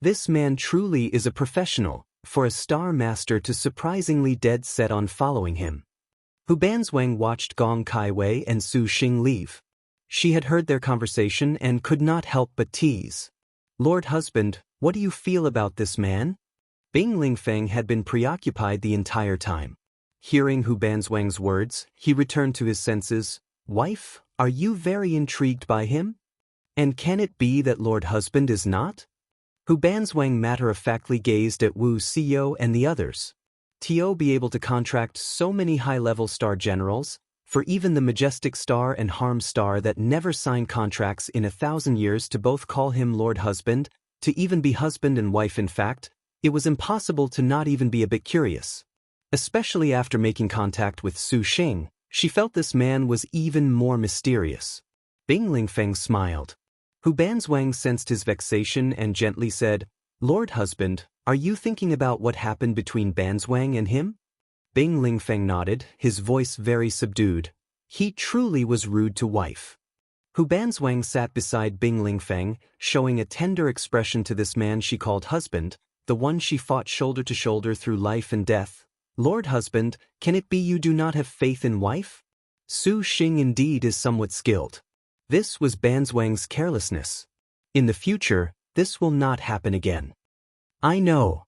This man truly is a professional, for a star master to surprisingly dead set on following him. Hu Banzwang watched Gong Kaiwei and Su Xing leave. She had heard their conversation and could not help but tease. Lord husband, what do you feel about this man? Bing Lingfeng had been preoccupied the entire time. Hearing Hu Banzwang's words, he returned to his senses. Wife, are you very intrigued by him? And can it be that Lord husband is not? Hu Banzwang matter-of-factly gazed at Wu Xiao and the others. Tio be able to contract so many high-level star generals, for even the majestic star and harm star that never signed contracts in 1,000 years to both call him Lord husband, to even be husband and wife in fact, it was impossible to not even be a bit curious. Especially after making contact with Su Xing, she felt this man was even more mysterious. Bing Lingfeng smiled. Hu Banzwang sensed his vexation and gently said, Lord husband, are you thinking about what happened between Banzwang and him? Bing Lingfeng nodded, his voice very subdued. He truly was rude to wife. Hu Banzwang sat beside Bing Lingfeng, showing a tender expression to this man she called husband, the one she fought shoulder to shoulder through life and death. Lord husband, can it be you do not have faith in wife? Su Xing indeed is somewhat skilled. This was Banzwang's carelessness. In the future, this will not happen again. I know.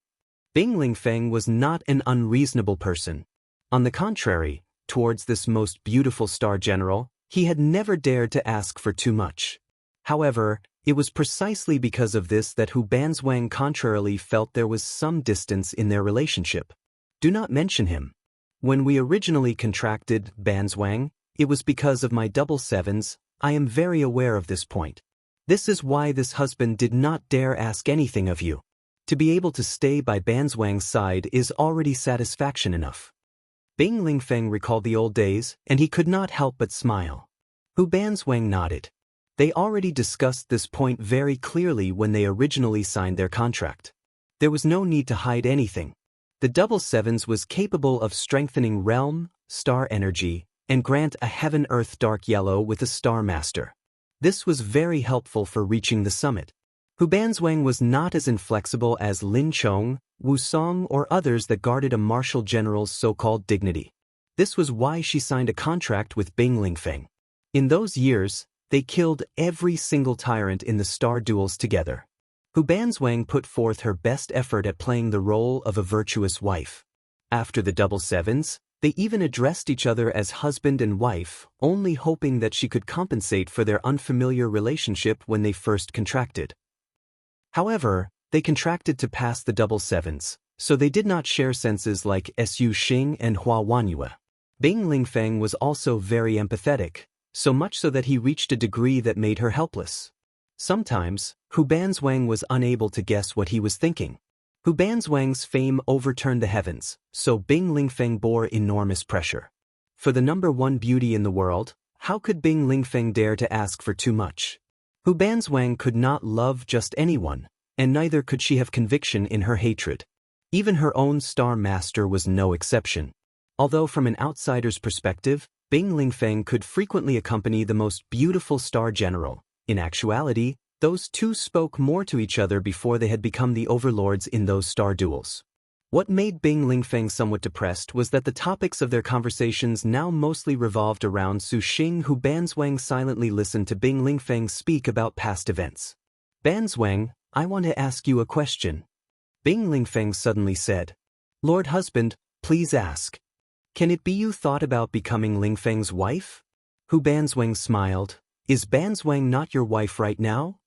Bing Lingfeng was not an unreasonable person. On the contrary, towards this most beautiful star general, he had never dared to ask for too much. However, it was precisely because of this that Hu Banzwang contrarily felt there was some distance in their relationship. Do not mention him. When we originally contracted, Banzwang, it was because of my double sevens. I am very aware of this point. This is why this husband did not dare ask anything of you. To be able to stay by Banzwang's side is already satisfaction enough. Bing Lingfeng recalled the old days, and he could not help but smile. Hu Banzwang nodded. They already discussed this point very clearly when they originally signed their contract. There was no need to hide anything. The double sevens was capable of strengthening realm, star energy, and grant a heaven-earth dark yellow with a star master. This was very helpful for reaching the summit. Hu Banzwang was not as inflexible as Lin Chong, Wu Song or others that guarded a martial general's so-called dignity. This was why she signed a contract with Bing Lingfeng. In those years, they killed every single tyrant in the star duels together. Hu Banzwang put forth her best effort at playing the role of a virtuous wife. After the double sevens, they even addressed each other as husband and wife, only hoping that she could compensate for their unfamiliar relationship when they first contracted. However, they contracted to pass the double sevens, so they did not share senses like Su Xing and Hua Wanyue. Bing Lingfeng was also very empathetic, so much so that he reached a degree that made her helpless. Sometimes, Hu Banzwang was unable to guess what he was thinking. Hu Banzwang's fame overturned the heavens, so Bing Lingfeng bore enormous pressure. For the number one beauty in the world, how could Bing Lingfeng dare to ask for too much? Hu Banzwang could not love just anyone, and neither could she have conviction in her hatred. Even her own star master was no exception. Although from an outsider's perspective, Bing Lingfeng could frequently accompany the most beautiful star general, in actuality, those two spoke more to each other before they had become the overlords in those star duels. What made Bing Lingfeng somewhat depressed was that the topics of their conversations now mostly revolved around Su Xing. Hu Banzwang silently listened to Bing Lingfeng speak about past events. Banzwang, I want to ask you a question. Bing Lingfeng suddenly said. Lord husband, please ask. Can it be you thought about becoming Lingfeng's wife? Hu Banzwang smiled. Is Banzwang not your wife right now?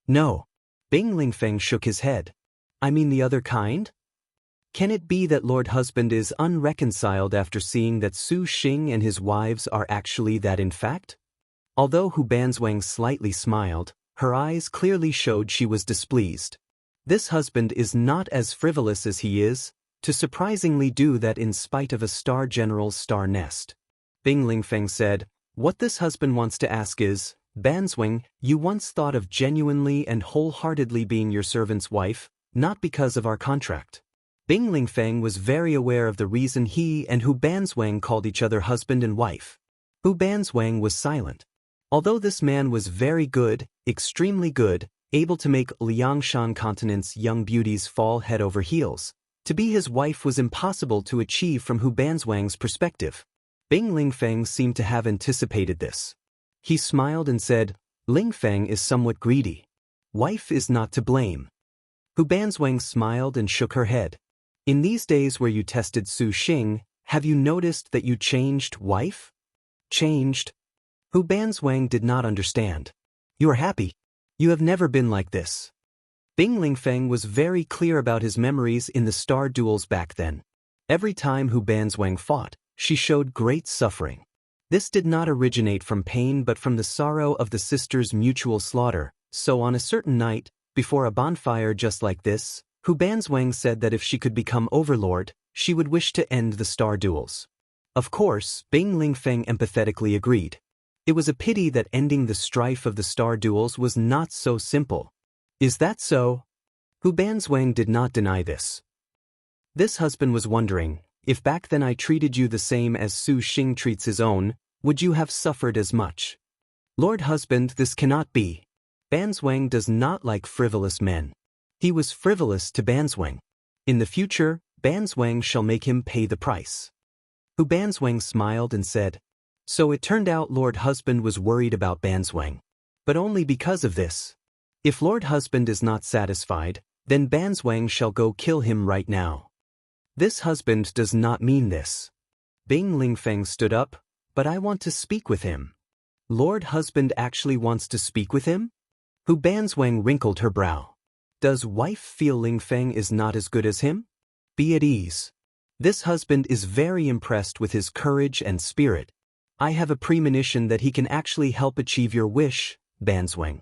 No. Bing Lingfeng shook his head. I mean the other kind? Can it be that Lord Husband is unreconciled after seeing that Su Xing and his wives are actually that in fact? Although Hu Banzwang slightly smiled, her eyes clearly showed she was displeased. This husband is not as frivolous as he is, to surprisingly do that in spite of a star general's star nest. Bing Lingfeng said, what this husband wants to ask is, Banzwang, you once thought of genuinely and wholeheartedly being your servant's wife, not because of our contract. Bing Lingfeng was very aware of the reason he and Hu Banzwang called each other husband and wife. Hu Banzwang was silent. Although this man was very good, extremely good, able to make Liangshan continent's young beauties fall head over heels. To be his wife was impossible to achieve from Hu Banzwang's perspective. Bing Lingfeng seemed to have anticipated this. He smiled and said, Lingfeng is somewhat greedy. Wife is not to blame. Hu Banzwang smiled and shook her head. In these days where you tested Su Xing, have you noticed that you changed, wife? Changed? Hu Banzwang did not understand. You are happy. You have never been like this. Bing Lingfeng was very clear about his memories in the star duels back then. Every time Hu Banzwang fought, she showed great suffering. This did not originate from pain but from the sorrow of the sisters' mutual slaughter, so on a certain night, before a bonfire just like this, Hu Banzwang said that if she could become overlord, she would wish to end the star duels. Of course, Bing Lingfeng empathetically agreed. It was a pity that ending the strife of the star duels was not so simple. Is that so? Hu Banzwang did not deny this. This husband was wondering, if back then I treated you the same as Su Xing treats his own, would you have suffered as much? Lord husband, this cannot be. Banzwang does not like frivolous men. He was frivolous to Banzwang. In the future, Banzwang shall make him pay the price. Hu Banzwang smiled and said, so it turned out Lord husband was worried about Banzwang. But only because of this. If Lord husband is not satisfied, then Banzwang shall go kill him right now. This husband does not mean this. Bing Lingfeng stood up, but I want to speak with him. Lord husband actually wants to speak with him? Hu Banzwang wrinkled her brow. Does wife feel Lingfeng is not as good as him? Be at ease. This husband is very impressed with his courage and spirit. I have a premonition that he can actually help achieve your wish, Banzwang.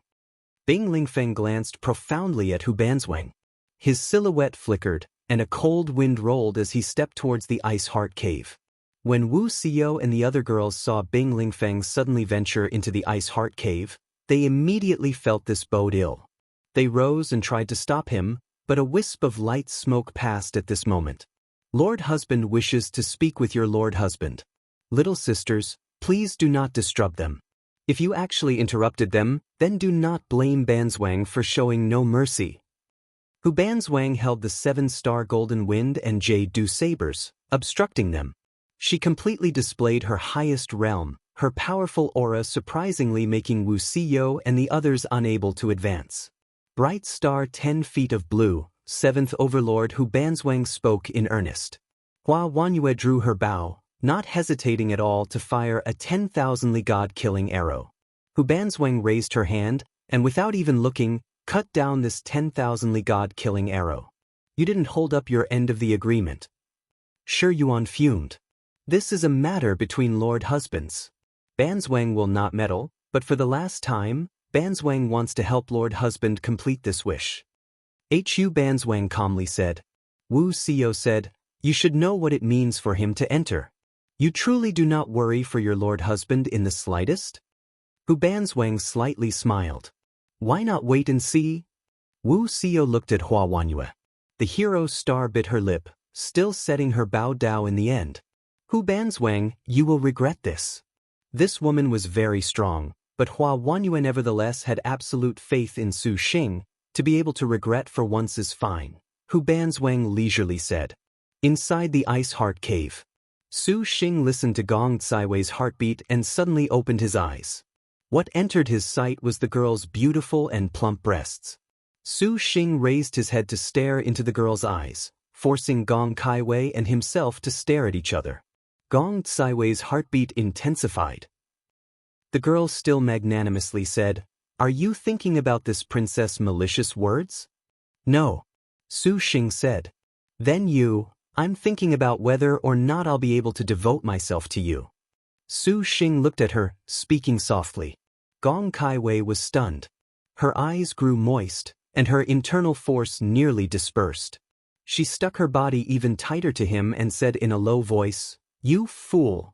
Bing Lingfeng glanced profoundly at Hu Banzwang. His silhouette flickered, and a cold wind rolled as he stepped towards the ice heart cave. When Wu Xiao and the other girls saw Bing Lingfeng suddenly venture into the ice heart cave, they immediately felt this bode ill. They rose and tried to stop him, but a wisp of light smoke passed at this moment. Lord husband wishes to speak with your lord husband. Little sisters, please do not disturb them. If you actually interrupted them, then do not blame Banzwang for showing no mercy. Hu Banzwang held the 7-star golden wind and jade dew sabers, obstructing them. She completely displayed her highest realm, her powerful aura surprisingly making Wu Xiao and the others unable to advance. Bright star 10 feet of blue, 7th overlord Hu Banzwang spoke in earnest. Hua Wanyue drew her bow, not hesitating at all to fire a 10,000 god-killing arrow. Hu Banzwang raised her hand, and without even looking, cut down this 10,000 god-killing arrow. You didn't hold up your end of the agreement. Shi Yuan fumed. This is a matter between lord husbands. Banzwang will not meddle, but for the last time, Banzwang wants to help lord husband complete this wish. Hu Banzwang calmly said. Wu Xiao said, you should know what it means for him to enter. You truly do not worry for your lord husband in the slightest? Hu Banzwang slightly smiled. Why not wait and see? Wu Xiao looked at Hua Wanyue. The hero star bit her lip, still setting her bow down in the end. Hu Banzwang, you will regret this. This woman was very strong, but Hua Wanyue nevertheless had absolute faith in Su Xing. To be able to regret for once is fine, Hu Banzwang leisurely said. Inside the ice heart cave. Su Xing listened to Gong Caiwei's heartbeat and suddenly opened his eyes. What entered his sight was the girl's beautiful and plump breasts. Su Xing raised his head to stare into the girl's eyes, forcing Gong Caiwei and himself to stare at each other. Gong Caiwei's heartbeat intensified. The girl still magnanimously said, are you thinking about this princess' malicious words? No. Su Xing said. Then I'm thinking about whether or not I'll be able to devote myself to you. Su Xing looked at her, speaking softly. Gong Caiwei was stunned. Her eyes grew moist, and her internal force nearly dispersed. She stuck her body even tighter to him and said in a low voice, you fool.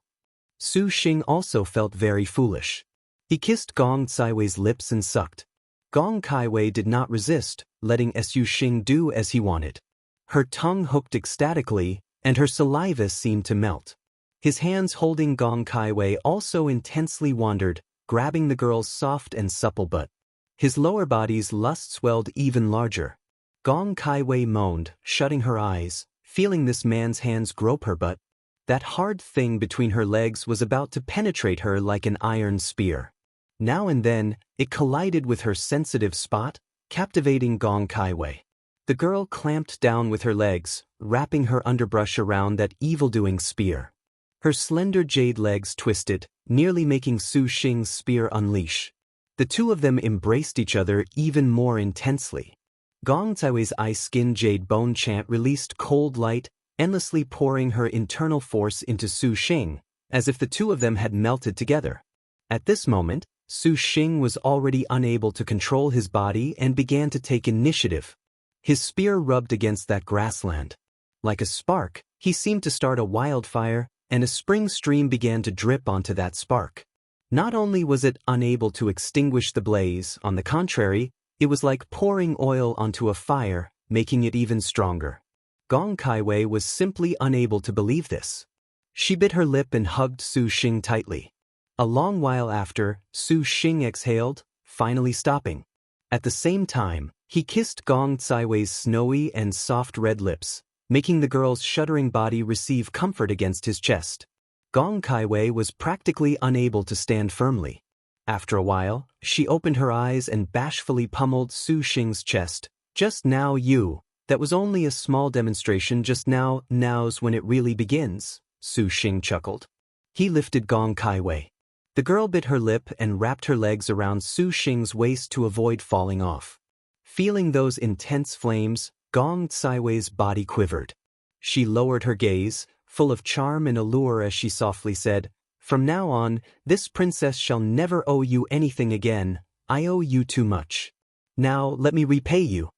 Su Xing also felt very foolish. He kissed Gong Caiwei's lips and sucked. Gong Caiwei did not resist, letting Su Xing do as he wanted. Her tongue hooked ecstatically, and her saliva seemed to melt. His hands holding Gong Caiwei also intensely wandered, grabbing the girl's soft and supple butt. His lower body's lust swelled even larger. Gong Kai-wei moaned, shutting her eyes, feeling this man's hands grope her butt. That hard thing between her legs was about to penetrate her like an iron spear. Now and then, it collided with her sensitive spot, captivating Gong Kai-wei. The girl clamped down with her legs, wrapping her underbrush around that evil-doing spear. Her slender jade legs twisted, nearly making Su Xing's spear unleash. The two of them embraced each other even more intensely. Gong Caiwei's ice-skin jade bone chant released cold light, endlessly pouring her internal force into Su Xing, as if the two of them had melted together. At this moment, Su Xing was already unable to control his body and began to take initiative. His spear rubbed against that grassland. Like a spark, he seemed to start a wildfire, and a spring stream began to drip onto that spark. Not only was it unable to extinguish the blaze, on the contrary, it was like pouring oil onto a fire, making it even stronger. Gong Kai-wei was simply unable to believe this. She bit her lip and hugged Su Xing tightly. A long while after, Su Xing exhaled, finally stopping. At the same time, he kissed Gong Caiwei's snowy and soft red lips, making the girl's shuddering body receive comfort against his chest. Gong Kai-wei was practically unable to stand firmly. After a while, she opened her eyes and bashfully pummeled Su Xing's chest. Just now that was only a small demonstration just now, now's when it really begins, Su Xing chuckled. He lifted Gong Kai-wei. The girl bit her lip and wrapped her legs around Su Xing's waist to avoid falling off. Feeling those intense flames, Gong Caiwei's body quivered. She lowered her gaze, full of charm and allure as she softly said, "From now on, this princess shall never owe you anything again. I owe you too much. Now let me repay you."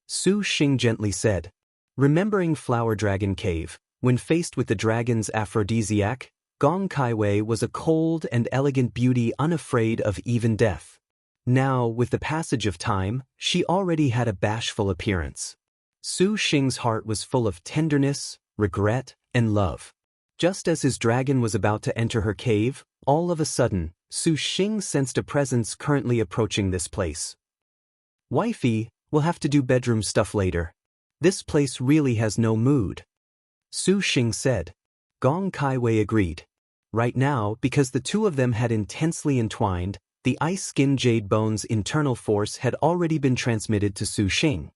Su Xing gently said. Remembering Flower Dragon Cave, when faced with the dragon's aphrodisiac, Gong Kai-wei was a cold and elegant beauty unafraid of even death. Now, with the passage of time, she already had a bashful appearance. Su Xing's heart was full of tenderness, regret, and love. Just as his dragon was about to enter her cave, all of a sudden, Su Xing sensed a presence currently approaching this place. "Wifey, we'll have to do bedroom stuff later. This place really has no mood," Su Xing said. Gong Kai-wei agreed. Right now, because the two of them had intensely entwined, the ice-skin jade bone's internal force had already been transmitted to Su Xing.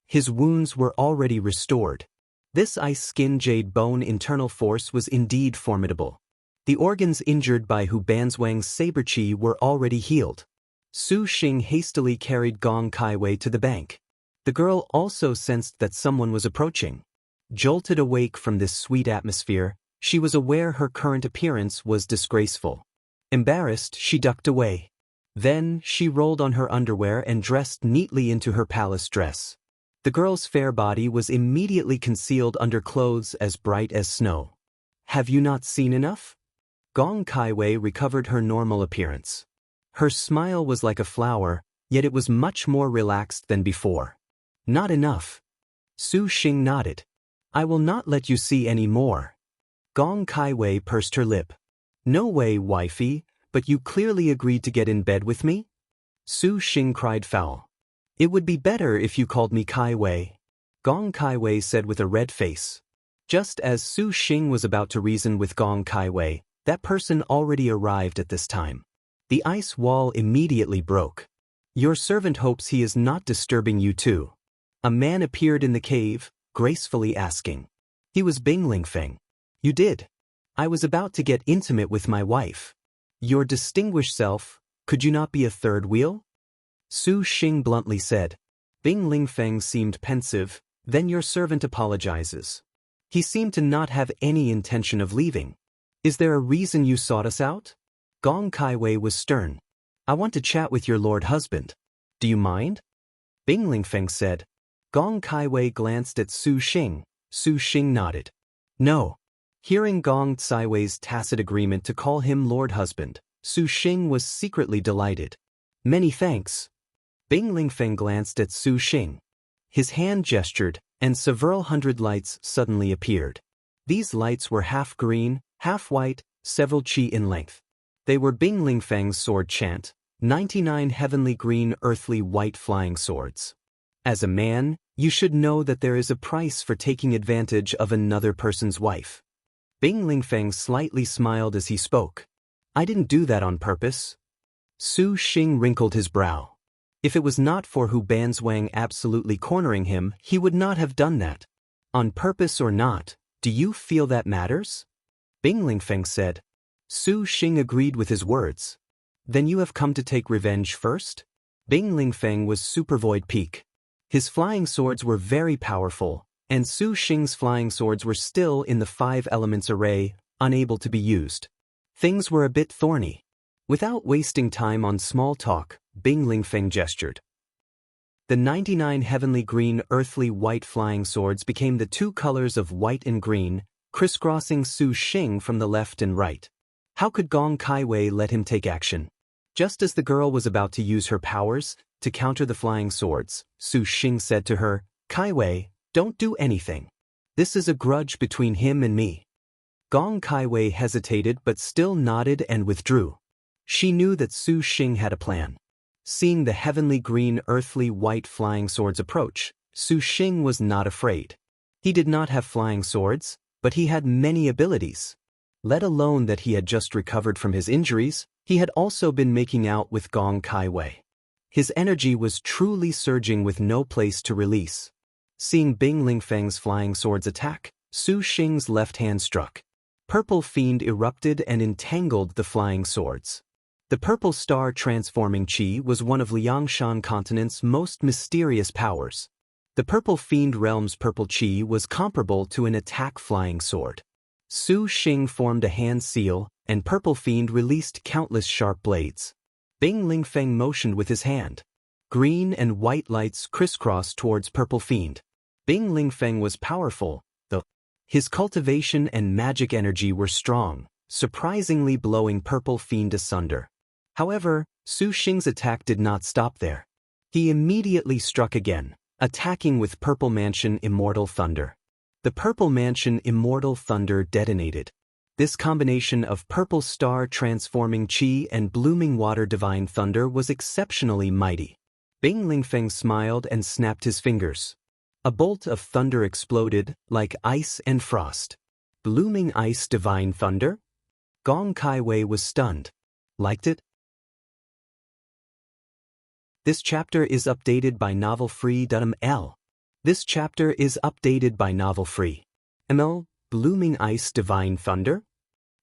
His wounds were already restored. This ice-skin jade bone internal force was indeed formidable. The organs injured by Hu Banzwang's saber chi were already healed. Su Xing hastily carried Gong Kai-wei to the bank. The girl also sensed that someone was approaching. Jolted awake from this sweet atmosphere, she was aware her current appearance was disgraceful. Embarrassed, she ducked away. Then, she rolled on her underwear and dressed neatly into her palace dress. The girl's fair body was immediately concealed under clothes as bright as snow. "Have you not seen enough?" Gong Kai-wei recovered her normal appearance. Her smile was like a flower, yet it was much more relaxed than before. "Not enough." Su Xing nodded. "I will not let you see any more." Gong Kai-wei pursed her lip. "No way, wifey, but you clearly agreed to get in bed with me?" Su Xing cried foul. "It would be better if you called me Kai-wei," Gong Kai-wei said with a red face. Just as Su Xing was about to reason with Gong Kai-wei, that person already arrived at this time. The ice wall immediately broke. "Your servant hopes he is not disturbing you too." A man appeared in the cave, gracefully asking. He was Bing Lingfeng. "You did. I was about to get intimate with my wife. Your distinguished self, could you not be a third wheel?" Su Xing bluntly said. Bing Lingfeng seemed pensive. "Then your servant apologizes." He seemed to not have any intention of leaving. "Is there a reason you sought us out?" Gong Kai-wei was stern. "I want to chat with your lord husband. Do you mind?" Bing Lingfeng said. Gong Kai-wei glanced at Su Xing. Su Xing nodded. "No." Hearing Gong Caiwei's tacit agreement to call him lord husband, Su Xing was secretly delighted. "Many thanks." Bing Lingfeng glanced at Su Xing. His hand gestured, and several hundred lights suddenly appeared. These lights were half green, half white, several chi in length. They were Bing Lingfeng's sword chant, 99 heavenly green earthly white flying swords. As a man, you should know that there is a price for taking advantage of another person's wife. Bing Lingfeng slightly smiled as he spoke. I didn't do that on purpose. Su Xing wrinkled his brow. If it was not for Hu Banzwang absolutely cornering him, he would not have done that. On purpose or not, do you feel that matters? Bing Lingfeng said. Su Xing agreed with his words. Then you have come to take revenge first? Bing Lingfeng was super void peak. His flying swords were very powerful, and Su Xing's flying swords were still in the 5 elements array, unable to be used. Things were a bit thorny. Without wasting time on small talk, Bing Lingfeng gestured. The 99 heavenly green earthly white flying swords became the 2 colors of white and green, crisscrossing Su Xing from the left and right. How could Gong Kaiwei let him take action? Just as the girl was about to use her powers to counter the flying swords, Su Xing said to her, Kaiwei, don't do anything. This is a grudge between him and me. Gong Kaiwei hesitated but still nodded and withdrew. She knew that Su Xing had a plan. Seeing the heavenly green earthly white flying swords approach, Su Xing was not afraid. He did not have flying swords, but he had many abilities. Let alone that he had just recovered from his injuries, he had also been making out with Gong Kaiwei. His energy was truly surging with no place to release. Seeing Bing Lingfeng's flying swords attack, Su Xing's left hand struck. Purple Fiend erupted and entangled the flying swords. The purple star transforming chi was one of Liangshan continent's most mysterious powers. The Purple Fiend realm's purple chi was comparable to an attack flying sword. Su Xing formed a hand seal, and Purple Fiend released countless sharp blades. Bing Lingfeng motioned with his hand. Green and white lights crisscrossed towards Purple Fiend. Bing Lingfeng was powerful, though. His cultivation and magic energy were strong, surprisingly blowing Purple Fiend asunder. However, Su Xing's attack did not stop there. He immediately struck again, attacking with Purple Mansion Immortal Thunder. The Purple Mansion Immortal Thunder detonated. This combination of Purple Star transforming chi and Blooming Water Divine Thunder was exceptionally mighty. Bing Lingfeng smiled and snapped his fingers. A bolt of thunder exploded, like ice and frost. Blooming Ice Divine Thunder? Gong Kaiwei was stunned. Liked it? This chapter is updated by novelfree.ml. This chapter is updated by novelfree.ml. Blooming Ice Divine Thunder?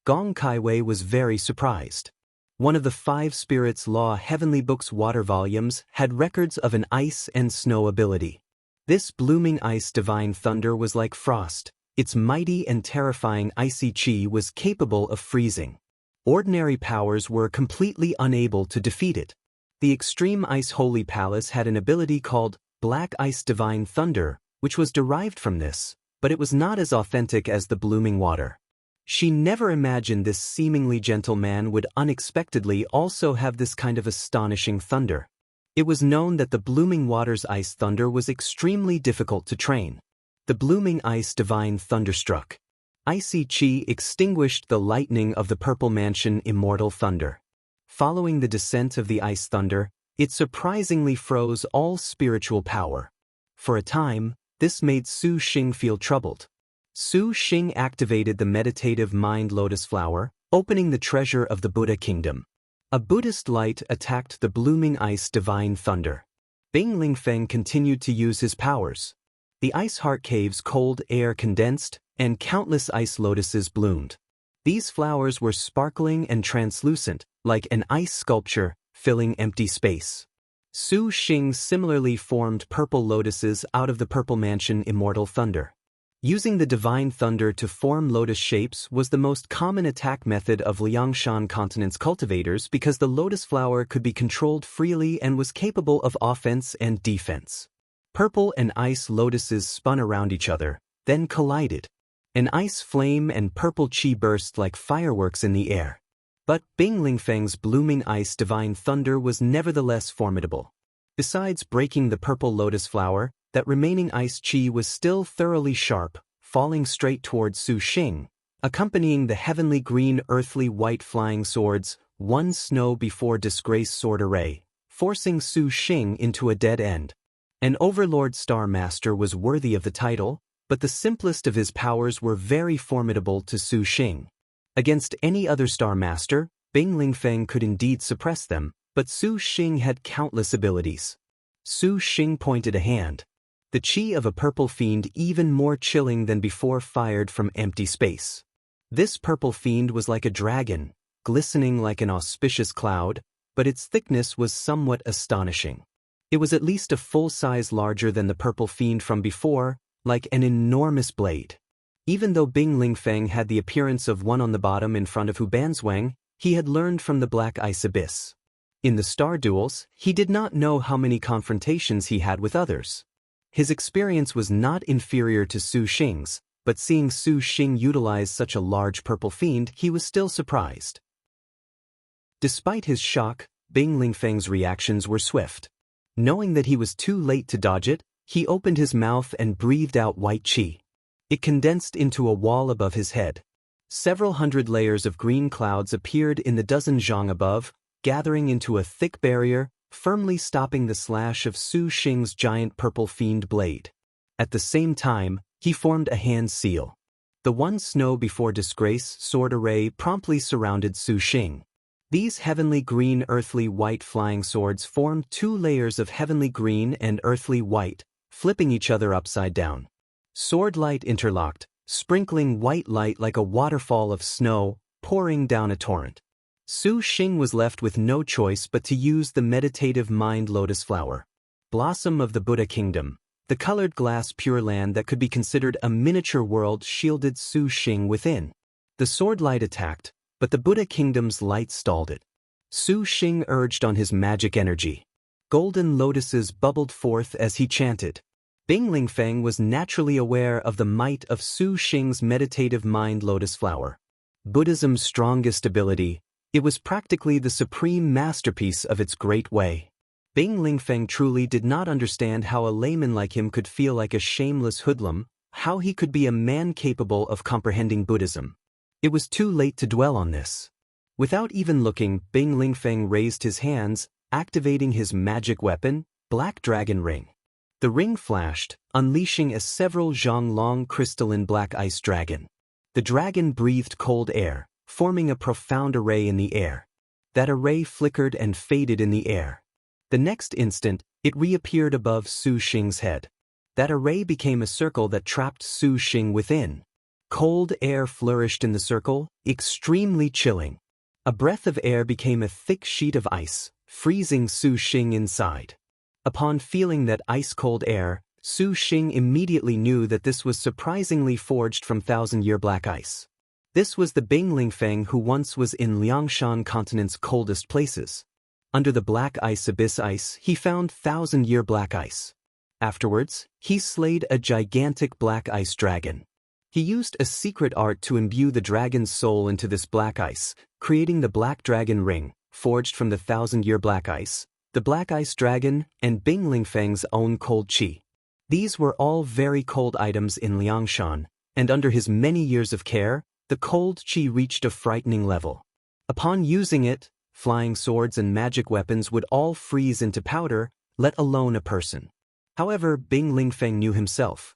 Gong Kaiwei was very surprised. One of the 5 Spirits Law Heavenly Book's water volumes had records of an ice and snow ability. This Blooming Ice Divine Thunder was like frost. Its mighty and terrifying icy chi was capable of freezing. Ordinary powers were completely unable to defeat it. The Extreme Ice Holy Palace had an ability called Black Ice Divine Thunder, which was derived from this, but it was not as authentic as the Blooming Water. She never imagined this seemingly gentle man would unexpectedly also have this kind of astonishing thunder. It was known that the Blooming Water's ice thunder was extremely difficult to train. The Blooming Ice Divine Thunder struck. Icy chi extinguished the lightning of the Purple Mansion Immortal Thunder. Following the descent of the ice thunder, it surprisingly froze all spiritual power. For a time, this made Su Xing feel troubled. Su Xing activated the meditative mind lotus flower, opening the treasure of the Buddha kingdom. A Buddhist light attacked the Blooming Ice Divine Thunder. Bing Lingfeng continued to use his powers. The ice heart cave's cold air condensed, and countless ice lotuses bloomed. These flowers were sparkling and translucent, like an ice sculpture, filling empty space. Su Xing similarly formed purple lotuses out of the Purple Mansion Immortal Thunder. Using the Divine Thunder to form lotus shapes was the most common attack method of Liangshan continent's cultivators because the lotus flower could be controlled freely and was capable of offense and defense. Purple and ice lotuses spun around each other, then collided. An ice flame and purple chi burst like fireworks in the air. But Bing Lingfeng's Blooming Ice Divine Thunder was nevertheless formidable. Besides breaking the purple lotus flower, that remaining ice chi was still thoroughly sharp, falling straight towards Su Xing, accompanying the heavenly green earthly white flying swords, one snow before disgrace sword array, forcing Su Xing into a dead end. An Overlord Star Master was worthy of the title, but the simplest of his powers were very formidable to Su Xing. Against any other Star Master, Bing Lingfeng could indeed suppress them, but Su Xing had countless abilities. Su Xing pointed a hand. The chi of a purple fiend even more chilling than before fired from empty space. This purple fiend was like a dragon, glistening like an auspicious cloud, but its thickness was somewhat astonishing. It was at least a full size larger than the purple fiend from before, like an enormous blade. Even though Bing Lingfeng had the appearance of one on the bottom in front of Hu Banzwang, he had learned from the Black Ice Abyss. In the star duels, he did not know how many confrontations he had with others. His experience was not inferior to Su Xing's, but seeing Su Xing utilize such a large purple fiend, he was still surprised. Despite his shock, Bing Lingfeng's reactions were swift. Knowing that he was too late to dodge it, he opened his mouth and breathed out white qi. It condensed into a wall above his head. Several hundred layers of green clouds appeared in the dozen zhang above, gathering into a thick barrier, firmly stopping the slash of Su Xing's giant purple fiend blade. At the same time, he formed a hand seal. The one snow before disgrace sword array promptly surrounded Su Xing. These heavenly green earthly white flying swords formed two layers of heavenly green and earthly white, flipping each other upside down. Sword light interlocked, sprinkling white light like a waterfall of snow, pouring down a torrent. Su Xing was left with no choice but to use the meditative mind lotus flower. Blossom of the Buddha Kingdom, the colored glass pure land that could be considered a miniature world shielded Su Xing within. The sword light attacked, but the Buddha Kingdom's light stalled it. Su Xing urged on his magic energy. Golden lotuses bubbled forth as he chanted. Bing Lingfeng was naturally aware of the might of Su Xing's meditative mind lotus flower. Buddhism's strongest ability, it was practically the supreme masterpiece of its great way. Bing Lingfeng truly did not understand how a layman like him could feel like a shameless hoodlum, how he could be a man capable of comprehending Buddhism. It was too late to dwell on this. Without even looking, Bing Lingfeng raised his hands, activating his magic weapon, Black Dragon Ring. The ring flashed, unleashing a several zhang long crystalline black ice dragon. The dragon breathed cold air, forming a profound array in the air. That array flickered and faded in the air. The next instant, it reappeared above Su Xing's head. That array became a circle that trapped Su Xing within. Cold air flourished in the circle, extremely chilling. A breath of air became a thick sheet of ice, freezing Su Xing inside. Upon feeling that ice-cold air, Su Xing immediately knew that this was surprisingly forged from thousand-year black ice. This was the Bing Lingfeng who once was in Liangshan continent's coldest places. Under the black ice abyss ice, he found thousand-year black ice. Afterwards, he slayed a gigantic black ice dragon. He used a secret art to imbue the dragon's soul into this black ice, creating the Black Dragon Ring, forged from the thousand-year black ice, the black ice dragon, and Bing Lingfeng's own cold qi. These were all very cold items in Liangshan, and under his many years of care, the cold qi reached a frightening level. Upon using it, flying swords and magic weapons would all freeze into powder, let alone a person. However, Bing Lingfeng knew himself.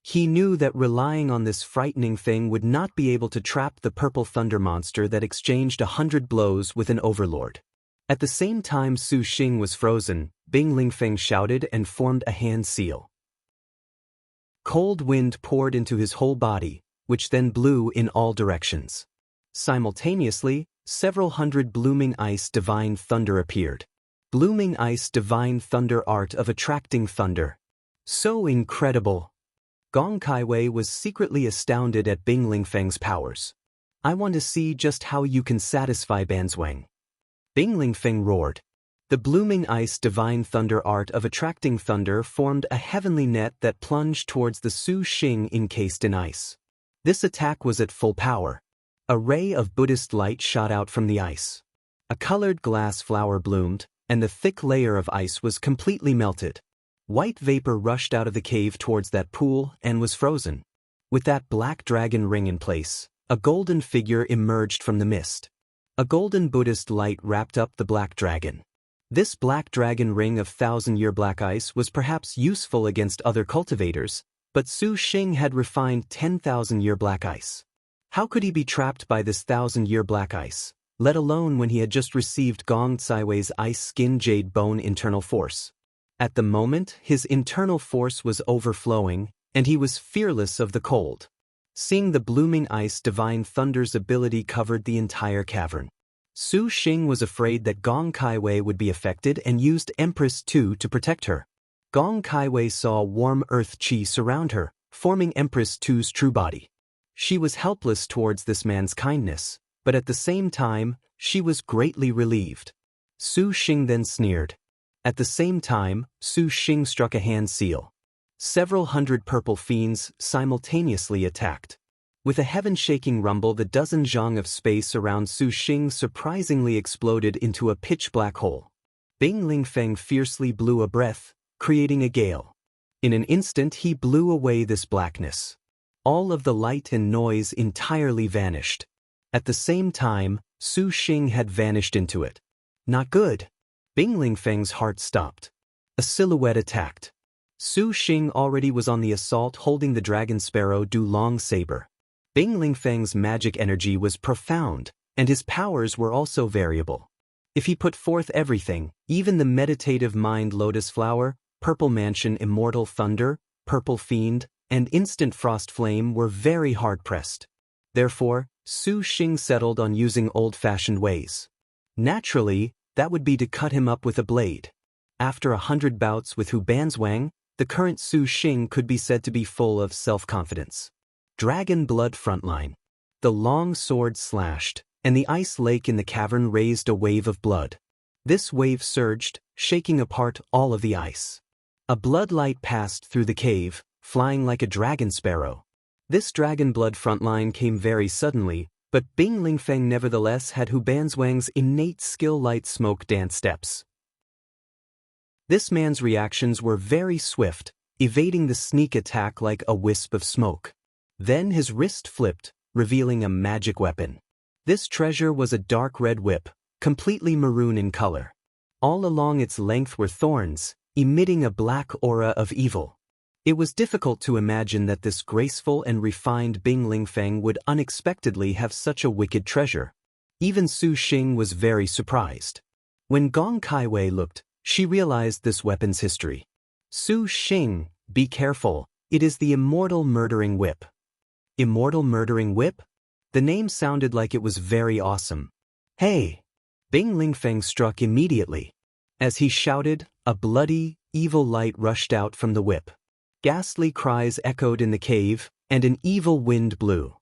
He knew that relying on this frightening thing would not be able to trap the purple thunder monster that exchanged 100 blows with an overlord. At the same time Su Xing was frozen, Bing Lingfeng shouted and formed a hand seal. Cold wind poured into his whole body, which then blew in all directions. Simultaneously, several hundred blooming ice divine thunder appeared. Blooming ice divine thunder art of attracting thunder. So incredible! Gong Kaiwei was secretly astounded at Bing Lingfeng's powers. I want to see just how you can satisfy Banzwang. Bing Lingfeng roared. The blooming ice divine thunder art of attracting thunder formed a heavenly net that plunged towards the Su Xing encased in ice. This attack was at full power. A ray of Buddhist light shot out from the ice. A colored glass flower bloomed, and the thick layer of ice was completely melted. White vapor rushed out of the cave towards that pool and was frozen. With that black dragon ring in place, a golden figure emerged from the mist. A golden Buddhist light wrapped up the black dragon. This black dragon ring of 1,000-year black ice was perhaps useful against other cultivators, but Su Xing had refined 10,000-year black ice. How could he be trapped by this 1,000-year black ice, let alone when he had just received Gong Caiwei's ice skin jade bone internal force? At the moment, his internal force was overflowing, and he was fearless of the cold. Seeing the blooming ice, divine thunder's ability covered the entire cavern. Su Xing was afraid that Gong Caiwei would be affected and used Empress 2 to protect her. Gong Caiwei saw warm earth qi surround her, forming Empress 2's true body. She was helpless towards this man's kindness, but at the same time, she was greatly relieved. Su Xing then sneered. At the same time, Su Xing struck a hand seal. Several hundred purple fiends simultaneously attacked. With a heaven-shaking rumble, the dozen zhang of space around Su Xing surprisingly exploded into a pitch-black hole. Bing Lingfeng fiercely blew a breath, creating a gale. In an instant he blew away this blackness. All of the light and noise entirely vanished. At the same time, Su Xing had vanished into it. Not good. Bing Lingfeng's heart stopped. A silhouette attacked. Su Xing already was on the assault, holding the dragon sparrow Du Long saber. Bing Lingfeng's magic energy was profound, and his powers were also variable. If he put forth everything, even the meditative mind lotus flower, purple mansion immortal thunder, purple fiend, and instant frost flame were very hard-pressed. Therefore, Su Xing settled on using old-fashioned ways. Naturally, that would be to cut him up with a blade. After 100 bouts with Hu Banzwang, the current Su Xing could be said to be full of self-confidence. Dragon blood frontline. The long sword slashed, and the ice lake in the cavern raised a wave of blood. This wave surged, shaking apart all of the ice. A blood light passed through the cave, flying like a dragon sparrow. This dragon blood frontline came very suddenly, but Bing Lingfeng nevertheless had Hu Banzwang's innate skill light smoke dance steps. This man's reactions were very swift, evading the sneak attack like a wisp of smoke. Then his wrist flipped, revealing a magic weapon. This treasure was a dark red whip, completely maroon in color. All along its length were thorns, emitting a black aura of evil. It was difficult to imagine that this graceful and refined Bing Lingfeng would unexpectedly have such a wicked treasure. Even Su Xing was very surprised. When Gong Caiwei looked, she realized this weapon's history. Su Xing, be careful, it is the immortal murdering whip. Immortal murdering whip? The name sounded like it was very awesome. Hey! Bing Lingfeng struck immediately. As he shouted, a bloody, evil light rushed out from the whip. Ghastly cries echoed in the cave, and an evil wind blew.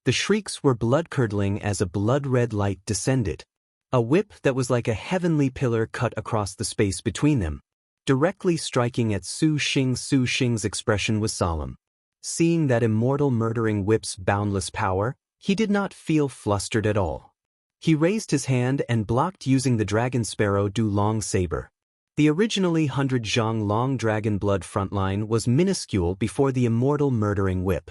The shrieks were blood-curdling as a blood-red light descended. A whip that was like a heavenly pillar cut across the space between them. Directly striking at Su Xing. Su Xing's expression was solemn. Seeing that immortal murdering whip's boundless power, he did not feel flustered at all. He raised his hand and blocked using the dragon sparrow Du Long saber. The originally 100 zhang long dragon blood frontline was minuscule before the immortal murdering whip.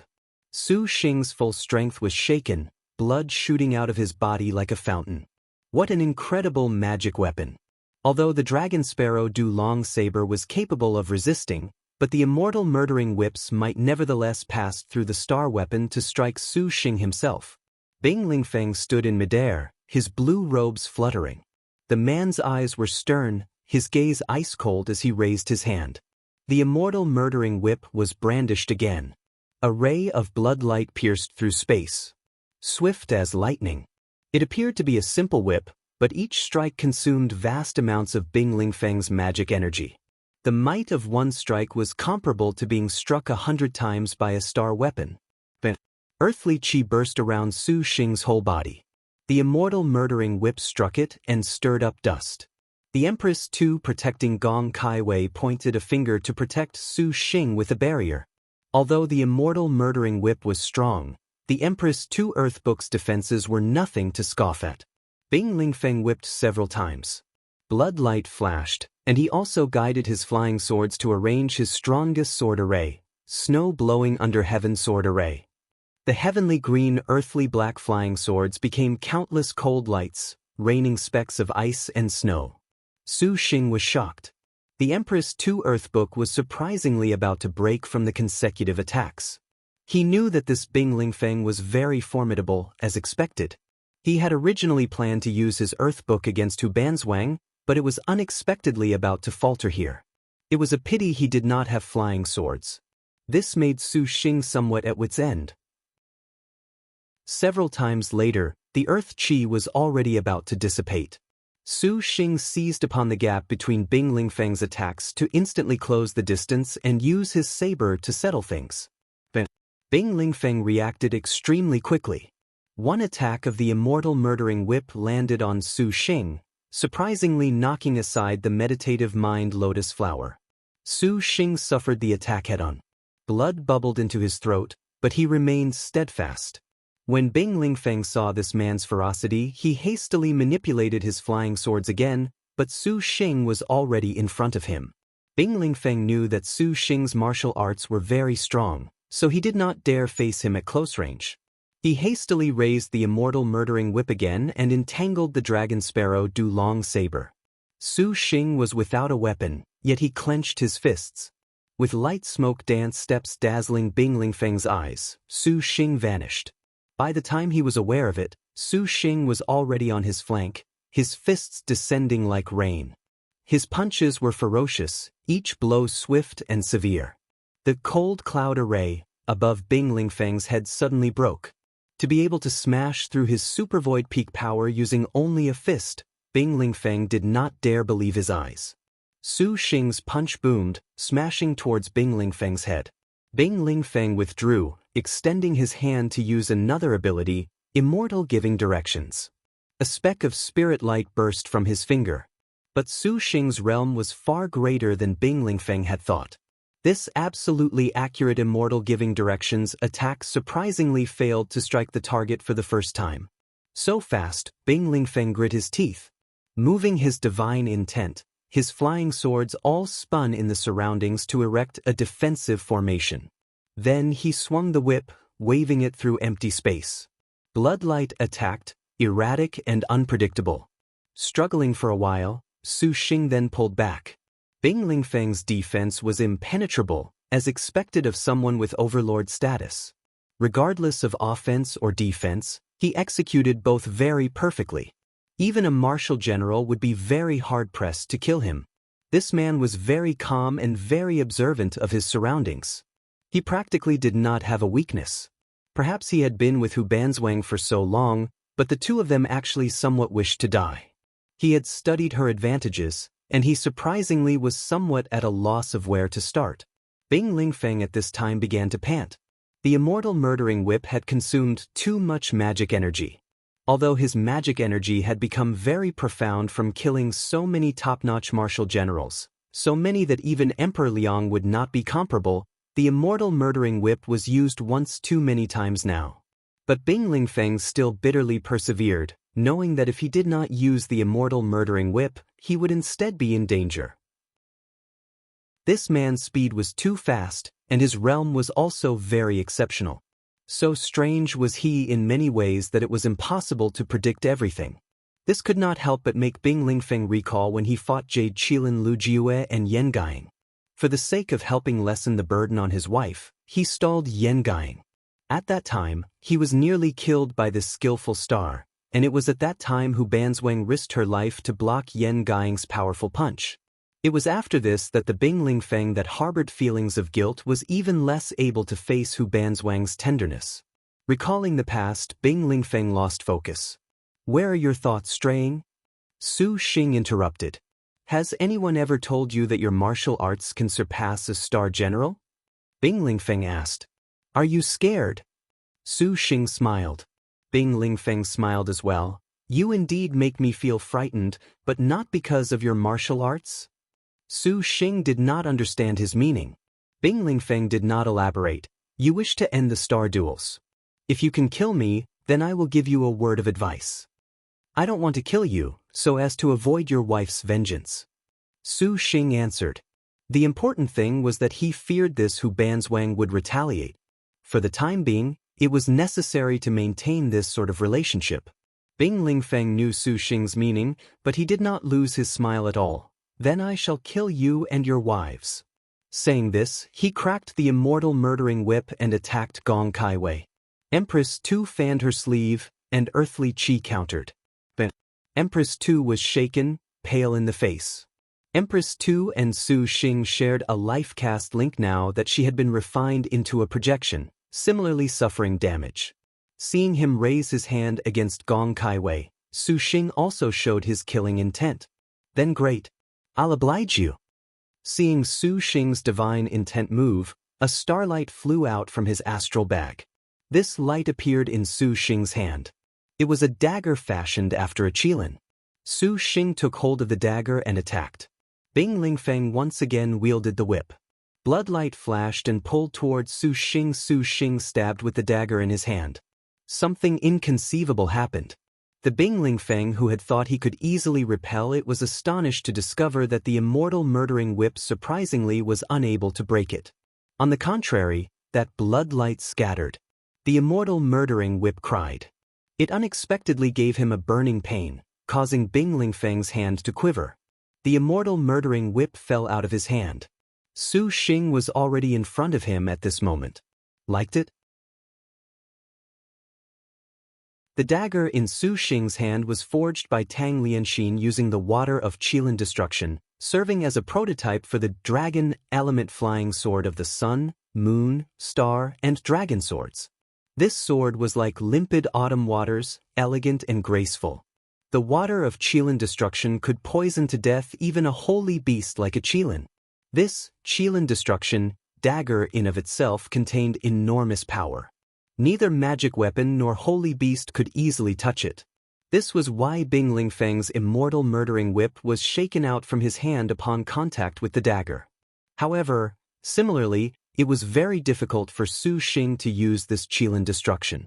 Su Xing's full strength was shaken, blood shooting out of his body like a fountain. What an incredible magic weapon! Although the dragon sparrow Du Long saber was capable of resisting, but the immortal murdering whips might nevertheless pass through the star weapon to strike Su Xing himself. Bing Lingfeng stood in midair, his blue robes fluttering. The man's eyes were stern, his gaze ice-cold as he raised his hand. The immortal murdering whip was brandished again. A ray of blood light pierced through space. Swift as lightning. It appeared to be a simple whip, but each strike consumed vast amounts of Bing Lingfeng's magic energy. The might of one strike was comparable to being struck 100 times by a star weapon. Earthly qi burst around Su Xing's whole body. The immortal murdering whip struck it and stirred up dust. The Empress too, protecting Gong Caiwei, pointed a finger to protect Su Xing with a barrier. Although the immortal murdering whip was strong, the Empress too Earthbook's defenses were nothing to scoff at. Bing Lingfeng whipped several times. Blood light flashed, and he also guided his flying swords to arrange his strongest sword array, snow blowing under heaven sword array. The heavenly green earthly black flying swords became countless cold lights, raining specks of ice and snow. Su Xing was shocked. The Empress Tu Earthbook was surprisingly about to break from the consecutive attacks. He knew that this Bing Lingfeng was very formidable, as expected. He had originally planned to use his Earthbook against Hu Banzwang, but it was unexpectedly about to falter here. It was a pity he did not have flying swords. This made Su Xing somewhat at wit's end. Several times later, the Earth Qi was already about to dissipate. Su Xing seized upon the gap between Bing Lingfeng's attacks to instantly close the distance and use his saber to settle things. Bing Lingfeng reacted extremely quickly. One attack of the immortal murdering whip landed on Su Xing, surprisingly knocking aside the meditative mind lotus flower. Su Xing suffered the attack head-on. Blood bubbled into his throat, but he remained steadfast. When Bing Lingfeng saw this man's ferocity, he hastily manipulated his flying swords again, but Su Xing was already in front of him. Bing Lingfeng knew that Su Xing's martial arts were very strong, so he did not dare face him at close range. He hastily raised the immortal murdering whip again and entangled the dragon sparrow Du-Long saber. Su Xing was without a weapon, yet he clenched his fists. With light smoke dance steps dazzling Bing Lingfeng's eyes, Su Xing vanished. By the time he was aware of it, Su Xing was already on his flank, his fists descending like rain. His punches were ferocious, each blow swift and severe. The cold cloud array above Bing Lingfeng's head suddenly broke. To be able to smash through his super void peak power using only a fist, Bing Lingfeng did not dare believe his eyes. Su Xing's punch boomed, smashing towards Bing Lingfeng's head. Bing Lingfeng withdrew, extending his hand to use another ability, Immortal Giving Directions. A speck of spirit light burst from his finger. But Su Xing's realm was far greater than Bing Lingfeng had thought. This absolutely accurate Immortal Giving Directions attack surprisingly failed to strike the target for the first time. So fast, Bing Lingfeng grit his teeth. Moving his divine intent, his flying swords all spun in the surroundings to erect a defensive formation. Then he swung the whip, waving it through empty space. Bloodlight attacked, erratic and unpredictable. Struggling for a while, Su Xing then pulled back. Bing Lingfeng's defense was impenetrable, as expected of someone with overlord status. Regardless of offense or defense, he executed both very perfectly. Even a martial general would be very hard-pressed to kill him. This man was very calm and very observant of his surroundings. He practically did not have a weakness. Perhaps he had been with Hu Banzwang for so long, but the two of them actually somewhat wished to die. He had studied her advantages, and he surprisingly was somewhat at a loss of where to start. Bing Lingfeng at this time began to pant. The immortal murdering whip had consumed too much magic energy. Although his magic energy had become very profound from killing so many top-notch martial generals, so many that even Emperor Liang would not be comparable, the immortal murdering whip was used once too many times now. But Bing Lingfeng still bitterly persevered, knowing that if he did not use the immortal murdering whip, he would instead be in danger. This man's speed was too fast, and his realm was also very exceptional. So strange was he in many ways that it was impossible to predict everything. This could not help but make Bing Lingfeng recall when he fought Jade Qilin Lu Jiue and Yan Gaing. For the sake of helping lessen the burden on his wife, he stalled Yan Gaing. At that time, he was nearly killed by this skillful star, and it was at that time Hu Banzwang risked her life to block Yan Gaing's powerful punch. It was after this that the Bing Lingfeng that harbored feelings of guilt was even less able to face Hu Banzwang's tenderness. Recalling the past, Bing Lingfeng lost focus. "Where are your thoughts straying?" Su Xing interrupted. "Has anyone ever told you that your martial arts can surpass a star general?" Bing Lingfeng asked. "Are you scared?" Su Xing smiled. Bing Lingfeng smiled as well. "You indeed make me feel frightened, but not because of your martial arts?" Su Xing did not understand his meaning. Bing Lingfeng did not elaborate. "You wish to end the star duels. If you can kill me, then I will give you a word of advice. I don't want to kill you, so as to avoid your wife's vengeance." Su Xing answered. The important thing was that he feared this Hu Banzwang would retaliate. For the time being, It was necessary to maintain this sort of relationship. Bing Lingfeng knew Su Xing's meaning, but he did not lose his smile at all. "Then I shall kill you and your wives." Saying this, he cracked the immortal murdering whip and attacked Gong Kaiwei. Empress Tu fanned her sleeve, and earthly chi countered. But Empress Tu was shaken, pale in the face. Empress Tu and Su Xing shared a life caste link now that she had been refined into a projection, similarly suffering damage. Seeing him raise his hand against Gong Kaiwei, Su Xing also showed his killing intent. "Then great. I'll oblige you." Seeing Su Xing's divine intent move, a starlight flew out from his astral bag. This light appeared in Su Xing's hand. It was a dagger fashioned after a qilin. Su Xing took hold of the dagger and attacked. Bing Lingfeng once again wielded the whip. Bloodlight flashed and pulled towards Su Xing. Su Xing stabbed with the dagger in his hand. Something inconceivable happened. The Bing Lingfeng, who had thought he could easily repel it, was astonished to discover that the immortal murdering whip surprisingly was unable to break it. On the contrary, that bloodlight scattered. The immortal murdering whip cried. It unexpectedly gave him a burning pain, causing Bing Lingfeng's hand to quiver. The immortal murdering whip fell out of his hand. Su Xing was already in front of him at this moment. Liked it? The dagger in Su Xing's hand was forged by Tang Lianxin using the water of qilin destruction, serving as a prototype for the dragon element flying sword of the sun, moon, star, and dragon swords. This sword was like limpid autumn waters, elegant and graceful. The water of qilin destruction could poison to death even a holy beast like a qilin. This qilin destruction dagger in of itself contained enormous power. Neither magic weapon nor holy beast could easily touch it. This was why Bing Lingfeng's immortal murdering whip was shaken out from his hand upon contact with the dagger. However, similarly, it was very difficult for Su Xing to use this qilin destruction.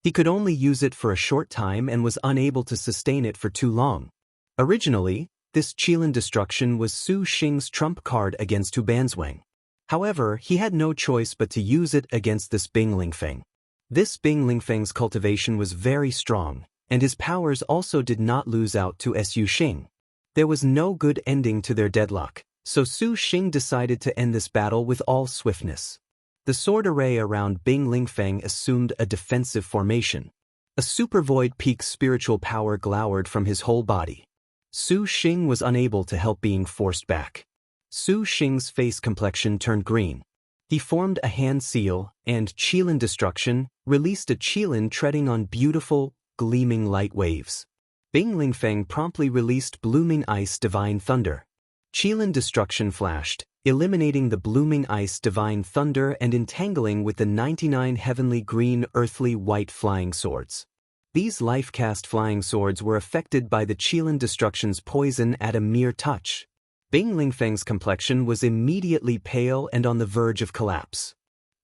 He could only use it for a short time and was unable to sustain it for too long. Originally, this qilin destruction was Su Xing's trump card against Hu Banzwang. However, he had no choice but to use it against this Bing Lingfeng. This Bing Lingfeng's cultivation was very strong, and his powers also did not lose out to Su Xing. There was no good ending to their deadlock, so Su Xing decided to end this battle with all swiftness. The sword array around Bing Lingfeng assumed a defensive formation. A supervoid peak spiritual power glowered from his whole body. Su Xing was unable to help being forced back. Su Xing's face complexion turned green. He formed a hand seal, and qilin destruction released a qilin treading on beautiful, gleaming light waves. Bing Lingfeng promptly released blooming ice divine thunder. Qilin destruction flashed, eliminating the blooming ice divine thunder and entangling with the 99 heavenly green earthly white flying swords. These life-cast flying swords were affected by the qilin destruction's poison at a mere touch. Bing Lingfeng's complexion was immediately pale and on the verge of collapse.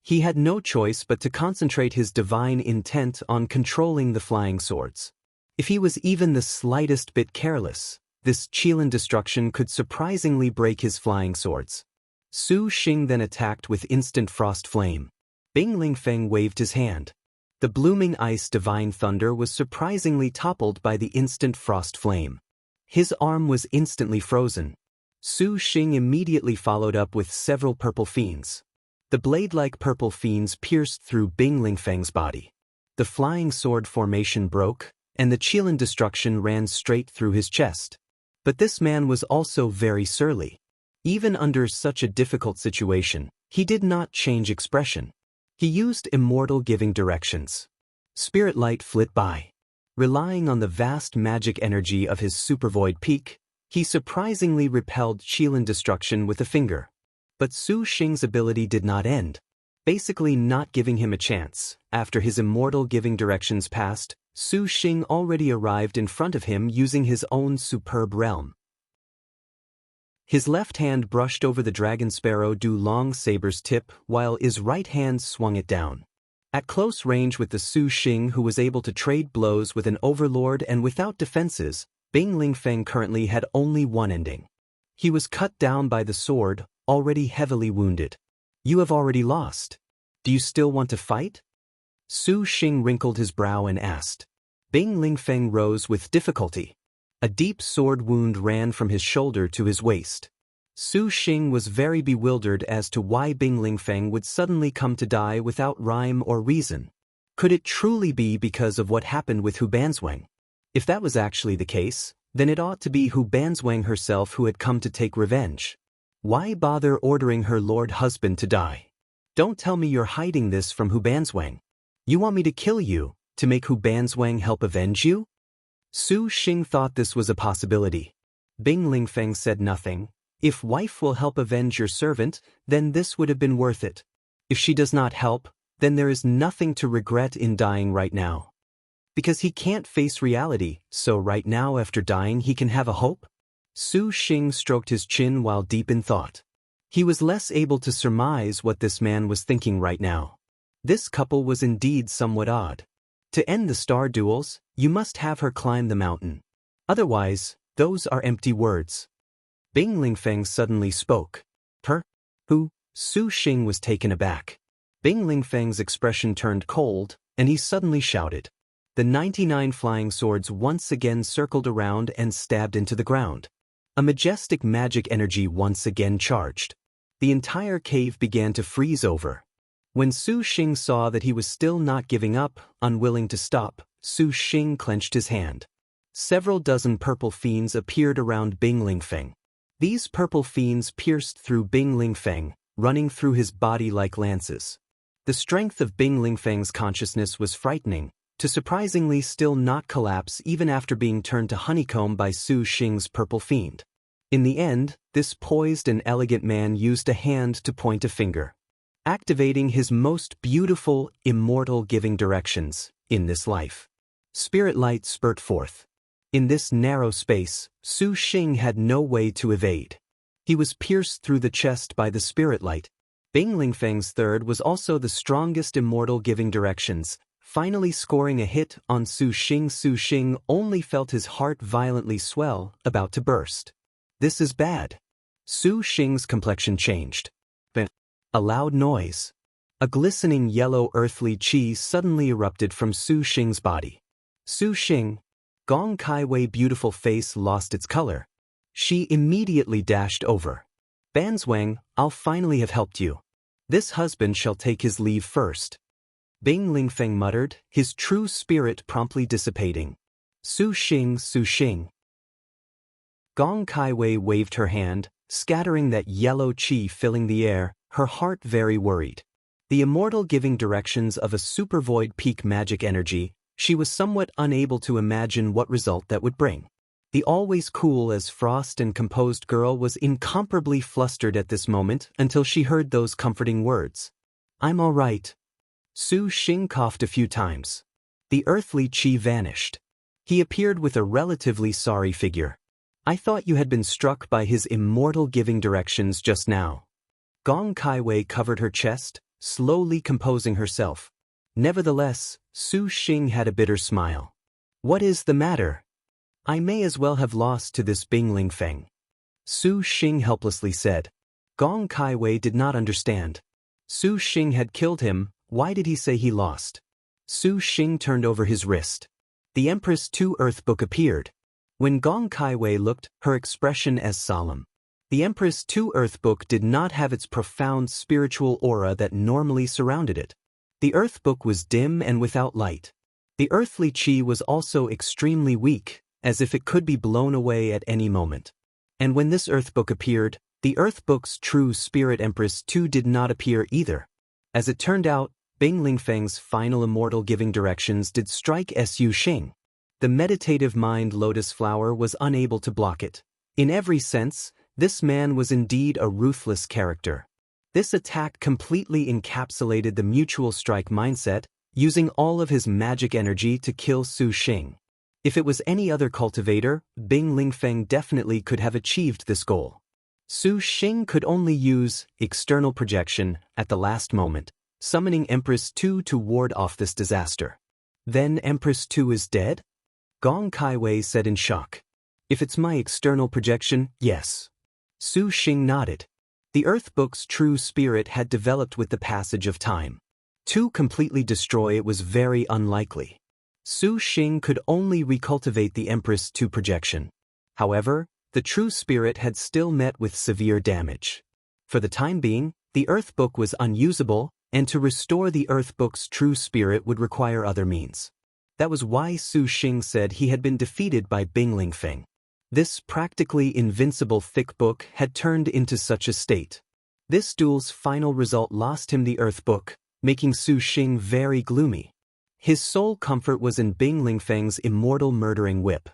He had no choice but to concentrate his divine intent on controlling the flying swords. If he was even the slightest bit careless, this qilin destruction could surprisingly break his flying swords. Su Xing then attacked with instant frost flame. Bing Lingfeng waved his hand. The blooming ice divine thunder was surprisingly toppled by the instant frost flame. His arm was instantly frozen. Su Xing immediately followed up with several purple fiends. The blade-like purple fiends pierced through Bing Lingfeng's body. The flying sword formation broke, and the qilin destruction ran straight through his chest. But this man was also very surly. Even under such a difficult situation, he did not change expression. He used immortal giving directions. Spirit light flit by. Relying on the vast magic energy of his supervoid peak, he surprisingly repelled qilin destruction with a finger. But Su Xing's ability did not end. Basically not giving him a chance. After his immortal giving directions passed, Su Xing already arrived in front of him using his own superb realm. His left hand brushed over the dragon sparrow Du Long saber's tip while his right hand swung it down. At close range with the Su Xing, who was able to trade blows with an overlord and without defenses, Bing Lingfeng currently had only one ending. He was cut down by the sword, already heavily wounded. "You have already lost. Do you still want to fight?" Su Xing wrinkled his brow and asked. Bing Lingfeng rose with difficulty. A deep sword wound ran from his shoulder to his waist. Su Xing was very bewildered as to why Bing Lingfeng would suddenly come to die without rhyme or reason. Could it truly be because of what happened with Hu Banzwang? If that was actually the case, then it ought to be Hu Banzwang herself who had come to take revenge. Why bother ordering her lord husband to die? Don't tell me you're hiding this from Hu Banzwang. You want me to kill you, to make Hu Banzwang help avenge you? Su Xing thought this was a possibility. Bing Lingfeng said nothing. If wife will help avenge your servant, then this would have been worth it. If she does not help, then there is nothing to regret in dying right now. Because he can't face reality, so right now after dying he can have a hope? Su Xing stroked his chin while deep in thought. He was less able to surmise what this man was thinking right now. This couple was indeed somewhat odd. To end the star duels, you must have her climb the mountain. Otherwise, those are empty words. Bing Lingfeng suddenly spoke. Her? Who? Su Xing was taken aback. Bing Lingfeng's expression turned cold, and he suddenly shouted. The 99 flying swords once again circled around and stabbed into the ground. A majestic magic energy once again charged. The entire cave began to freeze over. When Su Xing saw that he was still not giving up, unwilling to stop, Su Xing clenched his hand. Several dozen purple fiends appeared around Bing Lingfeng. These purple fiends pierced through Bing Lingfeng, running through his body like lances. The strength of Bing Lingfeng's consciousness was frightening, to surprisingly still not collapse even after being turned to honeycomb by Su Xing's purple fiend. In the end, this poised and elegant man used a hand to point a finger, activating his most beautiful, immortal giving directions in this life. Spirit light spurt forth. In this narrow space, Su Xing had no way to evade. He was pierced through the chest by the spirit light. Bing Lingfeng's third was also the strongest immortal giving directions, finally scoring a hit on Su Xing. Su Xing only felt his heart violently swell, about to burst. This is bad. Su Xing's complexion changed. A loud noise. A glistening yellow earthly chi suddenly erupted from Su Xing's body. Su Xing, Gong Kaiwei's beautiful face lost its color. She immediately dashed over. Banzwang, I'll finally have helped you. This husband shall take his leave first. Bing Lingfeng muttered, his true spirit promptly dissipating. Su Xing, Su Xing. Gong Kaiwei waved her hand, scattering that yellow chi filling the air, her heart very worried. The immortal giving directions of a supervoid peak magic energy, she was somewhat unable to imagine what result that would bring. The always cool as frost and composed girl was incomparably flustered at this moment until she heard those comforting words. I'm all right. Su Xing coughed a few times. The earthly chi vanished. He appeared with a relatively sorry figure. I thought you had been struck by his immortal giving directions just now. Gong Kaiwei covered her chest, slowly composing herself. Nevertheless, Su Xing had a bitter smile. What is the matter? I may as well have lost to this Bing Lingfeng. Su Xing helplessly said. Gong Kaiwei did not understand. Su Xing had killed him, why did he say he lost? Su Xing turned over his wrist. The Empress 2 Earth Book appeared. When Gong Kaiwei looked, her expression as solemn. The Empress 2 Earth Book did not have its profound spiritual aura that normally surrounded it. The Earth Book was dim and without light. The earthly chi was also extremely weak, as if it could be blown away at any moment. And when this Earth Book appeared, the Earth Book's true spirit Empress 2 did not appear either. As it turned out, Bing Lingfeng's final immortal giving directions did strike Su Xing. The meditative mind lotus flower was unable to block it. In every sense, this man was indeed a ruthless character. This attack completely encapsulated the mutual strike mindset, using all of his magic energy to kill Su Xing. If it was any other cultivator, Bing Lingfeng definitely could have achieved this goal. Su Xing could only use external projection at the last moment, summoning Empress 2 to ward off this disaster. Then Empress 2 is dead? Gong Kaiwei said in shock. If it's my external projection, yes. Su Xing nodded. The Earth Book's true spirit had developed with the passage of time. To completely destroy it was very unlikely. Su Xing could only recultivate the Empress to projection. However, the true spirit had still met with severe damage. For the time being, the Earth Book was unusable, and to restore the Earth Book's true spirit would require other means. That was why Su Xing said he had been defeated by Bingling Feng. This practically invincible thick book had turned into such a state. This duel's final result lost him the Earth Book, making Su Xing very gloomy. His sole comfort was in Bingling Feng's immortal murdering whip.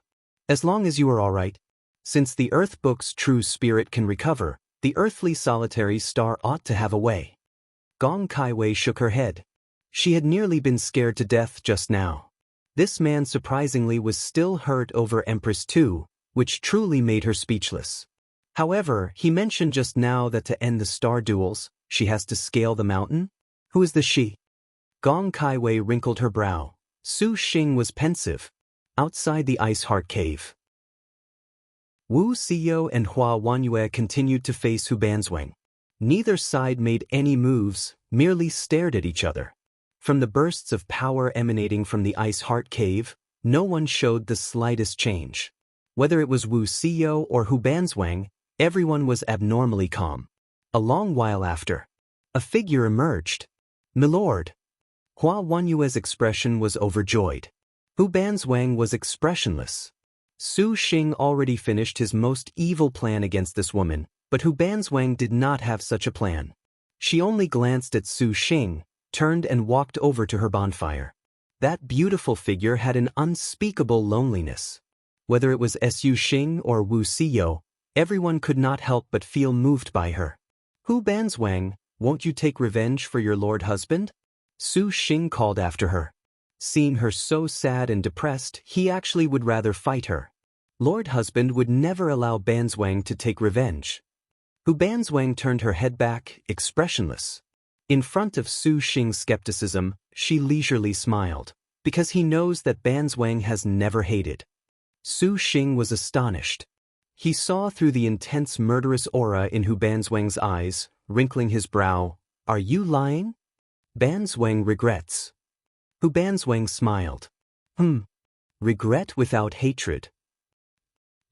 As long as you are all right. Since the Earth Book's true spirit can recover, the earthly solitary star ought to have a way. Gong Kaiwei shook her head. She had nearly been scared to death just now. This man surprisingly was still hurt over Empress too, which truly made her speechless. However, he mentioned just now that to end the star duels, she has to scale the mountain? Who is the she? Gong Kaiwei wrinkled her brow. Su Xing was pensive. Outside the Ice Heart Cave, Wu Xiyo and Hua Wanyue continued to face Hu Banzwang. Neither side made any moves, merely stared at each other. From the bursts of power emanating from the Ice Heart Cave, no one showed the slightest change. Whether it was Wu Xiyo or Hu Banzwang, everyone was abnormally calm. A long while after, a figure emerged. "Milord." Hua Wanyue's expression was overjoyed. Hu Banzwang was expressionless. Su Xing already finished his most evil plan against this woman, but Hu Banzwang did not have such a plan. She only glanced at Su Xing, turned and walked over to her bonfire. That beautiful figure had an unspeakable loneliness. Whether it was Su Xing or Wu Xiyo, everyone could not help but feel moved by her. "Hu Banzwang, won't you take revenge for your lord husband?" Su Xing called after her. Seeing her so sad and depressed, he actually would rather fight her. Lord husband would never allow Banzwang to take revenge. Hu Banzwang turned her head back, expressionless. In front of Su Xing's skepticism, she leisurely smiled, because he knows that Banzwang has never hated. Su Xing was astonished. He saw through the intense murderous aura in Hu Banzwang's eyes, wrinkling his brow. "Are you lying?" Banzwang regrets. Hu Banzwang smiled. Regret without hatred.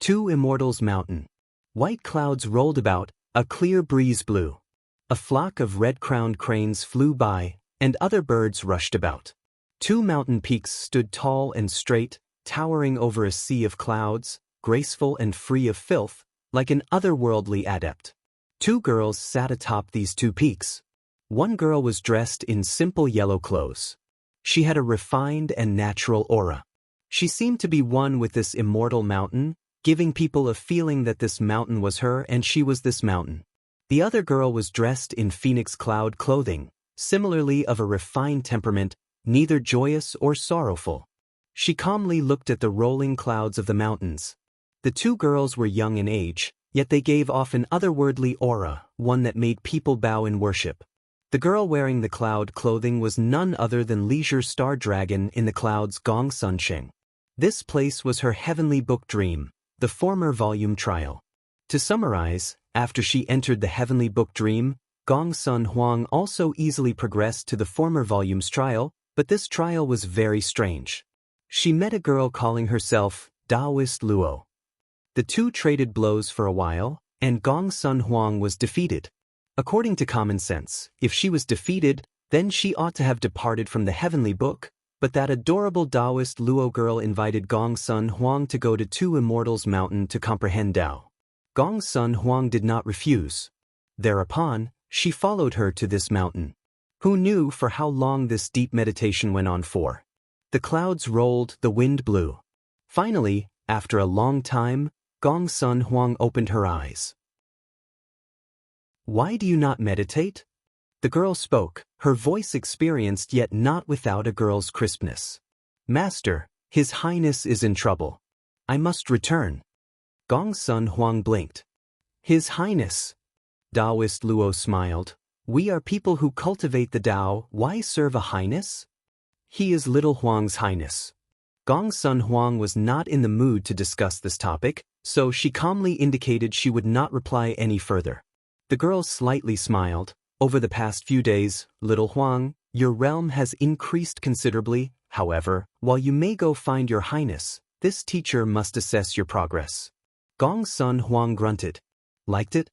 Two Immortals Mountain. White clouds rolled about, a clear breeze blew. A flock of red-crowned cranes flew by, and other birds rushed about. Two mountain peaks stood tall and straight, towering over a sea of clouds, graceful and free of filth, like an otherworldly adept. Two girls sat atop these two peaks. One girl was dressed in simple yellow clothes. She had a refined and natural aura. She seemed to be one with this immortal mountain, giving people a feeling that this mountain was her and she was this mountain. The other girl was dressed in phoenix cloud clothing, similarly of a refined temperament, neither joyous or sorrowful. She calmly looked at the rolling clouds of the mountains. The two girls were young in age, yet they gave off an otherworldly aura, one that made people bow in worship. The girl wearing the cloud clothing was none other than Leisure Star Dragon in the clouds Gong Sunsheng. This place was her heavenly book dream, the former volume trial. To summarize, after she entered the heavenly book dream, Gong Sun Huang also easily progressed to the former volume's trial, but this trial was very strange. She met a girl calling herself Taoist Luo. The two traded blows for a while, and Gong Sun Huang was defeated. According to common sense, if she was defeated, then she ought to have departed from the heavenly book, but that adorable Taoist Luo girl invited Gong Sun Huang to go to Two Immortals Mountain to comprehend Tao. Gong Sun Huang did not refuse. Thereupon, she followed her to this mountain. Who knew for how long this deep meditation went on for? The clouds rolled, the wind blew. Finally, after a long time, Gong Sun Huang opened her eyes. "Why do you not meditate?" The girl spoke, her voice experienced yet not without a girl's crispness. "Master, His Highness is in trouble. I must return." Gong Sun Huang blinked. "His Highness?" Taoist Luo smiled. "We are people who cultivate the Tao, why serve a highness?" "He is Little Huang's Highness." Gong Sun Huang was not in the mood to discuss this topic, so she calmly indicated she would not reply any further. The girl slightly smiled. "Over the past few days, Little Huang, Your realm has increased considerably, however, while you may go find your highness, this teacher must assess your progress. Gong's son Huang grunted. Liked it?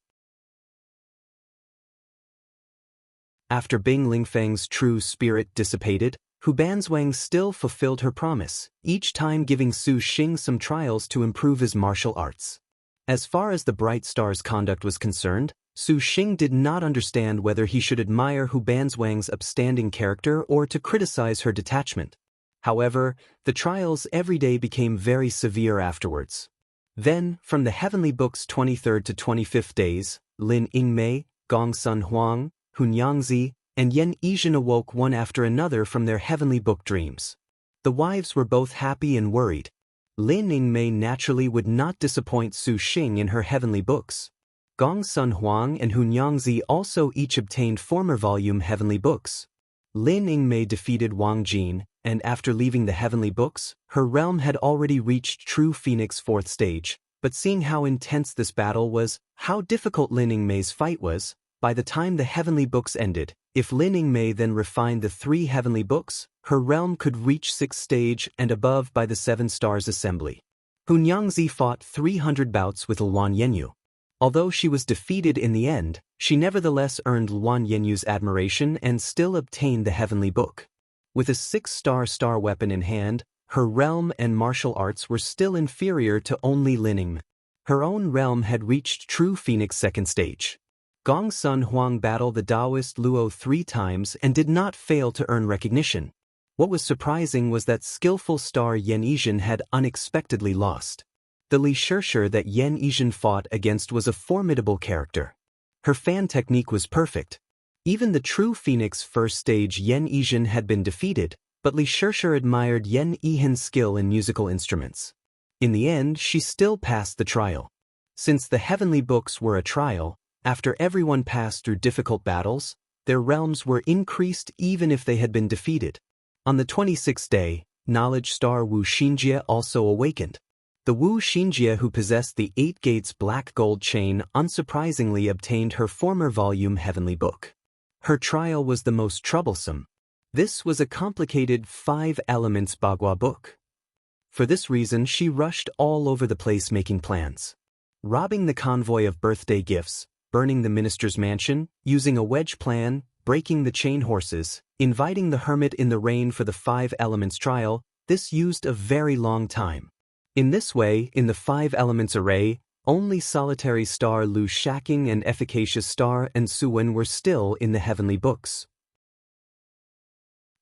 After Bing Lingfeng's true spirit dissipated, Hu Banzwang still fulfilled her promise, each time giving Su Xing some trials to improve his martial arts. As far as the Bright Star's conduct was concerned, Su Xing did not understand whether he should admire Hu Banzwang's upstanding character or to criticize her detachment. However, the trials every day became very severe afterwards. Then, from the Heavenly Book's 23rd to 25th days, Lin Yingmei, Gong Sun Huang, Hunyangzi, and Yen Yizhen awoke one after another from their Heavenly Book dreams. The wives were both happy and worried. Lin Yingmei naturally would not disappoint Su Xing in her Heavenly Books. Gong Sun Huang and Hunyangzi also each obtained former volume Heavenly Books. Lin Yingmei defeated Wang Jin, and after leaving the Heavenly Books, her realm had already reached True Phoenix 4th stage, but seeing how intense this battle was, how difficult Lin Yingmei's fight was, by the time the Heavenly Books ended, if Lin Yingmei then refined the 3 Heavenly Books, her realm could reach 6th stage and above by the 7 Stars Assembly. Hunyangzi fought 300 bouts with Luan Yenyu. Although she was defeated in the end, she nevertheless earned Luan Yenyu's admiration and still obtained the Heavenly Book. With a 6-star weapon in hand, her realm and martial arts were still inferior to only Lin Yingmei. Her own realm had reached True Phoenix 2nd stage. Gong Sun Huang battled the Taoist Luo 3 times and did not fail to earn recognition. What was surprising was that skillful star Yen Yizhen had unexpectedly lost. The Li Shirshir that Yen Yizhen fought against was a formidable character. Her fan technique was perfect. Even the True Phoenix 1st stage Yen Yizhen had been defeated, but Li Shirshir admired Yen Yihen's skill in musical instruments. In the end, she still passed the trial. Since the Heavenly Books were a trial, after everyone passed through difficult battles, their realms were increased even if they had been defeated. On the 26th day, knowledge star Wu Xinjie also awakened. The Wu Xinjie who possessed the 8 Gates black gold chain unsurprisingly obtained her former volume Heavenly Book. Her trial was the most troublesome. This was a complicated 5 elements Bagua book. For this reason she rushed all over the place making plans. Robbing the convoy of birthday gifts, burning the minister's mansion, using a wedge plan, breaking the chain horses, inviting the hermit in the rain for the 5 elements trial, this used a very long time. In this way, in the 5 elements array, only solitary star Lu Shaking and efficacious star and Suwen were still in the Heavenly Books.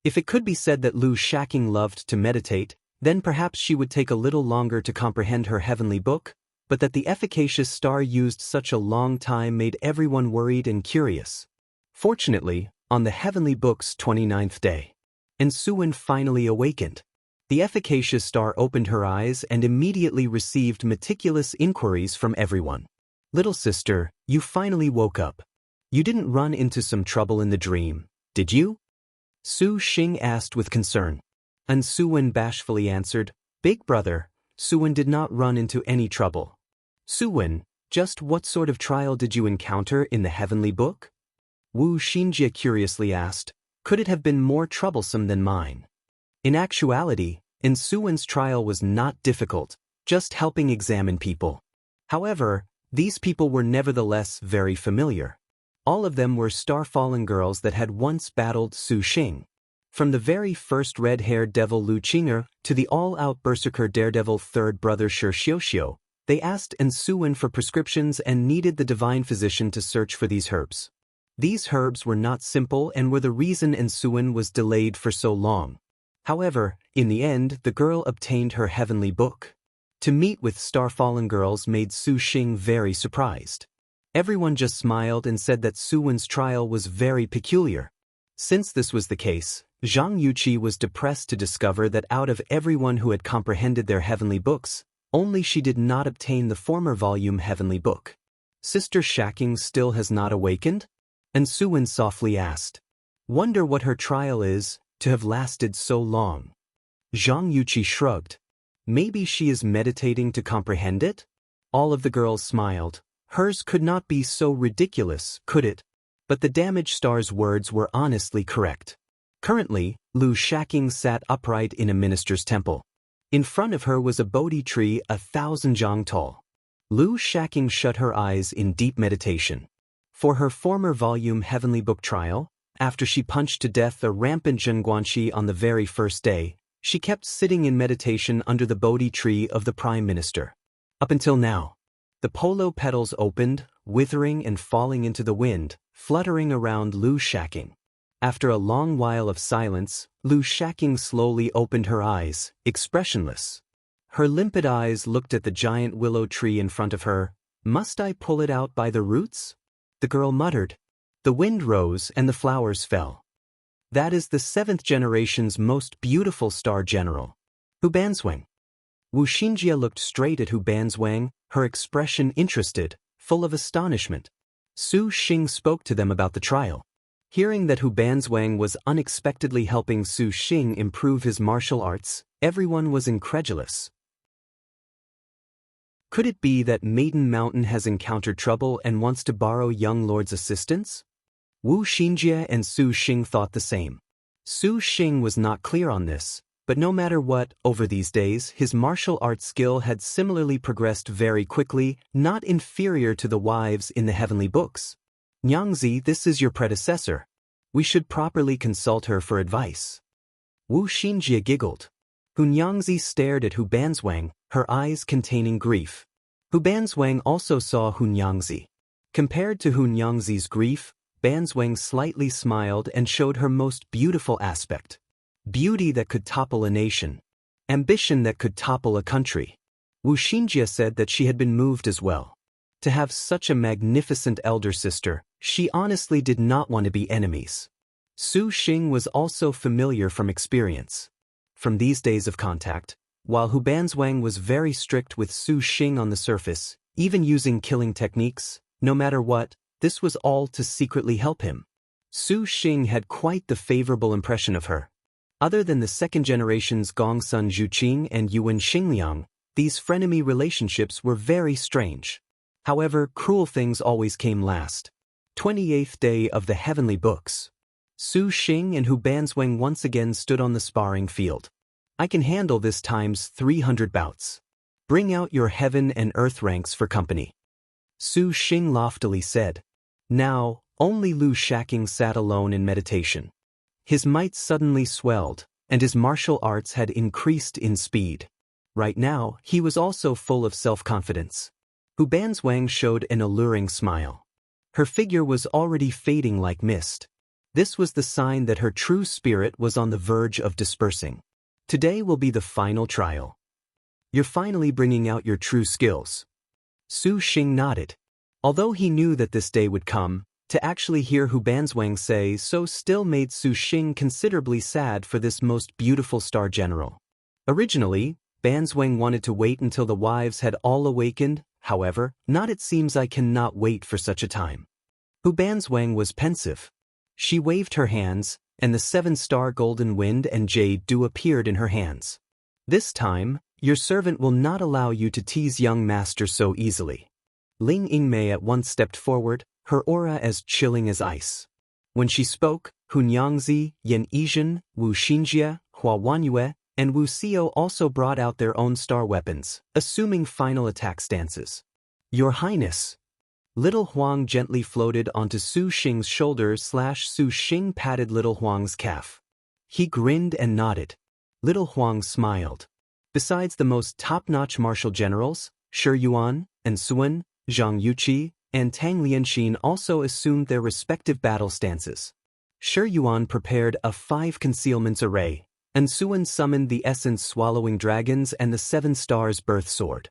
If it could be said that Lu Shaking loved to meditate, then perhaps she would take a little longer to comprehend her Heavenly Book, but that the efficacious star used such a long time made everyone worried and curious. Fortunately, on the Heavenly Book's 29th day, and Suwen finally awakened. The efficacious star opened her eyes and immediately received meticulous inquiries from everyone. Little sister, you finally woke up. You didn't run into some trouble in the dream, did you? Su Xing asked with concern. And Suwen bashfully answered, Big brother, Suwen did not run into any trouble. Suwen, just what sort of trial did you encounter in the Heavenly Book? Wu Xinjie curiously asked, could it have been more troublesome than mine? In actuality, Suwen's trial was not difficult, just helping examine people. However, these people were nevertheless very familiar. All of them were star-fallen girls that had once battled Su Xing. From the very first red-haired devil Lu Qinger to the all-out berserker daredevil third brother Shi Xiuxiu, they asked Suwen for prescriptions and needed the divine physician to search for these herbs. These herbs were not simple and were the reason Suwen was delayed for so long. However, in the end, the girl obtained her Heavenly Book. To meet with star-fallen girls made Su Xing very surprised. Everyone just smiled and said that Suwen's trial was very peculiar. Since this was the case, Zhang Yuqi was depressed to discover that out of everyone who had comprehended their Heavenly Books, only she did not obtain the former volume Heavenly Book. Sister Shaking still has not awakened? And Suwen softly asked. Wonder what her trial is, to have lasted so long. Zhang Yuqi shrugged. Maybe she is meditating to comprehend it? All of the girls smiled. Hers could not be so ridiculous, could it? But the damaged star's words were honestly correct. Currently, Lu Shaking sat upright in a minister's temple. In front of her was a Bodhi tree 1,000 zhang tall. Lu Shaking shut her eyes in deep meditation. For her former volume Heavenly Book trial, after she punched to death a rampant Zhenguanxi on the very first day, she kept sitting in meditation under the Bodhi tree of the Prime Minister. Up until now. The polo petals opened, withering and falling into the wind, fluttering around Lu Shaking. After a long while of silence, Lu Shaking slowly opened her eyes, expressionless. Her limpid eyes looked at the giant willow tree in front of her. Must I pull it out by the roots? The girl muttered. The wind rose and the flowers fell. That is the 7th generation's most beautiful star general. Hu Banzwang. Wu Xinjie looked straight at Hu Banzwang, her expression interested, full of astonishment. Su Xing spoke to them about the trial. Hearing that Hu Banzwang was unexpectedly helping Su Xing improve his martial arts, everyone was incredulous. Could it be that Maiden Mountain has encountered trouble and wants to borrow young lord's assistance? Wu Xinjie and Su Xing thought the same. Su Xing was not clear on this, but no matter what, over these days his martial arts skill had similarly progressed very quickly, not inferior to the wives in the heavenly books. Nyangzi, this is your predecessor. We should properly consult her for advice. Wu Xinjie giggled. Hu Nyangzi stared at Hu Banzwang, her eyes containing grief. Hu Banzwang also saw Hu Nyangzi. Compared to Hu Nyangzi's grief, Banzwang slightly smiled and showed her most beautiful aspect. Beauty that could topple a nation. Ambition that could topple a country. Wu Xinjie said that she had been moved as well. To have such a magnificent elder sister, she honestly did not want to be enemies. Su Xing was also familiar from experience. From these days of contact, while Hu Banzwang was very strict with Su Xing on the surface, even using killing techniques, no matter what, this was all to secretly help him. Su Xing had quite the favorable impression of her. Other than the 2nd generation's Gongsun Zhuqing and Yuan Xingliang, these frenemy relationships were very strange. However, cruel things always came last. 28th day of the heavenly books. Su Xing and Hu Banzwang once again stood on the sparring field. I can handle this times 300 bouts. Bring out your heaven and earth ranks for company. Su Xing loftily said. Now, only Lu Shaking sat alone in meditation. His might suddenly swelled, and his martial arts had increased in speed. Right now, he was also full of self-confidence. Hu Banzwang showed an alluring smile. Her figure was already fading like mist. This was the sign that her true spirit was on the verge of dispersing. Today will be the final trial. You're finally bringing out your true skills. Su Xing nodded. Although he knew that this day would come, to actually hear Hu Banzwang say so still made Su Xing considerably sad for this most beautiful star general. Originally, Banzwang wanted to wait until the wives had all awakened, however, not it seems I cannot wait for such a time. Hu Banzwang was pensive. She waved her hands, and the 7-star golden wind and jade dew appeared in her hands. This time, your servant will not allow you to tease young master so easily. Ling Yingmei at once stepped forward, her aura as chilling as ice. When she spoke, Hu Nyangzi, Yan Yizhen, Wu Xinjie, Hua Wanyue, and Wu Xiao also brought out their own star weapons, assuming final attack stances. Your Highness. Little Huang gently floated onto Su Xing's shoulder / Su Xing patted Little Huang's calf. He grinned and nodded. Little Huang smiled. Besides the most top-notch martial generals, Shi Yuan, and Sun, Zhang Yuqi, and Tang Lianxin also assumed their respective battle stances. Shi Yuan prepared a 5 concealments array, and Sun summoned the essence-swallowing dragons and the 7 stars birth sword.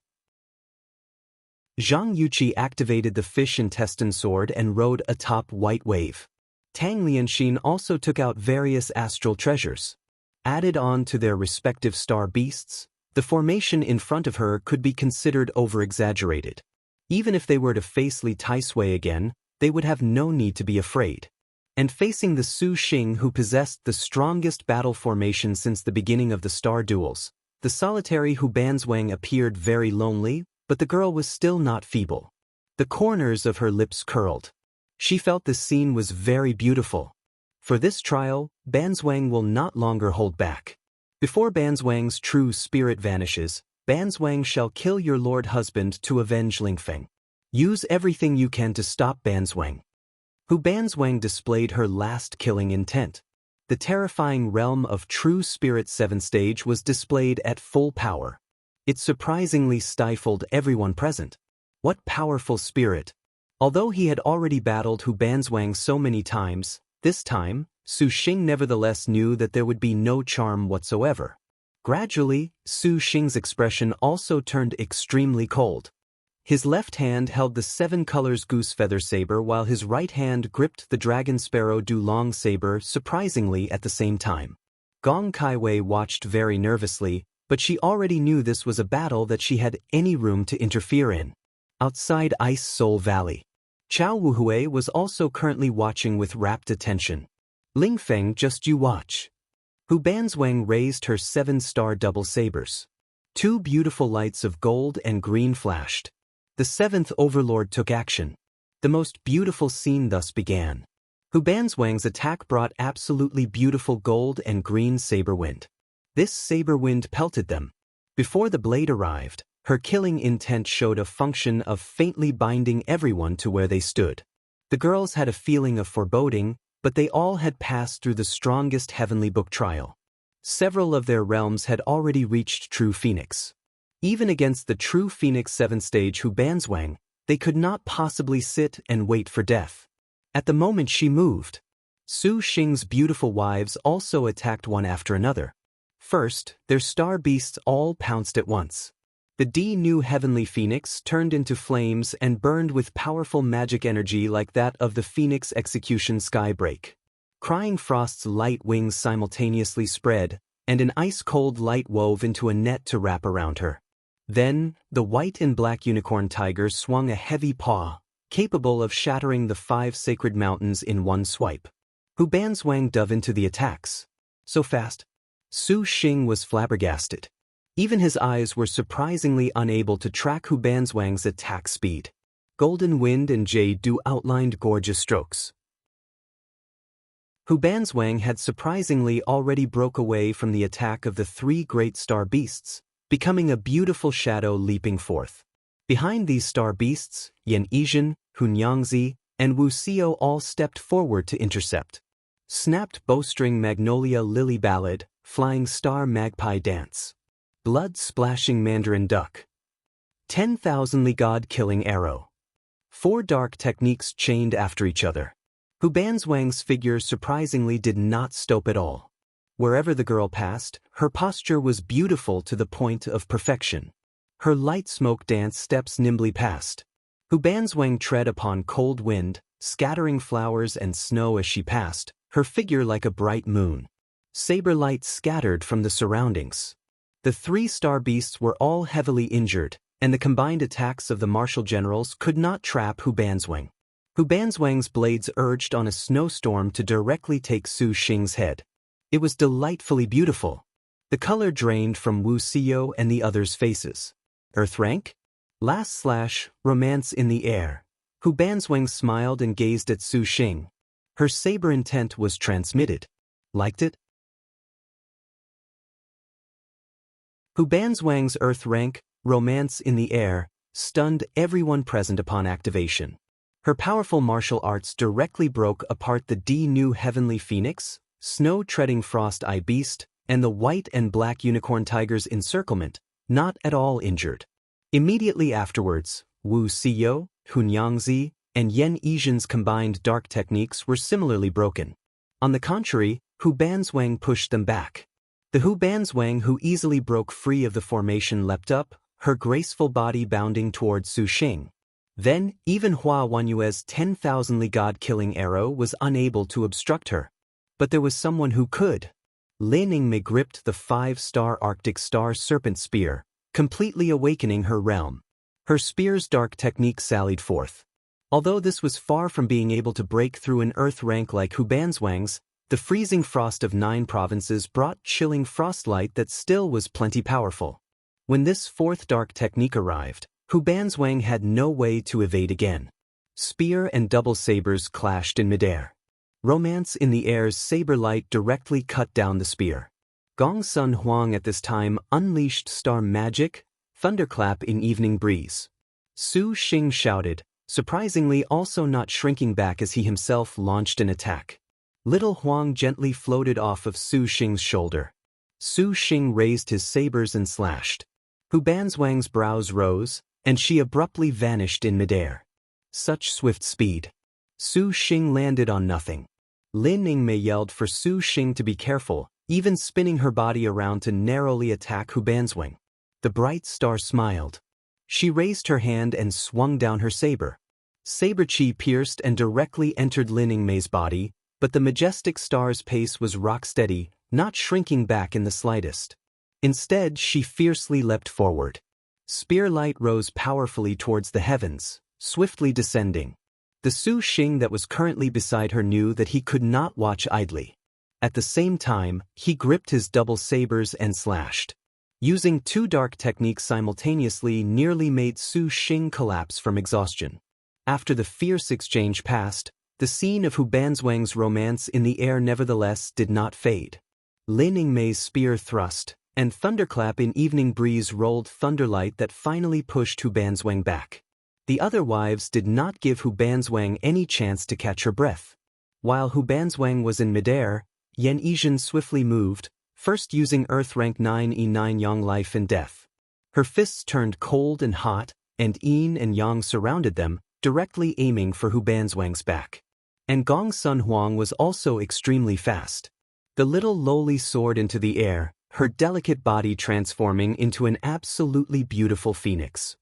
Zhang Yuqi activated the fish intestine sword and rode atop white wave. Tang Lianxin also took out various astral treasures. Added on to their respective star beasts, the formation in front of her could be considered over-exaggerated. Even if they were to face Li Taisui again, they would have no need to be afraid. And facing the Su Xing who possessed the strongest battle formation since the beginning of the star duels, the solitary Hu Banzwang appeared very lonely, but the girl was still not feeble. The corners of her lips curled. She felt the scene was very beautiful. For this trial, Banzwang will not longer hold back. Before Banzwang's true spirit vanishes, Banzwang shall kill your lord husband to avenge Lingfeng. Use everything you can to stop Banzwang. Hu Banzwang displayed her last killing intent. The terrifying realm of true spirit 7th stage was displayed at full power. It surprisingly stifled everyone present. What powerful spirit! Although he had already battled Hu Banzwang so many times, this time, Su Xing nevertheless knew that there would be no charm whatsoever. Gradually, Su Xing's expression also turned extremely cold. His left hand held the 7 colors goose feather saber while his right hand gripped the dragon sparrow Dulong saber surprisingly at the same time. Gong Kaiwei watched very nervously, but she already knew this was a battle that she had any room to interfere in. Outside Ice Soul Valley, Chao Wuhui was also currently watching with rapt attention. Lingfeng, just you watch. Hu Banzwang raised her 7-star double sabers. 2 beautiful lights of gold and green flashed. The 7th Overlord took action. The most beautiful scene thus began. Hu Banzwang's attack brought absolutely beautiful gold and green saber wind. This saber wind pelted them. Before the blade arrived, her killing intent showed a function of faintly binding everyone to where they stood. The girls had a feeling of foreboding, but they all had passed through the strongest heavenly book trial. Several of their realms had already reached True Phoenix. Even against the True Phoenix 7th stage Hu Banzwang, they could not possibly sit and wait for death. At the moment she moved, Su Xing's beautiful wives also attacked one after another. First, their star beasts all pounced at once. The new heavenly phoenix turned into flames and burned with powerful magic energy like that of the Phoenix Execution Skybreak. Crying Frost's light wings simultaneously spread, and an ice-cold light wove into a net to wrap around her. Then, the white and black unicorn tiger swung a heavy paw, capable of shattering the 5 sacred mountains in one swipe. Hu Banzwang dove into the attacks. So fast. Su Xing was flabbergasted. Even his eyes were surprisingly unable to track Hu Banzwang's attack speed. Golden Wind and Jade Dew outlined gorgeous strokes. Hu Banzwang had surprisingly already broke away from the attack of the 3 great star beasts, becoming a beautiful shadow leaping forth. Behind these star beasts, Yan Yizhen, Hunyangzi, and Wu Xiao all stepped forward to intercept. Snapped Bowstring Magnolia Lily Ballad, Flying Star Magpie Dance. Blood Splashing Mandarin Duck. 10,000 God Killing Arrow. 4 dark techniques chained after each other. Hu Banzwang's figure surprisingly did not stoop at all. Wherever the girl passed, her posture was beautiful to the point of perfection. Her light smoke dance steps nimbly passed. Hu Banzwang tread upon cold wind, scattering flowers and snow as she passed, her figure like a bright moon. Saber light scattered from the surroundings. The 3 star beasts were all heavily injured, and the combined attacks of the martial generals could not trap Hu Banzwang. Hu Banzwang's blades urged on a snowstorm to directly take Su Xing's head. It was delightfully beautiful. The color drained from Wu Xiao and the others' faces. Earth rank? / romance in the air. Hu Banzwang smiled and gazed at Su Xing. Her saber intent was transmitted. Liked it? Hu Banzwang's earth rank, romance in the air, stunned everyone present upon activation. Her powerful martial arts directly broke apart the new heavenly phoenix, snow-treading frost-eye beast, and the white and black unicorn tiger's encirclement, not at all injured. Immediately afterwards, Wu Xiao, Hunyangzi, and Yan Yizhen's combined dark techniques were similarly broken. On the contrary, Hu Banzwang pushed them back. The Hu Banzwang who easily broke free of the formation leapt up, her graceful body bounding towards Su Xing. Then, even Hua Wanyue's 10,000 God-killing arrow was unable to obstruct her. But there was someone who could. Lin Yingmei gripped the 5-star Arctic Star Serpent Spear, completely awakening her realm. Her spear's dark technique sallied forth. Although this was far from being able to break through an earth rank like Hu Banzwang's, the freezing frost of 9 provinces brought chilling frostlight that still was plenty powerful. When this 4th dark technique arrived, Hu Banzwang had no way to evade again. Spear and double sabers clashed in midair. Romance in the Air's saber light directly cut down the spear. Gong Sun Huang at this time unleashed star magic, thunderclap in evening breeze. Su Xing shouted, surprisingly also not shrinking back as he himself launched an attack. Little Huang gently floated off of Su Xing's shoulder. Su Xing raised his sabers and slashed. Hu Banzwang's brows rose, and she abruptly vanished in midair. Such swift speed. Su Xing landed on nothing. Lin Yingmei yelled for Su Xing to be careful, even spinning her body around to narrowly attack Hu Banzwang. The bright star smiled. She raised her hand and swung down her saber. Saber chi pierced and directly entered Lin Yingmei's body, but the majestic star's pace was rock steady, not shrinking back in the slightest. Instead, she fiercely leapt forward. Spear light rose powerfully towards the heavens, swiftly descending. The Su Xing that was currently beside her knew that he could not watch idly. At the same time, he gripped his double sabers and slashed. Using two dark techniques simultaneously nearly made Su Xing collapse from exhaustion. After the fierce exchange passed, the scene of Hu Banzwang's romance in the air nevertheless did not fade. Lin Yingmei's spear thrust, and thunderclap in evening breeze rolled thunderlight that finally pushed Hu Banzwang back. The other wives did not give Hu Banzwang any chance to catch her breath. While Hu Banzwang was in midair, Yan Yizhen swiftly moved, first using Earth Rank 9E9 Yang Life and Death. Her fists turned cold and hot, and Yin and Yang surrounded them, directly aiming for Hu Banzwang's back. And Gong Sun Huang was also extremely fast. The little lowly soared into the air, her delicate body transforming into an absolutely beautiful phoenix.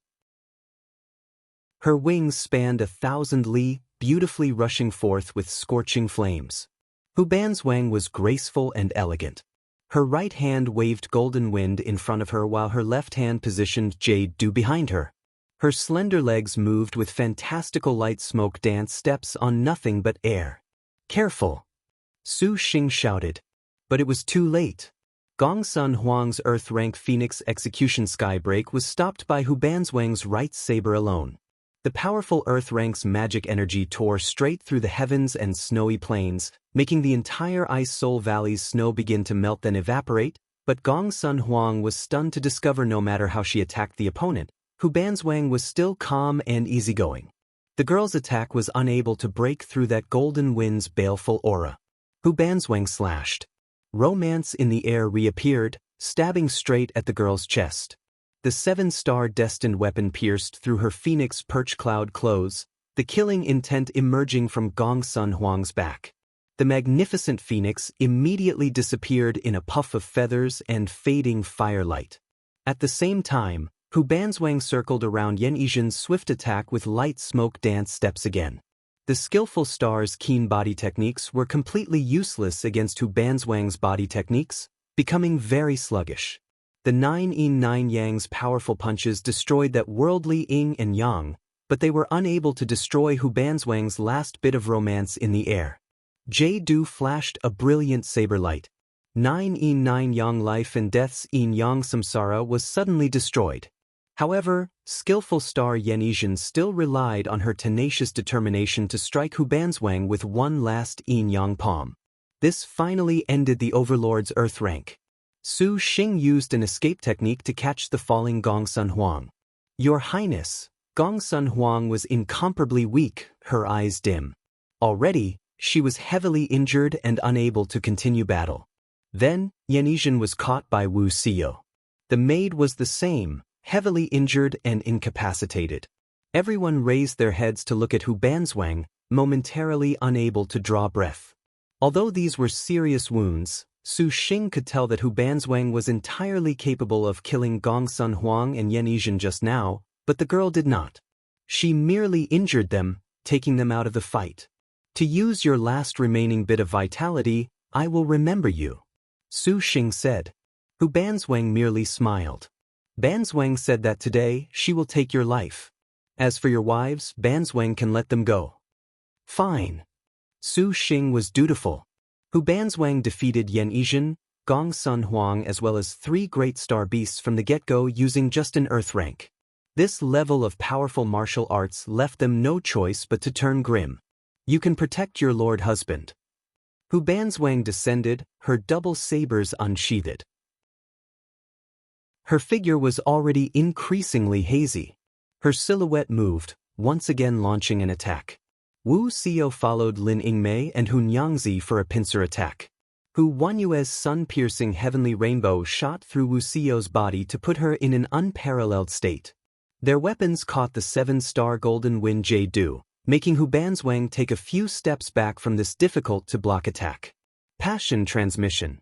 Her wings spanned 1,000 li, beautifully rushing forth with scorching flames. Hu Banzwang was graceful and elegant. Her right hand waved golden wind in front of her while her left hand positioned jade dew behind her. Her slender legs moved with fantastical light smoke dance steps on nothing but air. Careful! Su Xing shouted. But it was too late. Gong Sun Huang's Earth Rank Phoenix execution skybreak was stopped by Hu Banzwang's right saber alone. The powerful Earth Rank's magic energy tore straight through the heavens and snowy plains, making the entire Ice Soul Valley's snow begin to melt then evaporate, but Gong Sun Huang was stunned to discover no matter how she attacked the opponent, Hu Banzwang was still calm and easygoing. The girl's attack was unable to break through that golden wind's baleful aura. Hu Banzwang slashed. Romance in the Air reappeared, stabbing straight at the girl's chest. The seven-star destined weapon pierced through her phoenix perch cloud clothes, the killing intent emerging from Gong Sun Huang's back. The magnificent phoenix immediately disappeared in a puff of feathers and fading firelight. At the same time, Hu Banzwang circled around Yan Yizhen's swift attack with light smoke dance steps again. The skillful star's keen body techniques were completely useless against Hu Banzwang's body techniques, becoming very sluggish. The 9E9 Yang's powerful punches destroyed that worldly yin and yang, but they were unable to destroy Hu Banzwang's last bit of romance in the air. Jade dew flashed a brilliant saber light. 9E9 Yang Life and Death's Yin Yang Samsara was suddenly destroyed. However, skillful star Yan Yizhen still relied on her tenacious determination to strike Hu Banzwang with one last Yin Yang palm. This finally ended the Overlord's Earth Rank. Su Xing used an escape technique to catch the falling Gong Sun Huang. Your Highness, Gong Sun Huang was incomparably weak, her eyes dim. Already, she was heavily injured and unable to continue battle. Then, Yan Yizhen was caught by Wu Xiao. The maid was the same, heavily injured and incapacitated. Everyone raised their heads to look at Hu Banzwang, momentarily unable to draw breath. Although these were serious wounds, Su Xing could tell that Hu Banzwang was entirely capable of killing Gong Sun Huang and Yan Yizhen just now, but the girl did not. She merely injured them, taking them out of the fight. To use your last remaining bit of vitality, I will remember you, Su Xing said. Hu Banzwang merely smiled. Banzwang said that today she will take your life. As for your wives, Banzwang can let them go. Fine. Su Xing was dutiful. Hu Banzwang defeated Yan Yizhen, Gong Sun Huang as well as 3 great star beasts from the get-go using just an Earth rank. This level of powerful martial arts left them no choice but to turn grim. You can protect your lord husband, Hu Banzwang descended, her double sabers unsheathed. Her figure was already increasingly hazy. Her silhouette moved, once again launching an attack. Wu Xiao followed Lin Yingmei and Hun Yangzi for a pincer attack. Hu Wanyue's sun-piercing heavenly rainbow shot through Wu Xiao's body to put her in an unparalleled state. Their weapons caught the 7-star golden wind Jade, making Hu Banzwang take a few steps back from this difficult-to-block attack. Passion transmission.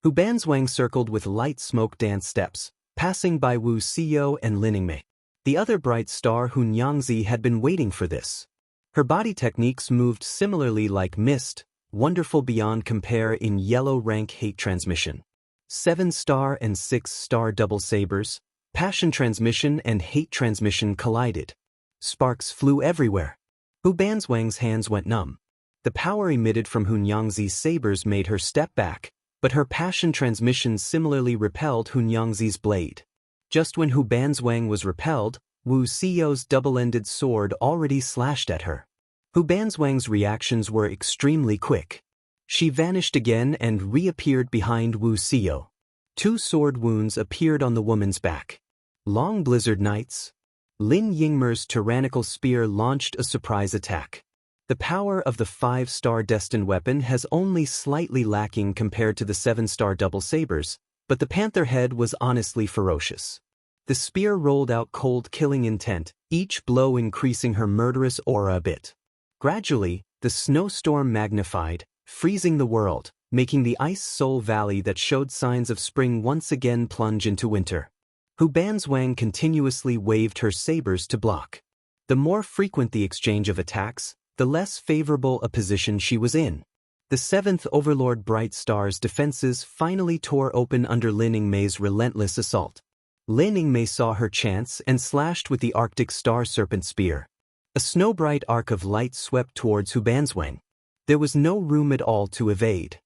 Hu Banzwang circled with light smoke dance steps, passing by Wu Xiao and Lin Yingmei. The other bright star Hun Yangzi had been waiting for this. Her body techniques moved similarly like mist, wonderful beyond compare in yellow rank hate transmission. 7-star and 6-star double sabers, passion transmission and hate transmission collided. Sparks flew everywhere. Hu Banzwang's hands went numb. The power emitted from Hun Yangzi's sabers made her step back, but her passion transmission similarly repelled Hun Yangzi's blade. Just when Hu Banzwang was repelled, Wu Xiao's double-ended sword already slashed at her. Hu Banzwang's reactions were extremely quick. She vanished again and reappeared behind Wu Xiao. 2 sword wounds appeared on the woman's back. Long blizzard nights. Lin Yingmer's tyrannical spear launched a surprise attack. The power of the 5-star destined weapon has only slightly lacking compared to the 7-star double sabers, but the panther head was honestly ferocious. The spear rolled out cold killing intent, each blow increasing her murderous aura a bit. Gradually, the snowstorm magnified, freezing the world, making the Ice Soul Valley that showed signs of spring once again plunge into winter. Hu Banzwang continuously waved her sabers to block. The more frequent the exchange of attacks, the less favorable a position she was in. The 7th Overlord Bright Star's defenses finally tore open under Lin Yingmei's relentless assault. Lin Yingmei saw her chance and slashed with the Arctic Star Serpent Spear. A snow-bright arc of light swept towards Hu Banzwang. There was no room at all to evade.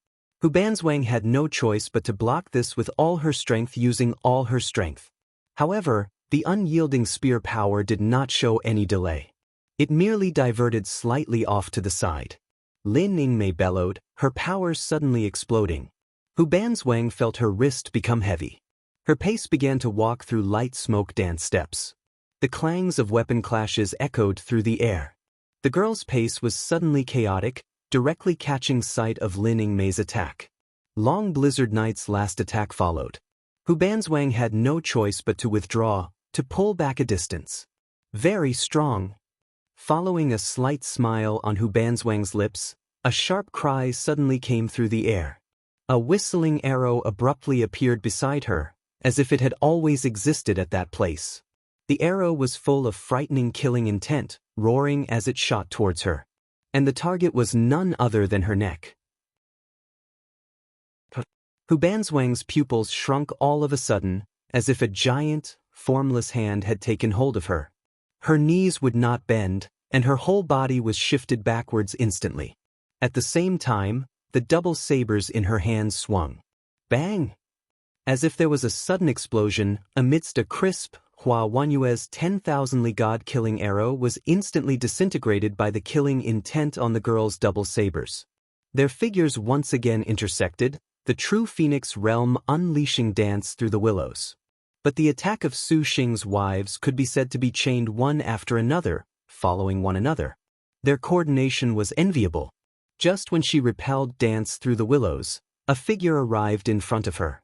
Hu Banzwang had no choice but to block this with all her strength, using all her strength. However, the unyielding spear power did not show any delay. It merely diverted slightly off to the side. Lin Yingmei bellowed, her powers suddenly exploding. Hu Banzwang felt her wrist become heavy. Her pace began to walk through light smoke dance steps. The clangs of weapon clashes echoed through the air. The girl's pace was suddenly chaotic, directly catching sight of Lin Yingmei's attack. Long blizzard night's last attack followed. Hu Banzwang had no choice but to withdraw, to pull back a distance. Very strong. Following a slight smile on Hu Banzwang's lips, a sharp cry suddenly came through the air. A whistling arrow abruptly appeared beside her, as if it had always existed at that place. The arrow was full of frightening killing intent, roaring as it shot towards her. And the target was none other than her neck. Hu Banzwang's pupils shrunk all of a sudden, as if a giant, formless hand had taken hold of her. Her knees would not bend, and her whole body was shifted backwards instantly. At the same time, the double sabers in her hands swung. Bang! As if there was a sudden explosion, amidst a crisp, Hua Wanyue's 10,000-li god-killing arrow was instantly disintegrated by the killing intent on the girl's double sabers. Their figures once again intersected, the true Phoenix realm unleashing dance through the willows. But the attack of Su Xing's wives could be said to be chained one after another, following one another. Their coordination was enviable. Just when she repelled dance through the willows, a figure arrived in front of her.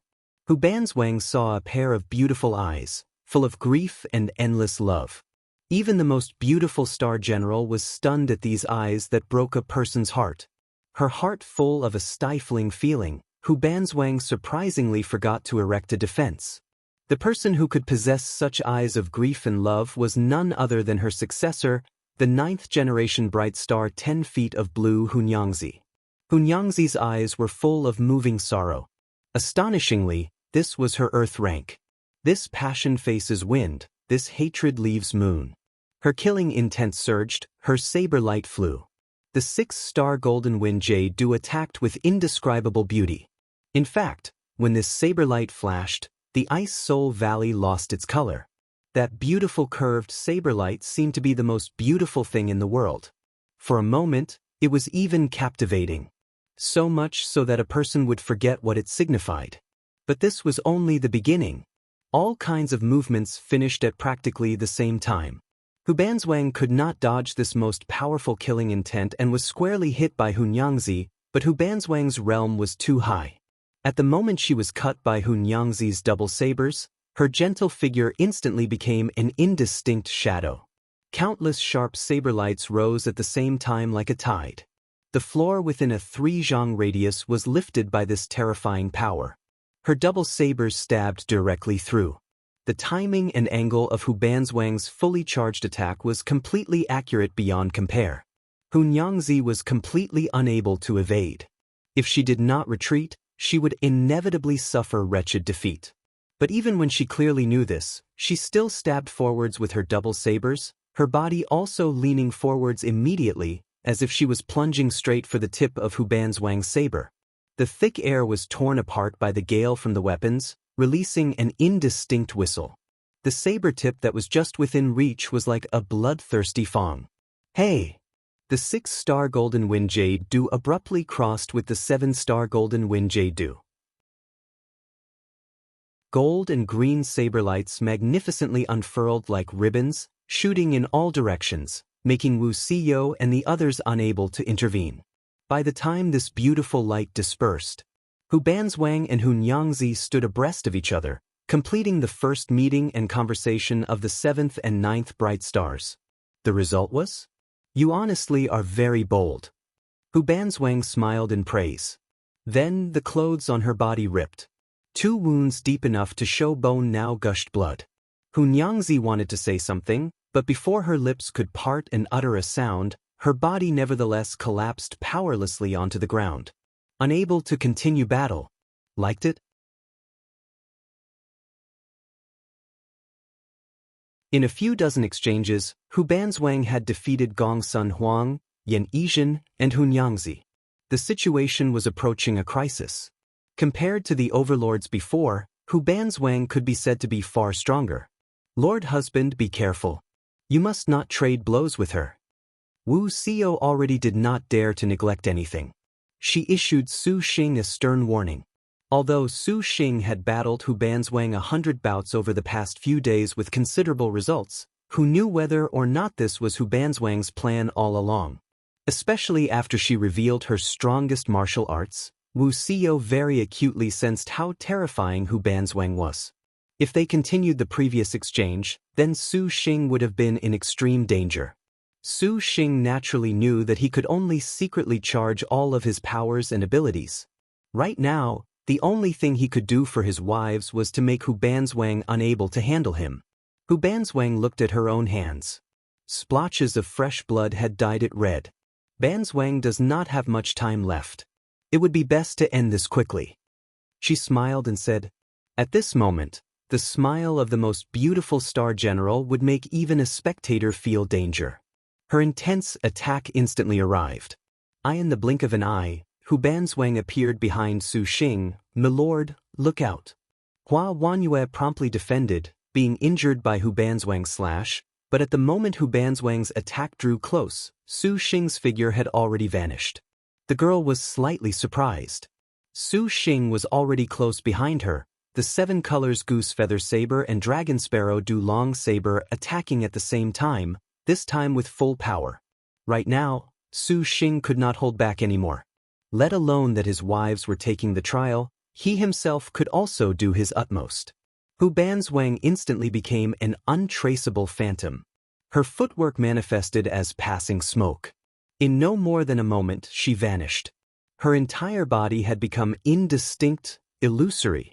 Hu Banzwang saw a pair of beautiful eyes, full of grief and endless love. Even the most beautiful star general was stunned at these eyes that broke a person's heart. Her heart full of a stifling feeling, Hu Banzwang surprisingly forgot to erect a defense. The person who could possess such eyes of grief and love was none other than her successor, the 9th-generation bright star 10 feet of blue Hun Yangzi. Hun Yangzi's eyes were full of moving sorrow. Astonishingly, this was her earth rank. This passion faces wind, this hatred leaves moon. Her killing intent surged, her saber light flew. The 6-star golden wind Jade attacked with indescribable beauty. In fact, when this saber light flashed, the Ice Soul Valley lost its color. That beautiful curved saber light seemed to be the most beautiful thing in the world. For a moment, it was even captivating. so much so that a person would forget what it signified. But this was only the beginning. All kinds of movements finished at practically the same time. Hu Banzwang could not dodge this most powerful killing intent and was squarely hit by Hunyangzi, but Hu Banzwang's realm was too high. At the moment she was cut by Hunyangzi's double sabers, her gentle figure instantly became an indistinct shadow. Countless sharp saber lights rose at the same time like a tide. The floor within a 3-zhang radius was lifted by this terrifying power. Her double sabers stabbed directly through. The timing and angle of Hu Banzwang's fully charged attack was completely accurate beyond compare. Hunyangzi was completely unable to evade. If she did not retreat, she would inevitably suffer wretched defeat. But even when she clearly knew this, she still stabbed forwards with her double sabers, her body also leaning forwards immediately, as if she was plunging straight for the tip of Hu Banzwang's saber. The thick air was torn apart by the gale from the weapons, releasing an indistinct whistle. The saber tip that was just within reach was like a bloodthirsty fong. Hey! The 6-star Golden Wind Jade Dew abruptly crossed with the 7-star Golden Wind Jade Dew. Gold and green saber lights magnificently unfurled like ribbons, shooting in all directions, making Wu Xiyo and the others unable to intervene. By the time this beautiful light dispersed, Hu Banzwang and Hunyangzi stood abreast of each other, completing the first meeting and conversation of the 7th and 9th bright stars. The result was? You honestly are very bold. Hu Banzwang smiled in praise. Then the clothes on her body ripped. 2 wounds deep enough to show bone now gushed blood. Hunyangzi wanted to say something, but before her lips could part and utter a sound, her body nevertheless collapsed powerlessly onto the ground. Unable to continue battle. Liked it? In a few dozen exchanges, Hu Banzwang had defeated Gong Sun Huang, Yan Yizhen, and Hunyangzi. The situation was approaching a crisis. Compared to the overlords before, Hu Banzwang could be said to be far stronger. Lord Husband, be careful. You must not trade blows with her. Wu Xiyo already did not dare to neglect anything. She issued Su Xing a stern warning. Although Su Xing had battled Hu Banzwang 100 bouts over the past few days with considerable results, who knew whether or not this was Hu Banzwang's plan all along? Especially after she revealed her strongest martial arts, Wu Xiyo very acutely sensed how terrifying Hu Banzwang was. If they continued the previous exchange, then Su Xing would have been in extreme danger. Su Xing naturally knew that he could only secretly charge all of his powers and abilities. Right now, the only thing he could do for his wives was to make Hu Banzwang unable to handle him. Hu Banzwang looked at her own hands. Splotches of fresh blood had dyed it red. Banzwang does not have much time left. It would be best to end this quickly. She smiled and said, at this moment, the smile of the most beautiful star general would make even a spectator feel danger. Her intense attack instantly arrived. In the blink of an eye, Hu Banzwang appeared behind Su Xing. "Milord, look out." Hua Wanyue promptly defended, being injured by Hu Banzwang's slash, but at the moment Hu Banzwang's attack drew close, Su Xing's figure had already vanished. The girl was slightly surprised. Su Xing was already close behind her, the 7 colors Goose Feather Saber and Dragon Sparrow Du Long Saber attacking at the same time, this time with full power. Right now, Su Xing could not hold back anymore. Let alone that his wives were taking the trial, he himself could also do his utmost. Hu Banzwang instantly became an untraceable phantom. Her footwork manifested as passing smoke. In no more than a moment, she vanished. Her entire body had become indistinct, illusory.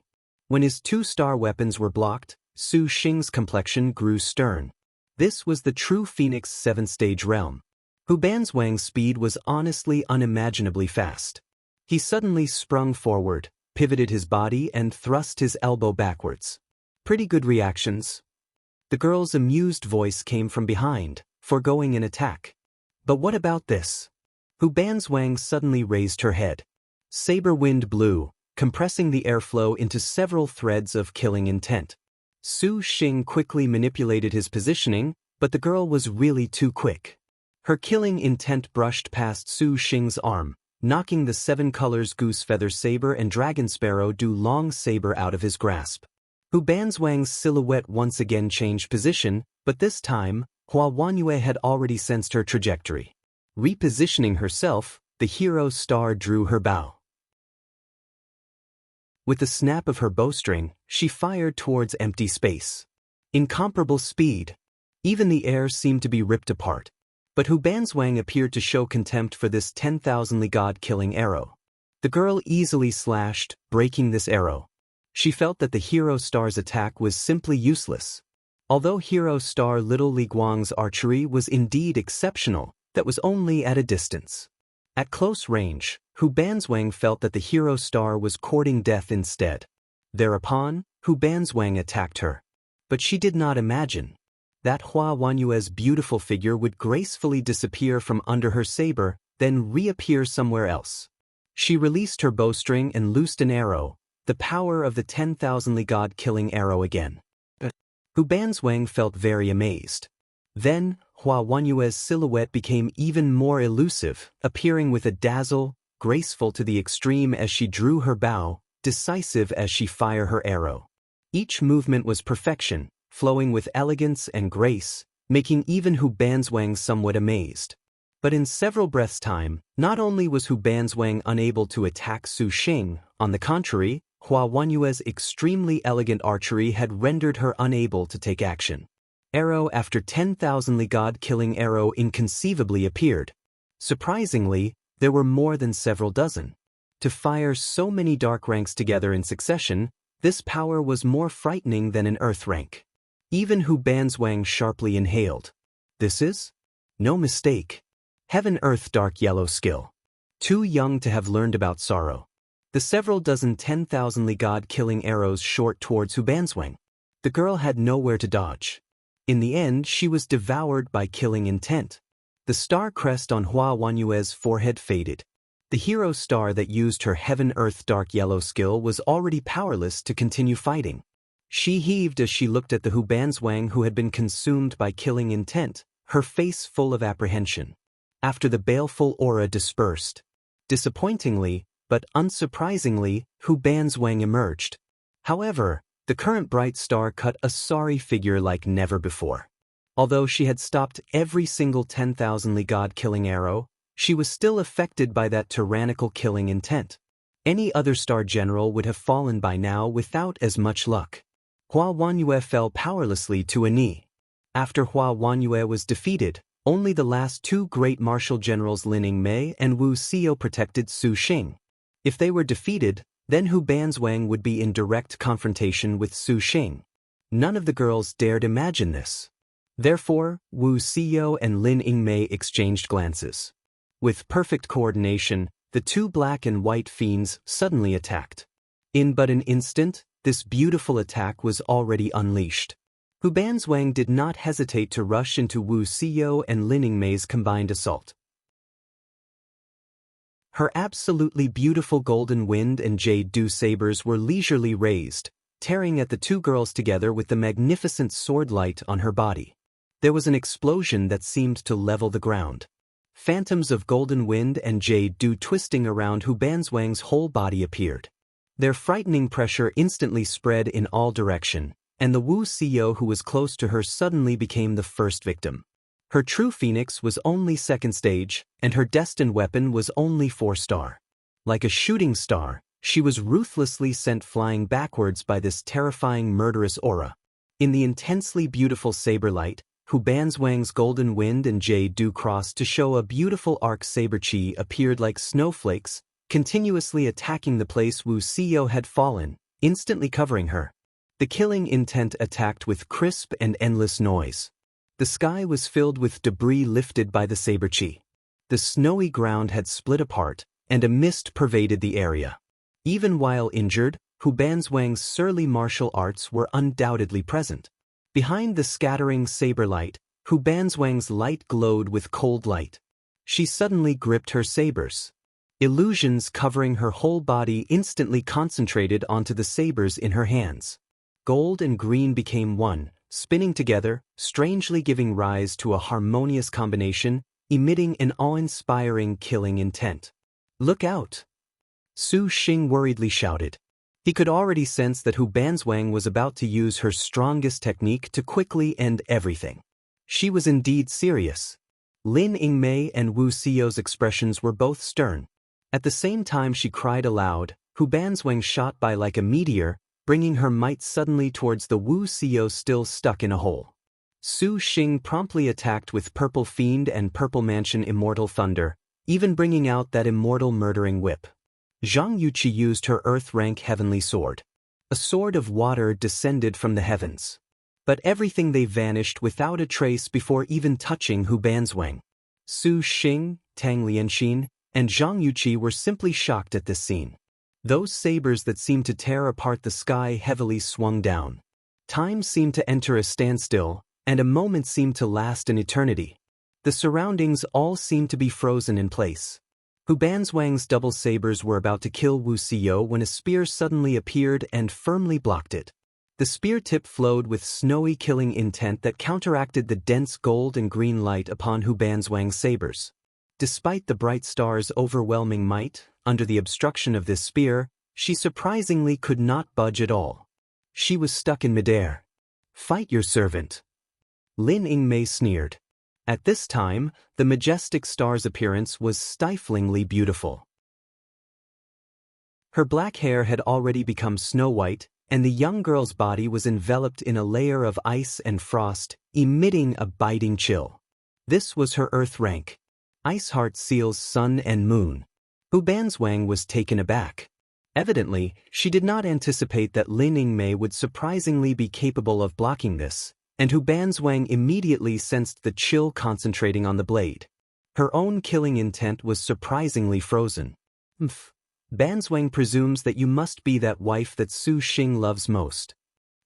When his 2-star weapons were blocked, Su Xing's complexion grew stern. This was the true Phoenix 7-stage realm. Hu Banzwang's speed was honestly unimaginably fast. He suddenly sprung forward, pivoted his body and thrust his elbow backwards. Pretty good reactions. The girl's amused voice came from behind, foregoing an attack. But what about this? Hu Banzwang suddenly raised her head. Saber wind blew, compressing the airflow into several threads of killing intent. Su Xing quickly manipulated his positioning, but the girl was really too quick. Her killing intent brushed past Su Xing's arm, knocking the 7 colors goose feather saber and dragon sparrow do long saber out of his grasp. Hu Banzwang's silhouette once again changed position, but this time, Hua Wanyue had already sensed her trajectory. Repositioning herself, the hero star drew her bow. With the snap of her bowstring, she fired towards empty space. Incomparable speed. Even the air seemed to be ripped apart. But Hu Banzwang appeared to show contempt for this 10,000 Li God-killing arrow. The girl easily slashed, breaking this arrow. She felt that the hero star's attack was simply useless. Although hero star Little Li Guang's archery was indeed exceptional, that was only at a distance. At close range, Hu Banzwang felt that the hero star was courting death instead. Thereupon, Hu Banzwang attacked her. But she did not imagine that Hua Wanyue's beautiful figure would gracefully disappear from under her saber, then reappear somewhere else. She released her bowstring and loosed an arrow, the power of the 10,000 Li God-killing arrow again. Hu Banzwang felt very amazed. Then, Hua Wanyue's silhouette became even more elusive, appearing with a dazzle, graceful to the extreme as she drew her bow, decisive as she fired her arrow. Each movement was perfection, flowing with elegance and grace, making even Hu Banzwang somewhat amazed. But in several breaths' time, not only was Hu Banzwang unable to attack Su Xing, on the contrary, Hua Wanyue's extremely elegant archery had rendered her unable to take action. Arrow after 10,000 Li God-killing arrow inconceivably appeared. Surprisingly, there were more than several dozen. To fire so many dark ranks together in succession, this power was more frightening than an earth rank. Even Hu Banzwang sharply inhaled. This is? No mistake. Heaven-Earth Dark Yellow skill. Too young to have learned about sorrow. The several dozen 10,000 Li God-killing arrows shot towards Hu Banzwang. The girl had nowhere to dodge. In the end, she was devoured by killing intent. The star crest on Hua Wanyue's forehead faded. The hero star that used her Heaven-Earth Dark Yellow skill was already powerless to continue fighting. She heaved as she looked at the Hu Banzwang who had been consumed by killing intent, her face full of apprehension. After the baleful aura dispersed, disappointingly, but unsurprisingly, Hu Banzwang emerged. However, the current bright star cut a sorry figure like never before. Although she had stopped every single 10,000 Li God-killing arrow, she was still affected by that tyrannical killing intent. Any other star general would have fallen by now without as much luck. Hua Wanyue fell powerlessly to a knee. After Hua Wanyue was defeated, only the last 2 great martial generals Lin Yingmei and Wu Xiao protected Su Xing. If they were defeated, then Hu Banzwang would be in direct confrontation with Su Xing. None of the girls dared imagine this. Therefore, Wu Xiao and Lin Yingmei exchanged glances. With perfect coordination, the 2 black and white fiends suddenly attacked. In but an instant, this beautiful attack was already unleashed. Hu Banzwang did not hesitate to rush into Wu Xiao and Lin Yingmei's combined assault. Her absolutely beautiful golden wind and jade dew sabers were leisurely raised, tearing at the 2 girls together with the magnificent sword light on her body. There was an explosion that seemed to level the ground. Phantoms of golden wind and jade dew twisting around Hu Banzwang's whole body appeared. Their frightening pressure instantly spread in all direction, and the Wu Xiao who was close to her suddenly became the first victim. Her true phoenix was only 2nd stage, and her destined weapon was only 4-star. Like a shooting star, she was ruthlessly sent flying backwards by this terrifying murderous aura. In the intensely beautiful saber light, Hu Banzwang's golden wind and jade dew crossed to show a beautiful arc saber chi appeared like snowflakes, continuously attacking the place Wu Xiao had fallen, instantly covering her. The killing intent attacked with crisp and endless noise. The sky was filled with debris lifted by the saber chi. The snowy ground had split apart, and a mist pervaded the area. Even while injured, Hu Banzwang's surly martial arts were undoubtedly present. Behind the scattering saber light, Hu Banzwang's light glowed with cold light. She suddenly gripped her sabers. Illusions covering her whole body instantly concentrated onto the sabers in her hands. Gold and green became one, spinning together, strangely giving rise to a harmonious combination, emitting an awe-inspiring killing intent. Look out! Su Xing worriedly shouted. He could already sense that Hu Banzwang was about to use her strongest technique to quickly end everything. She was indeed serious. Lin Yingmei and Wu Xiao's expressions were both stern. At the same time she cried aloud, Hu Banzwang shot by like a meteor, bringing her might suddenly towards the Wu Xiao still stuck in a hole. Su Xing promptly attacked with Purple Fiend and Purple Mansion Immortal Thunder, even bringing out that immortal murdering whip. Zhang Yuqi used her earth-rank heavenly sword. A sword of water descended from the heavens. But everything they vanished without a trace before even touching Hu Banzwang. Su Xing, Tang Lianxin, and Zhang Yuqi were simply shocked at this scene. Those sabers that seemed to tear apart the sky heavily swung down. Time seemed to enter a standstill, and a moment seemed to last an eternity. The surroundings all seemed to be frozen in place. Hu Banzwang's double sabers were about to kill Wu Xiao when a spear suddenly appeared and firmly blocked it. The spear tip flowed with snowy killing intent that counteracted the dense gold and green light upon Hu Banzwang's sabers. Despite the bright star's overwhelming might, under the obstruction of this spear, she surprisingly could not budge at all. She was stuck in midair. Fight your servant. Lin Yingmei sneered. At this time, the majestic star's appearance was stiflingly beautiful. Her black hair had already become snow-white, and the young girl's body was enveloped in a layer of ice and frost, emitting a biting chill. This was her earth rank. Ice Heart seals sun and moon. Hu Banzwang was taken aback. Evidently, she did not anticipate that Lin Yingmei would surprisingly be capable of blocking this, and Hu Banzwang immediately sensed the chill concentrating on the blade. Her own killing intent was surprisingly frozen. Banzwang presumes that you must be that wife that Su Xing loves most.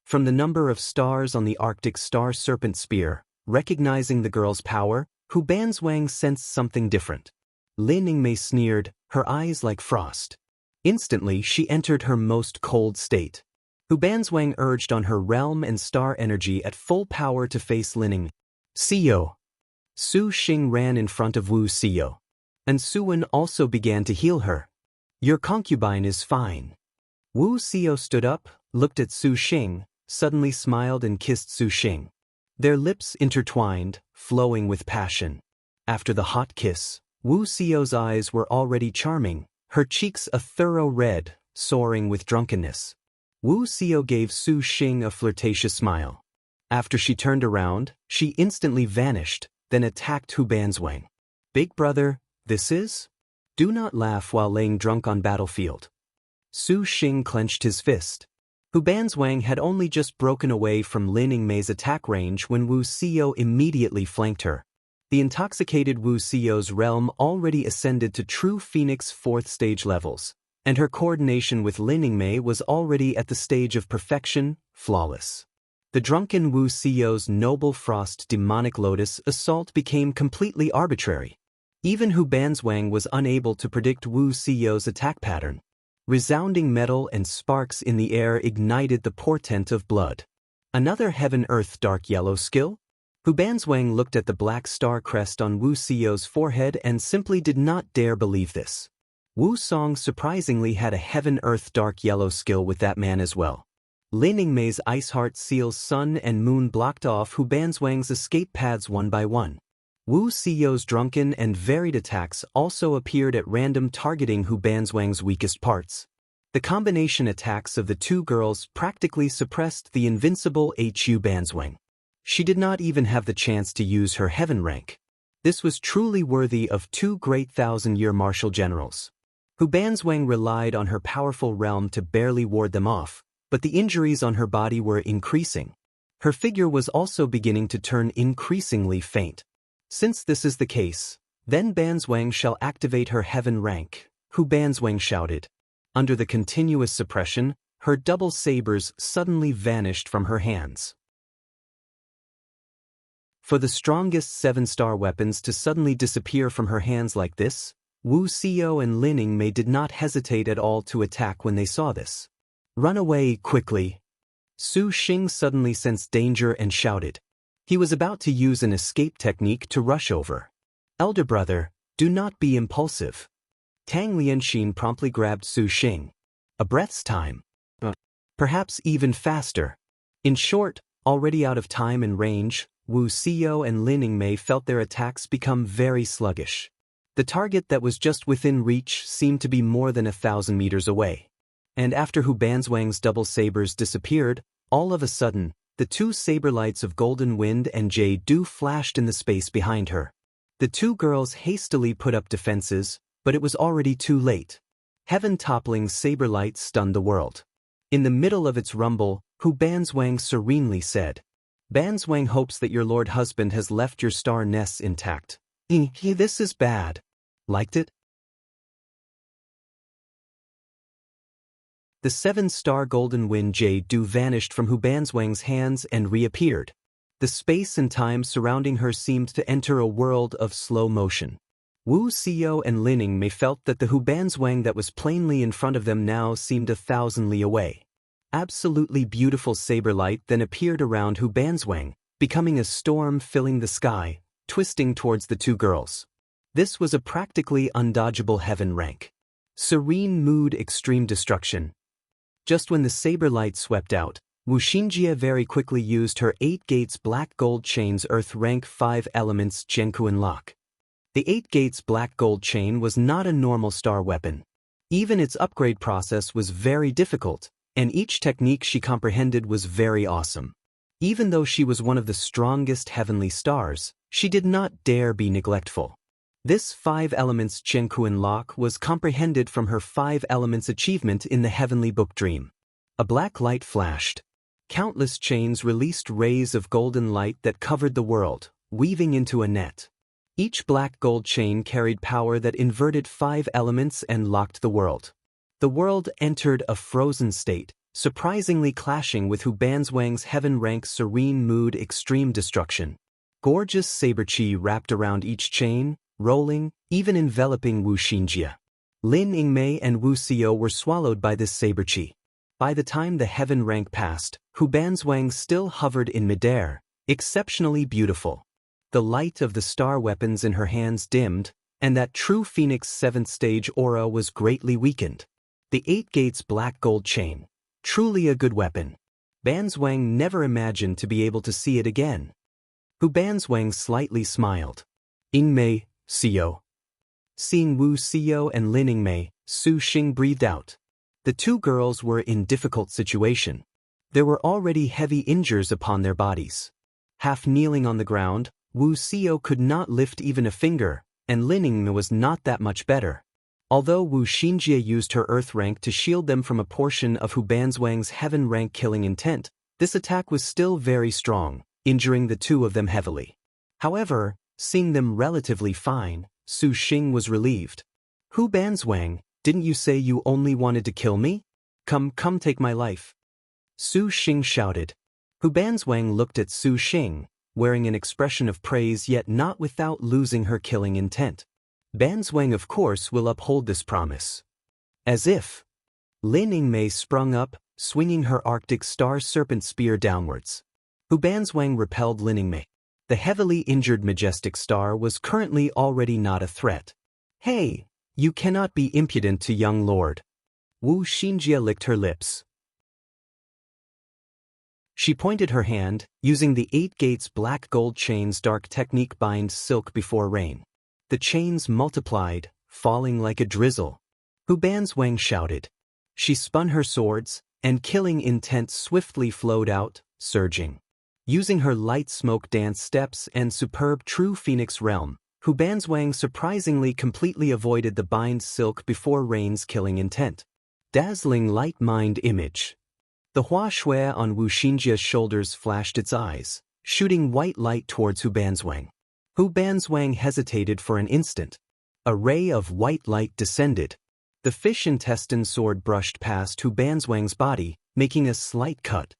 From the number of stars on the Arctic Star Serpent Spear, recognizing the girl's power, Hu Banzwang sensed something different. Lin Yingmei sneered, her eyes like frost. Instantly she entered her most cold state. Hu Banzwang urged on her realm and star energy at full power to face Lin Xiao. Su Xing ran in front of Wu Xiao. And Suwen also began to heal her. Your concubine is fine. Wu Xiao stood up, looked at Su Xing, suddenly smiled and kissed Su Xing. Their lips intertwined, flowing with passion. After the hot kiss, Wu Xiao's eyes were already charming, her cheeks a thorough red, soaring with drunkenness. Wu Xiao gave Su Xing a flirtatious smile. After she turned around, she instantly vanished, then attacked Hu Banzwang. Big brother, this is? Do not laugh while laying drunk on battlefield. Su Xing clenched his fist. Hu Banzwang had only just broken away from Lin Yingmei's attack range when Wu Xiao immediately flanked her. The intoxicated Wu Xiao's realm already ascended to true Phoenix 4th stage levels, and her coordination with Lin Yingmei was already at the stage of perfection, flawless. The drunken Wu Xiao's noble frost demonic lotus assault became completely arbitrary. Even Hu Banzwang was unable to predict Wu Xiao's attack pattern. Resounding metal and sparks in the air ignited the portent of blood. Another Heaven-Earth Dark Yellow skill? Hu Banzwang looked at the black star crest on Wu Xiao's forehead and simply did not dare believe this. Wu Song surprisingly had a Heaven-Earth Dark Yellow skill with that man as well. Lin Yingmei's Ice Heart seals sun and moon blocked off Hu Banzwang's escape paths one by one. Wu Xiao's drunken and varied attacks also appeared at random, targeting Hu Banzwang's weakest parts. The combination attacks of the two girls practically suppressed the invincible Hu Banzwang. She did not even have the chance to use her heaven rank. This was truly worthy of two great thousand-year martial generals. Hu Banzwang relied on her powerful realm to barely ward them off, but the injuries on her body were increasing. Her figure was also beginning to turn increasingly faint. Since this is the case, then Banzwang shall activate her heaven rank, Hu Banzwang shouted. Under the continuous suppression, her double sabers suddenly vanished from her hands. For the strongest 7-star weapons to suddenly disappear from her hands like this, Wu Xiao and Lin Yingmei did not hesitate at all to attack when they saw this. Run away quickly. Su Xing suddenly sensed danger and shouted. He was about to use an escape technique to rush over. Elder brother, do not be impulsive. Tang Lianxin promptly grabbed Su Xing. A breath's time. Perhaps even faster. In short, already out of time and range, Wu Xiao and Lin Yingmei felt their attacks become very sluggish. The target that was just within reach seemed to be more than 1,000 meters away. And after Hu Banzwang's double sabers disappeared, all of a sudden, the two saber lights of Golden Wind and Jade Du flashed in the space behind her. The two girls hastily put up defenses, but it was already too late. Heaven-toppling saber light stunned the world. In the middle of its rumble, Hu Banzwang serenely said, "Banzwang hopes that your lord husband has left your star nests intact. This is bad. Liked it?" The 7-star Golden Wind Jade Du vanished from Hu Banzwang's hands and reappeared. The space and time surrounding her seemed to enter a world of slow motion. Wu Xiao and Lin Yingmei felt that the Hu Banzwang that was plainly in front of them now seemed 1,000 li away. Absolutely beautiful saber light then appeared around Hu Banzwang, becoming a storm filling the sky, twisting towards the two girls. This was a practically undodgeable heaven rank. Serene mood, extreme destruction. Just when the saber light swept out, Wu Xinjie very quickly used her 8 gates black gold chain's earth rank 5 elements Jiankuan lock. The 8 gates black gold chain was not a normal star weapon. Even its upgrade process was very difficult, and each technique she comprehended was very awesome. Even though she was one of the strongest heavenly stars, she did not dare be neglectful. This 5 elements Jiankuan lock was comprehended from her 5 elements achievement in the heavenly book Dream. A black light flashed. Countless chains released rays of golden light that covered the world, weaving into a net. Each black gold chain carried power that inverted 5 elements and locked the world. The world entered a frozen state, surprisingly clashing with Hu Banzwang's heaven rank serene mood extreme destruction. Gorgeous saber chi wrapped around each chain, rolling, even enveloping Wu Xinjie. Lin Yingmei and Wu Xiao were swallowed by this saber chi. By the time the heaven rank passed, Hu Banzwang still hovered in midair, exceptionally beautiful. The light of the star weapons in her hands dimmed, and that true Phoenix 7th stage aura was greatly weakened. The 8 gates black gold chain. Truly a good weapon. Banzwang never imagined to be able to see it again. Hu Banzwang slightly smiled. Yingmei, Xiao. Seeing Wu Xiao and Lin Yingmei, Su Xing breathed out. The two girls were in difficult situation. There were already heavy injuries upon their bodies. Half kneeling on the ground, Wu Xiao could not lift even a finger, and Lin Yingmei was not that much better. Although Wu Xinjie used her earth rank to shield them from a portion of Hu Banzwang's heaven rank killing intent, this attack was still very strong, injuring the two of them heavily. However, seeing them relatively fine, Su Xing was relieved. Hu Banzwang, didn't you say you only wanted to kill me? Come take my life. Su Xing shouted. Hu Banzwang looked at Su Xing, wearing an expression of praise yet not without losing her killing intent. Banzwang of course will uphold this promise. As if. Lin Yingmei sprung up, swinging her Arctic Star Serpent Spear downwards. Hu Banzwang repelled Lin Yingmei. The heavily injured majestic star was currently already not a threat. Hey, you cannot be impudent to young lord. Wu Xinjie licked her lips. She pointed her hand, using the 8 gates black gold chain's dark technique bind silk before rain. The chains multiplied, falling like a drizzle. Hu Banzwang shouted. She spun her swords, and killing intent swiftly flowed out, surging. Using her light smoke dance steps and superb true Phoenix realm, Hu Banzwang surprisingly completely avoided the bind silk before rain's killing intent. Dazzling light mind image. The hua shui on Wu Xinjie's shoulders flashed its eyes, shooting white light towards Hu Banzwang. Hu Banzwang hesitated for an instant. A ray of white light descended. The fish intestine sword brushed past Hu Banzwang's body, making a slight cut.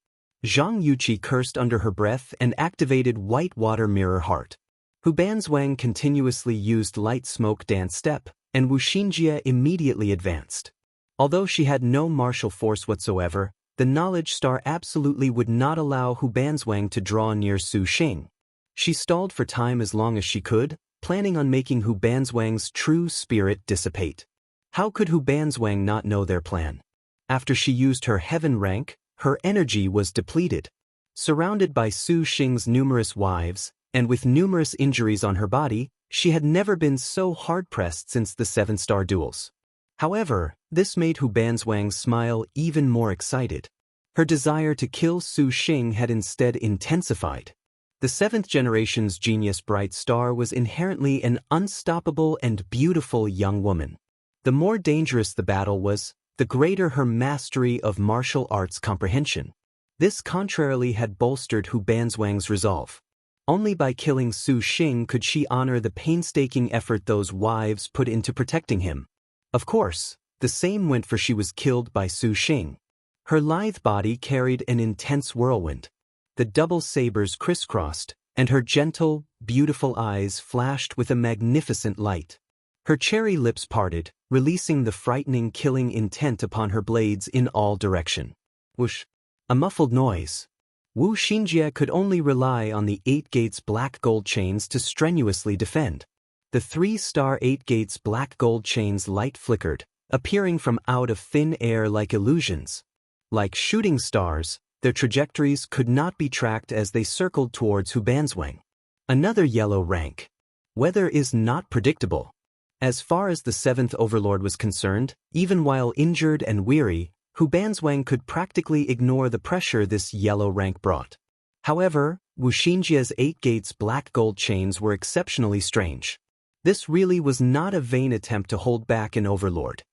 Zhang Yuqi cursed under her breath and activated white water mirror heart. Hu Banzwang continuously used light smoke dance step, and Wu Xinjie immediately advanced. Although she had no martial force whatsoever, the knowledge star absolutely would not allow Hu Banzwang to draw near Su Xing. She stalled for time as long as she could, planning on making Hu Banzwang's true spirit dissipate. How could Hu Banzwang not know their plan? After she used her heaven rank, her energy was depleted. Surrounded by Su Xing's numerous wives, and with numerous injuries on her body, she had never been so hard-pressed since the 7-star duels. However, this made Hu Banzwang smile even more excited. Her desire to kill Su Xing had instead intensified. The 7th generation's genius Bright Star was inherently an unstoppable and beautiful young woman. The more dangerous the battle was, the greater her mastery of martial arts comprehension. This contrarily had bolstered Hu Banzwang's resolve. Only by killing Su Xing could she honor the painstaking effort those wives put into protecting him. Of course, the same went for she was killed by Su Xing. Her lithe body carried an intense whirlwind. The double sabers crisscrossed, and her gentle, beautiful eyes flashed with a magnificent light. Her cherry lips parted, releasing the frightening killing intent upon her blades in all direction. Whoosh! A muffled noise. Wu Xinjie could only rely on the 8 gates black gold chains to strenuously defend. The 3-star 8 gates black gold chains light flickered, appearing from out of thin air like illusions. Like shooting stars, their trajectories could not be tracked as they circled towards Hu Banzwang. Another yellow rank. Weather is not predictable. As far as the 7th overlord was concerned, even while injured and weary, Hu Banzwang could practically ignore the pressure this yellow rank brought. However, Wu Xinjie's 8 gates black gold chains were exceptionally strange. This really was not a vain attempt to hold back an overlord.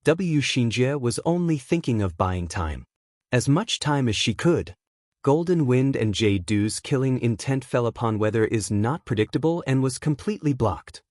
Wu Xinjie was only thinking of buying time. As much time as she could. Golden Wind and Jade Dew's killing intent fell upon weather is not predictable and was completely blocked.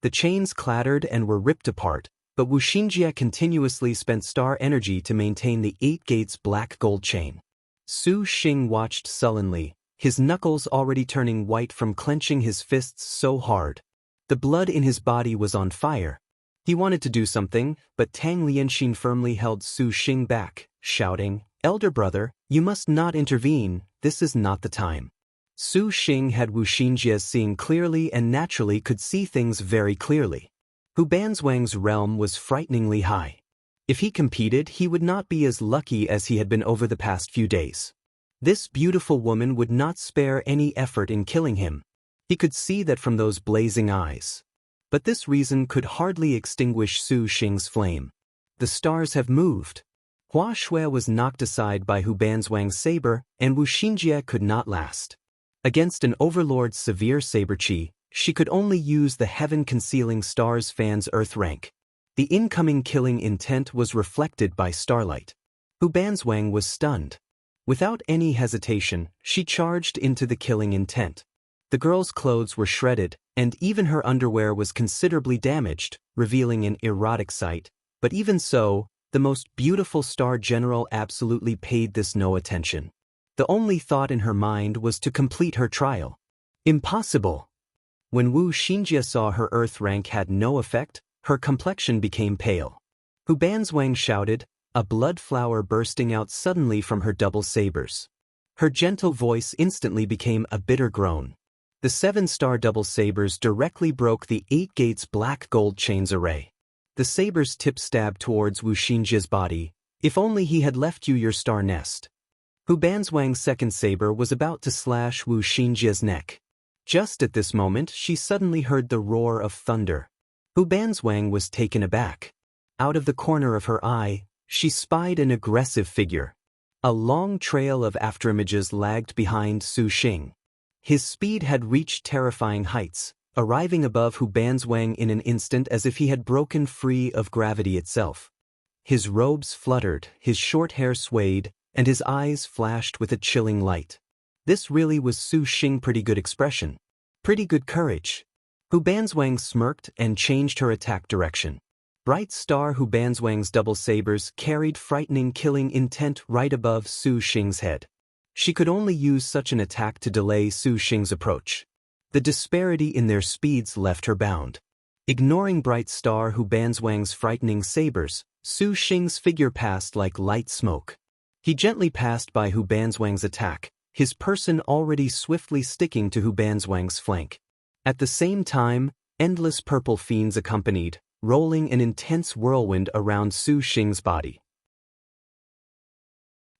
The chains clattered and were ripped apart, but Wu Xinjie continuously spent star energy to maintain the 8 gates black gold chain. Su Xing watched sullenly, his knuckles already turning white from clenching his fists so hard. The blood in his body was on fire. He wanted to do something, but Tang Lianxin firmly held Su Xing back, shouting, "Elder brother, you must not intervene, this is not the time." Su Xing had Wu Xinjie seeing clearly and naturally could see things very clearly. Hu Banzwang's realm was frighteningly high. If he competed, he would not be as lucky as he had been over the past few days. This beautiful woman would not spare any effort in killing him. He could see that from those blazing eyes. But this reason could hardly extinguish Su Xing's flame. The stars have moved. Hua Shui was knocked aside by Hu Banzwang's saber, and Wu Xinjie could not last. Against an overlord's severe saber chi, she could only use the heaven-concealing stars fan's earth rank. The incoming killing intent was reflected by starlight. Hu Banzwang was stunned. Without any hesitation, she charged into the killing intent. The girl's clothes were shredded, and even her underwear was considerably damaged, revealing an erotic sight. But even so, the most beautiful star general absolutely paid this no attention. The only thought in her mind was to complete her trial. Impossible! When Wu Xinjie saw her earth rank had no effect, her complexion became pale. Hu Banzwang shouted, a blood flower bursting out suddenly from her double sabers. Her gentle voice instantly became a bitter groan. The 7-star double sabers directly broke the 8 gates black gold chains array. The saber's tip stabbed towards Wu Xinjie's body. If only he had left you your star nest. Hu Banzwang's second saber was about to slash Wu Xinjie's neck. Just at this moment, she suddenly heard the roar of thunder. Hu Banzwang was taken aback. Out of the corner of her eye, she spied an aggressive figure. A long trail of afterimages lagged behind Su Xing. His speed had reached terrifying heights, arriving above Hu Banzwang in an instant as if he had broken free of gravity itself. His robes fluttered, his short hair swayed, and his eyes flashed with a chilling light. This really was Su Xing pretty good expression. Pretty good courage. Hu Banzwang smirked and changed her attack direction. Bright Star Hu Banzwang's double sabers carried frightening killing intent right above Su Xing's head. She could only use such an attack to delay Su Xing's approach. The disparity in their speeds left her bound. Ignoring Bright Star Hu Banzwang's frightening sabers, Su Xing's figure passed like light smoke. He gently passed by Hu Banzwang's attack, his person already swiftly sticking to Hu Banzwang's flank. At the same time, endless purple fiends accompanied, rolling an intense whirlwind around Su Xing's body.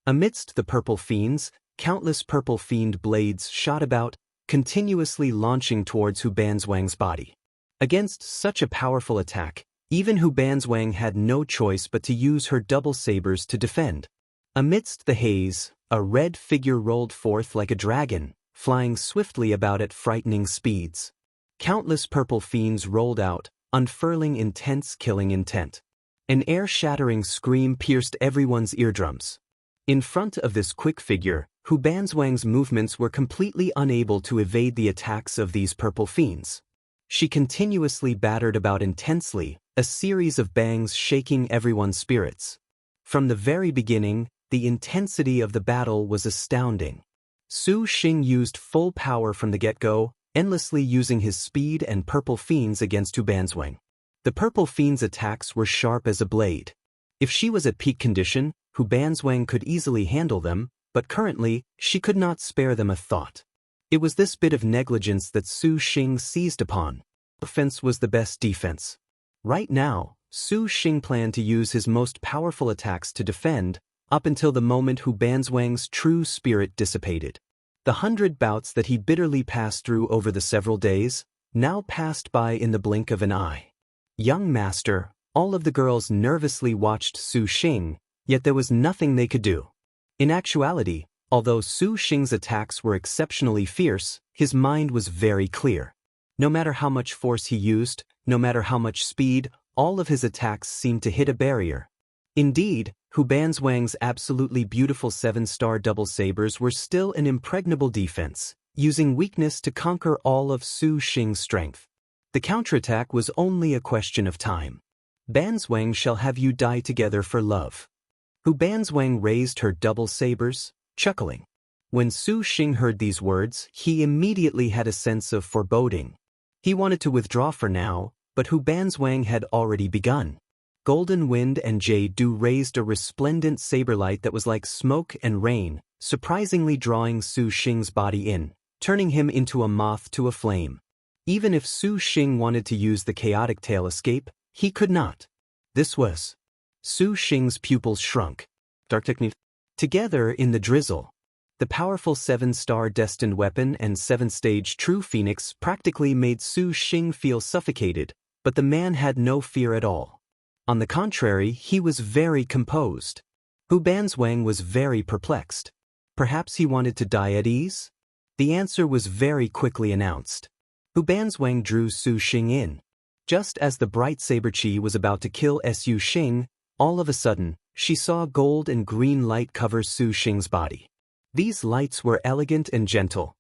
Amidst the purple fiends, countless purple fiend blades shot about, continuously launching towards Hu Banzwang's body. Against such a powerful attack, even Hu Banzwang had no choice but to use her double sabers to defend. Amidst the haze, a red figure rolled forth like a dragon, flying swiftly about at frightening speeds. Countless purple fiends rolled out, unfurling intense killing intent. An air-shattering scream pierced everyone's eardrums. In front of this quick figure, Hu Banzwang's movements were completely unable to evade the attacks of these purple fiends. She continuously battered about intensely, a series of bangs shaking everyone's spirits. From the very beginning, the intensity of the battle was astounding. Su Xing used full power from the get-go, endlessly using his speed and purple fiends against Hu Banzwang. The purple fiend's attacks were sharp as a blade. If she was at peak condition, Hu Banzwang could easily handle them, but currently, she could not spare them a thought. It was this bit of negligence that Su Xing seized upon. Offense was the best defense. Right now, Su Xing planned to use his most powerful attacks to defend, up until the moment Hu Banzwang's true spirit dissipated. The 100 bouts that he bitterly passed through over the several days, now passed by in the blink of an eye. Young master, all of the girls nervously watched Su Xing, yet there was nothing they could do. In actuality, although Su Xing's attacks were exceptionally fierce, his mind was very clear. No matter how much force he used, no matter how much speed, all of his attacks seemed to hit a barrier. Indeed, Hu Banzwang's absolutely beautiful 7-star double sabers were still an impregnable defense, using weakness to conquer all of Su Xing's strength. The counterattack was only a question of time. Banzwang shall have you die together for love. Hu Banzwang raised her double sabers, chuckling. When Su Xing heard these words, he immediately had a sense of foreboding. He wanted to withdraw for now, but Hu Banzwang had already begun. Golden Wind and Jade Dew raised a resplendent saber light that was like smoke and rain, surprisingly drawing Su Xing's body in, turning him into a moth to a flame. Even if Su Xing wanted to use the chaotic tail escape, he could not. This was. Su Xing's pupils shrunk. Dark technique. Together in the drizzle. The powerful 7-star destined weapon and 7-stage true phoenix practically made Su Xing feel suffocated, but the man had no fear at all. On the contrary, he was very composed. Hu Banzwang was very perplexed. Perhaps he wanted to die at ease? The answer was very quickly announced. Hu Banzwang drew Su Xing in. Just as the bright saber chi was about to kill Su Xing, all of a sudden, she saw gold and green light cover Su Xing's body. These lights were elegant and gentle.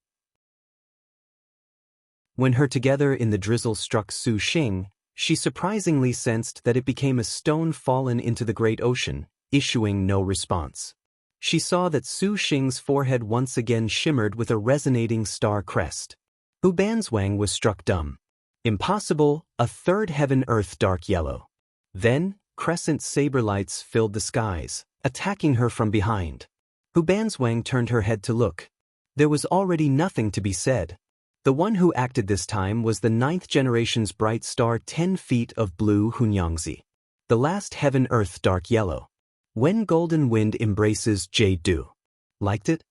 When her together in the drizzle struck Su Xing, she surprisingly sensed that it became a stone fallen into the great ocean, issuing no response. She saw that Su Xing's forehead once again shimmered with a resonating star crest. Hu Banzwang was struck dumb. Impossible, a third heaven-earth dark yellow. Then, crescent saber lights filled the skies, attacking her from behind. Hu Banzwang turned her head to look. There was already nothing to be said. The one who acted this time was the 9th generation's bright star 10 feet of blue Hunyangzi. The last heaven-earth dark yellow. When golden wind embraces Jade Dew. Liked it?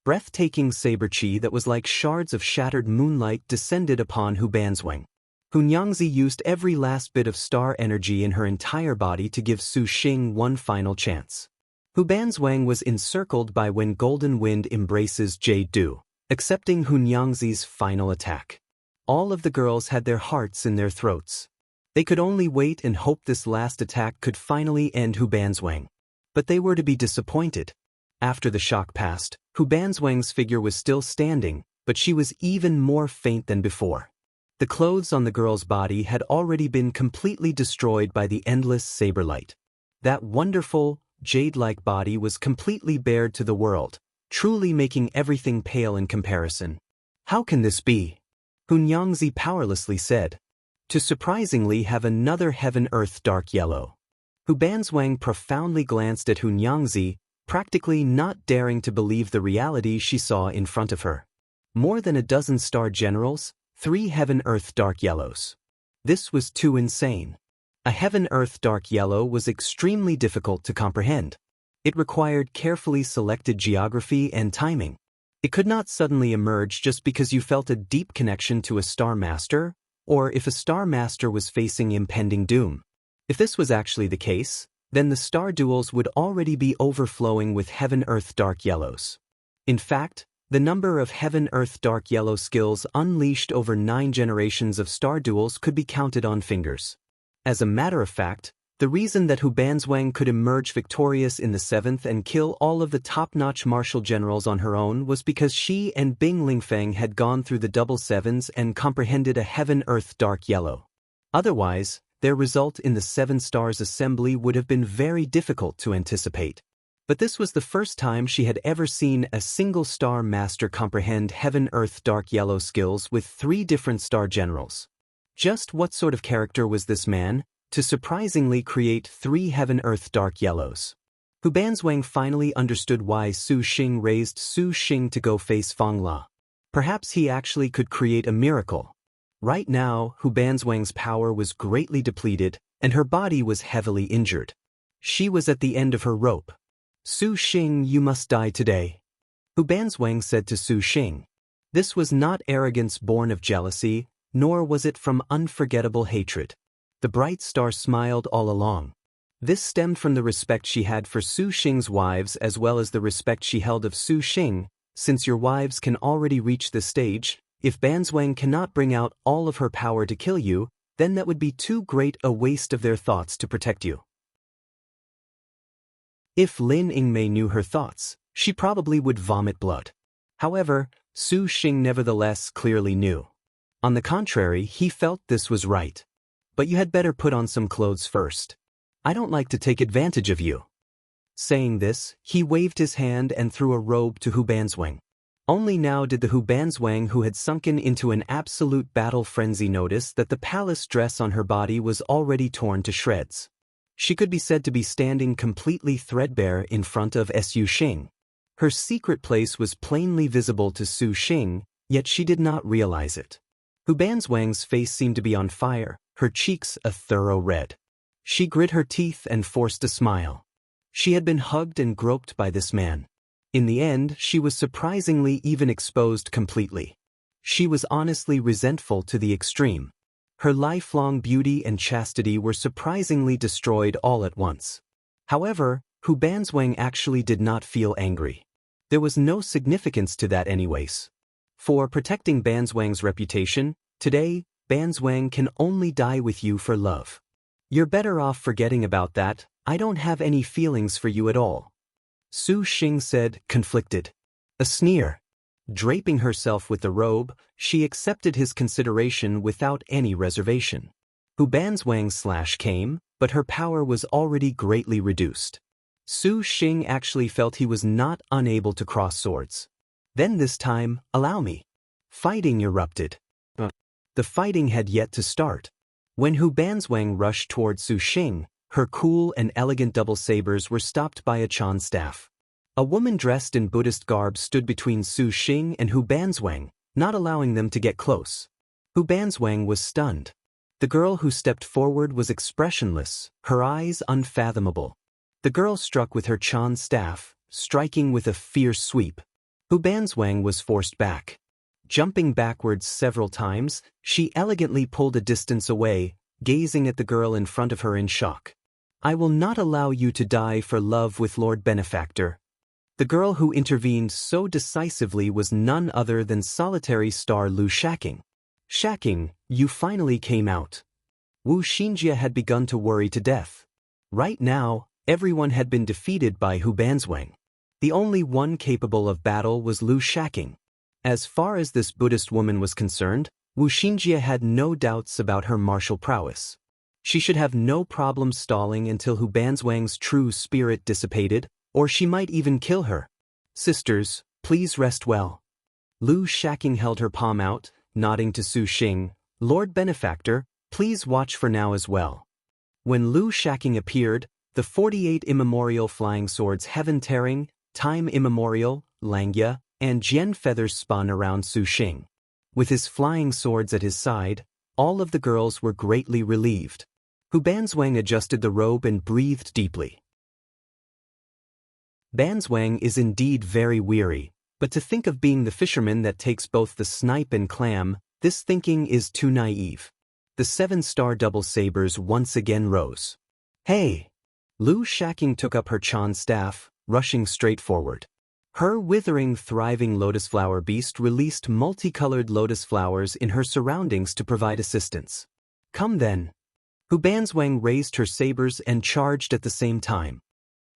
Breathtaking saber chi that was like shards of shattered moonlight descended upon Hu Banzwang. Hunyangzi used every last bit of star energy in her entire body to give Su Xing one final chance. Hu Banzwang was encircled by when golden wind embraces Jade Dew, accepting Hunyangzi's final attack. All of the girls had their hearts in their throats. They could only wait and hope this last attack could finally end Hu Banzwang. But they were to be disappointed. After the shock passed, Hu Banzwang's figure was still standing, but she was even more faint than before. The clothes on the girl's body had already been completely destroyed by the endless saber light. That wonderful, jade-like body was completely bared to the world, truly making everything pale in comparison. How can this be? Hunyangzi powerlessly said. To surprisingly have another heaven-earth dark yellow. Hu Banzwang profoundly glanced at Hunyangzi, practically not daring to believe the reality she saw in front of her. More than a dozen star generals, 3 heaven-earth dark yellows. This was too insane. A heaven-earth dark yellow was extremely difficult to comprehend. It required carefully selected geography and timing. It could not suddenly emerge just because you felt a deep connection to a star master, or if a star master was facing impending doom. If this was actually the case, then the star duels would already be overflowing with heaven-earth dark yellows. In fact, the number of heaven-earth dark yellow skills unleashed over 9 generations of star duels could be counted on fingers. As a matter of fact, the reason that Hu Banzwang could emerge victorious in the 7th and kill all of the top-notch martial generals on her own was because she and Bing Lingfeng had gone through the double sevens and comprehended a heaven-earth dark yellow. Otherwise, their result in the 7 stars assembly would have been very difficult to anticipate. But this was the first time she had ever seen a single star master comprehend heaven-earth dark yellow skills with 3 different star generals. Just what sort of character was this man to surprisingly create 3 heaven-earth dark yellows? Hu Banzwang finally understood why Su Xing raised Su Xing to go face Feng La. Perhaps he actually could create a miracle. Right now, Hu Banzwang's power was greatly depleted, and her body was heavily injured. She was at the end of her rope. Su Xing, you must die today. Hu Banzwang said to Su Xing. This was not arrogance born of jealousy, nor was it from unforgettable hatred. The bright star smiled all along. This stemmed from the respect she had for Su Xing's wives as well as the respect she held of Su Xing. Since your wives can already reach this stage, if Banzwang cannot bring out all of her power to kill you, then that would be too great a waste of their thoughts to protect you. If Lin Yingmei knew her thoughts, she probably would vomit blood. However, Su Xing nevertheless clearly knew. On the contrary, he felt this was right. But you had better put on some clothes first. I don't like to take advantage of you. Saying this, he waved his hand and threw a robe to Hu Banzwang. Only now did the Hu Banzwang who had sunken into an absolute battle frenzy notice that the palace dress on her body was already torn to shreds. She could be said to be standing completely threadbare in front of Su Xing. Her secret place was plainly visible to Su Xing, yet she did not realize it. Hu Banzwang's face seemed to be on fire, her cheeks a thorough red. She grit her teeth and forced a smile. She had been hugged and groped by this man. In the end, she was surprisingly even exposed completely. She was honestly resentful to the extreme. Her lifelong beauty and chastity were surprisingly destroyed all at once. However, Hu Banzwang actually did not feel angry. There was no significance to that anyways. For protecting Banzwang's reputation, today, Banzwang can only die with you for love. You're better off forgetting about that. I don't have any feelings for you at all. Su Xing said, conflicted. A sneer. Draping herself with the robe, she accepted his consideration without any reservation. Hu Banzwang came, but her power was already greatly reduced. Su Xing actually felt he was not unable to cross swords. Then this time, allow me. Fighting erupted. The fighting had yet to start. When Hu Banzwang rushed toward Su Xing, her cool and elegant double sabers were stopped by a Chan staff. A woman dressed in Buddhist garb stood between Su Xing and Hu Banzwang, not allowing them to get close. Hu Banzwang was stunned. The girl who stepped forward was expressionless, her eyes unfathomable. The girl struck with her Chan staff, striking with a fierce sweep. Hu Banzwang was forced back. Jumping backwards several times, she elegantly pulled a distance away, gazing at the girl in front of her in shock. I will not allow you to die for love with Lord Benefactor. The girl who intervened so decisively was none other than solitary star Lu Shaking. Shaking, you finally came out. Wu Xinjie had begun to worry to death. Right now, everyone had been defeated by Hu Banzwang. The only one capable of battle was Lu Shaking. As far as this Buddhist woman was concerned, Wu Xinjie had no doubts about her martial prowess. She should have no problem stalling until Hu Banzwang's true spirit dissipated, or she might even kill her. Sisters, please rest well. Lu Shaking held her palm out, nodding to Su Xing. Lord Benefactor, please watch for now as well. When Lu Shaking appeared, the 48 immemorial flying swords Heaven Tearing, Time Immemorial, Langya, and Jian feathers spun around Su Xing. With his flying swords at his side, all of the girls were greatly relieved. Hu Banzwang adjusted the robe and breathed deeply. Banzwang is indeed very weary, but to think of being the fisherman that takes both the snipe and clam, this thinking is too naive. The 7-star double sabers once again rose. Hey! Lu Shaking took up her Chan staff, rushing straight forward. Her withering, thriving lotus flower beast released multicolored lotus flowers in her surroundings to provide assistance. Come then. Hu Banzwang raised her sabers and charged at the same time.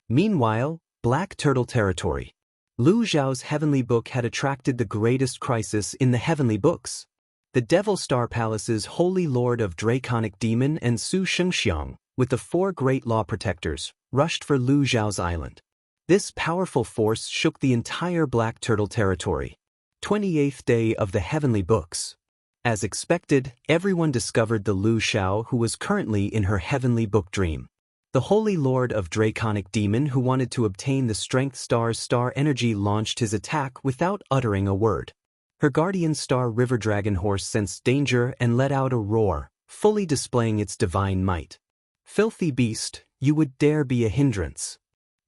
Meanwhile, Black Turtle Territory. Lu Zhao's heavenly book had attracted the greatest crisis in the heavenly books. The Devil Star Palace's Holy Lord of Draconic Demon and Su Shengxiang, with the 4 great law protectors, rushed for Lu Zhao's island. This powerful force shook the entire Black Turtle Territory. 28th day of the heavenly books. As expected, everyone discovered the Lu Xiao who was currently in her heavenly book dream. The Holy Lord of Draconic Demon who wanted to obtain the Strength Star's star energy launched his attack without uttering a word. Her guardian star River Dragon Horse sensed danger and let out a roar, fully displaying its divine might. Filthy beast, you would dare be a hindrance.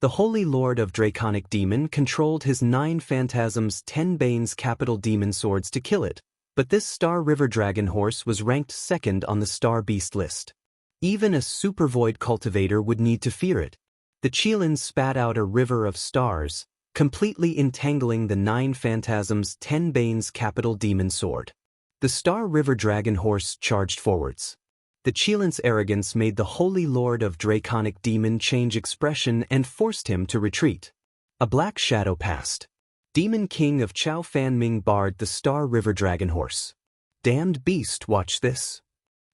The Holy Lord of Draconic Demon controlled his 9 phantasms 10 Bane's capital demon swords to kill it, but this star River Dragon Horse was ranked 2nd on the star beast list. Even a super void cultivator would need to fear it. The Qilin spat out a river of stars, completely entangling the 9 phantasms 10 Bane's capital demon sword. The star River Dragon Horse charged forwards. The Qilin's arrogance made the Holy Lord of Draconic Demon change expression and forced him to retreat. A black shadow passed. Demon King of Chao Fan Ming barred the star River Dragon Horse. Damned beast, watch this.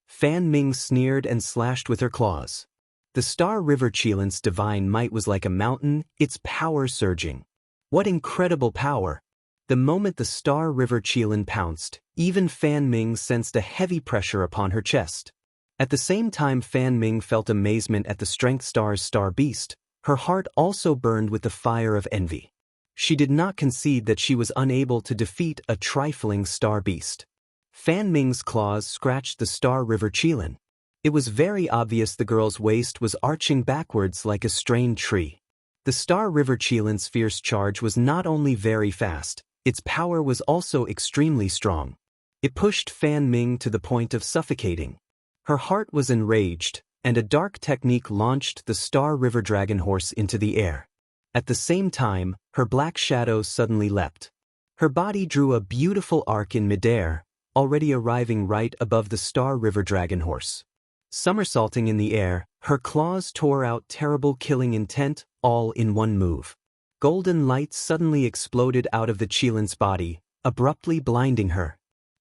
Fan Ming sneered and slashed with her claws. The star River Qilin's divine might was like a mountain, its power surging. What incredible power! The moment the star River Qilin pounced, even Fan Ming sensed a heavy pressure upon her chest. At the same time Fan Ming felt amazement at the Strength Star's star beast, her heart also burned with the fire of envy. She did not concede that she was unable to defeat a trifling star beast. Fan Ming's claws scratched the star River Qilin. It was very obvious the girl's waist was arching backwards like a strained tree. The star River Qilin's fierce charge was not only very fast, its power was also extremely strong. It pushed Fan Ming to the point of suffocating. Her heart was enraged, and a dark technique launched the star River Dragon Horse into the air. At the same time, her black shadow suddenly leapt. Her body drew a beautiful arc in midair, already arriving right above the star River Dragon Horse. Somersaulting in the air, her claws tore out terrible killing intent, all in one move. Golden light suddenly exploded out of the Qilin's body, abruptly blinding her.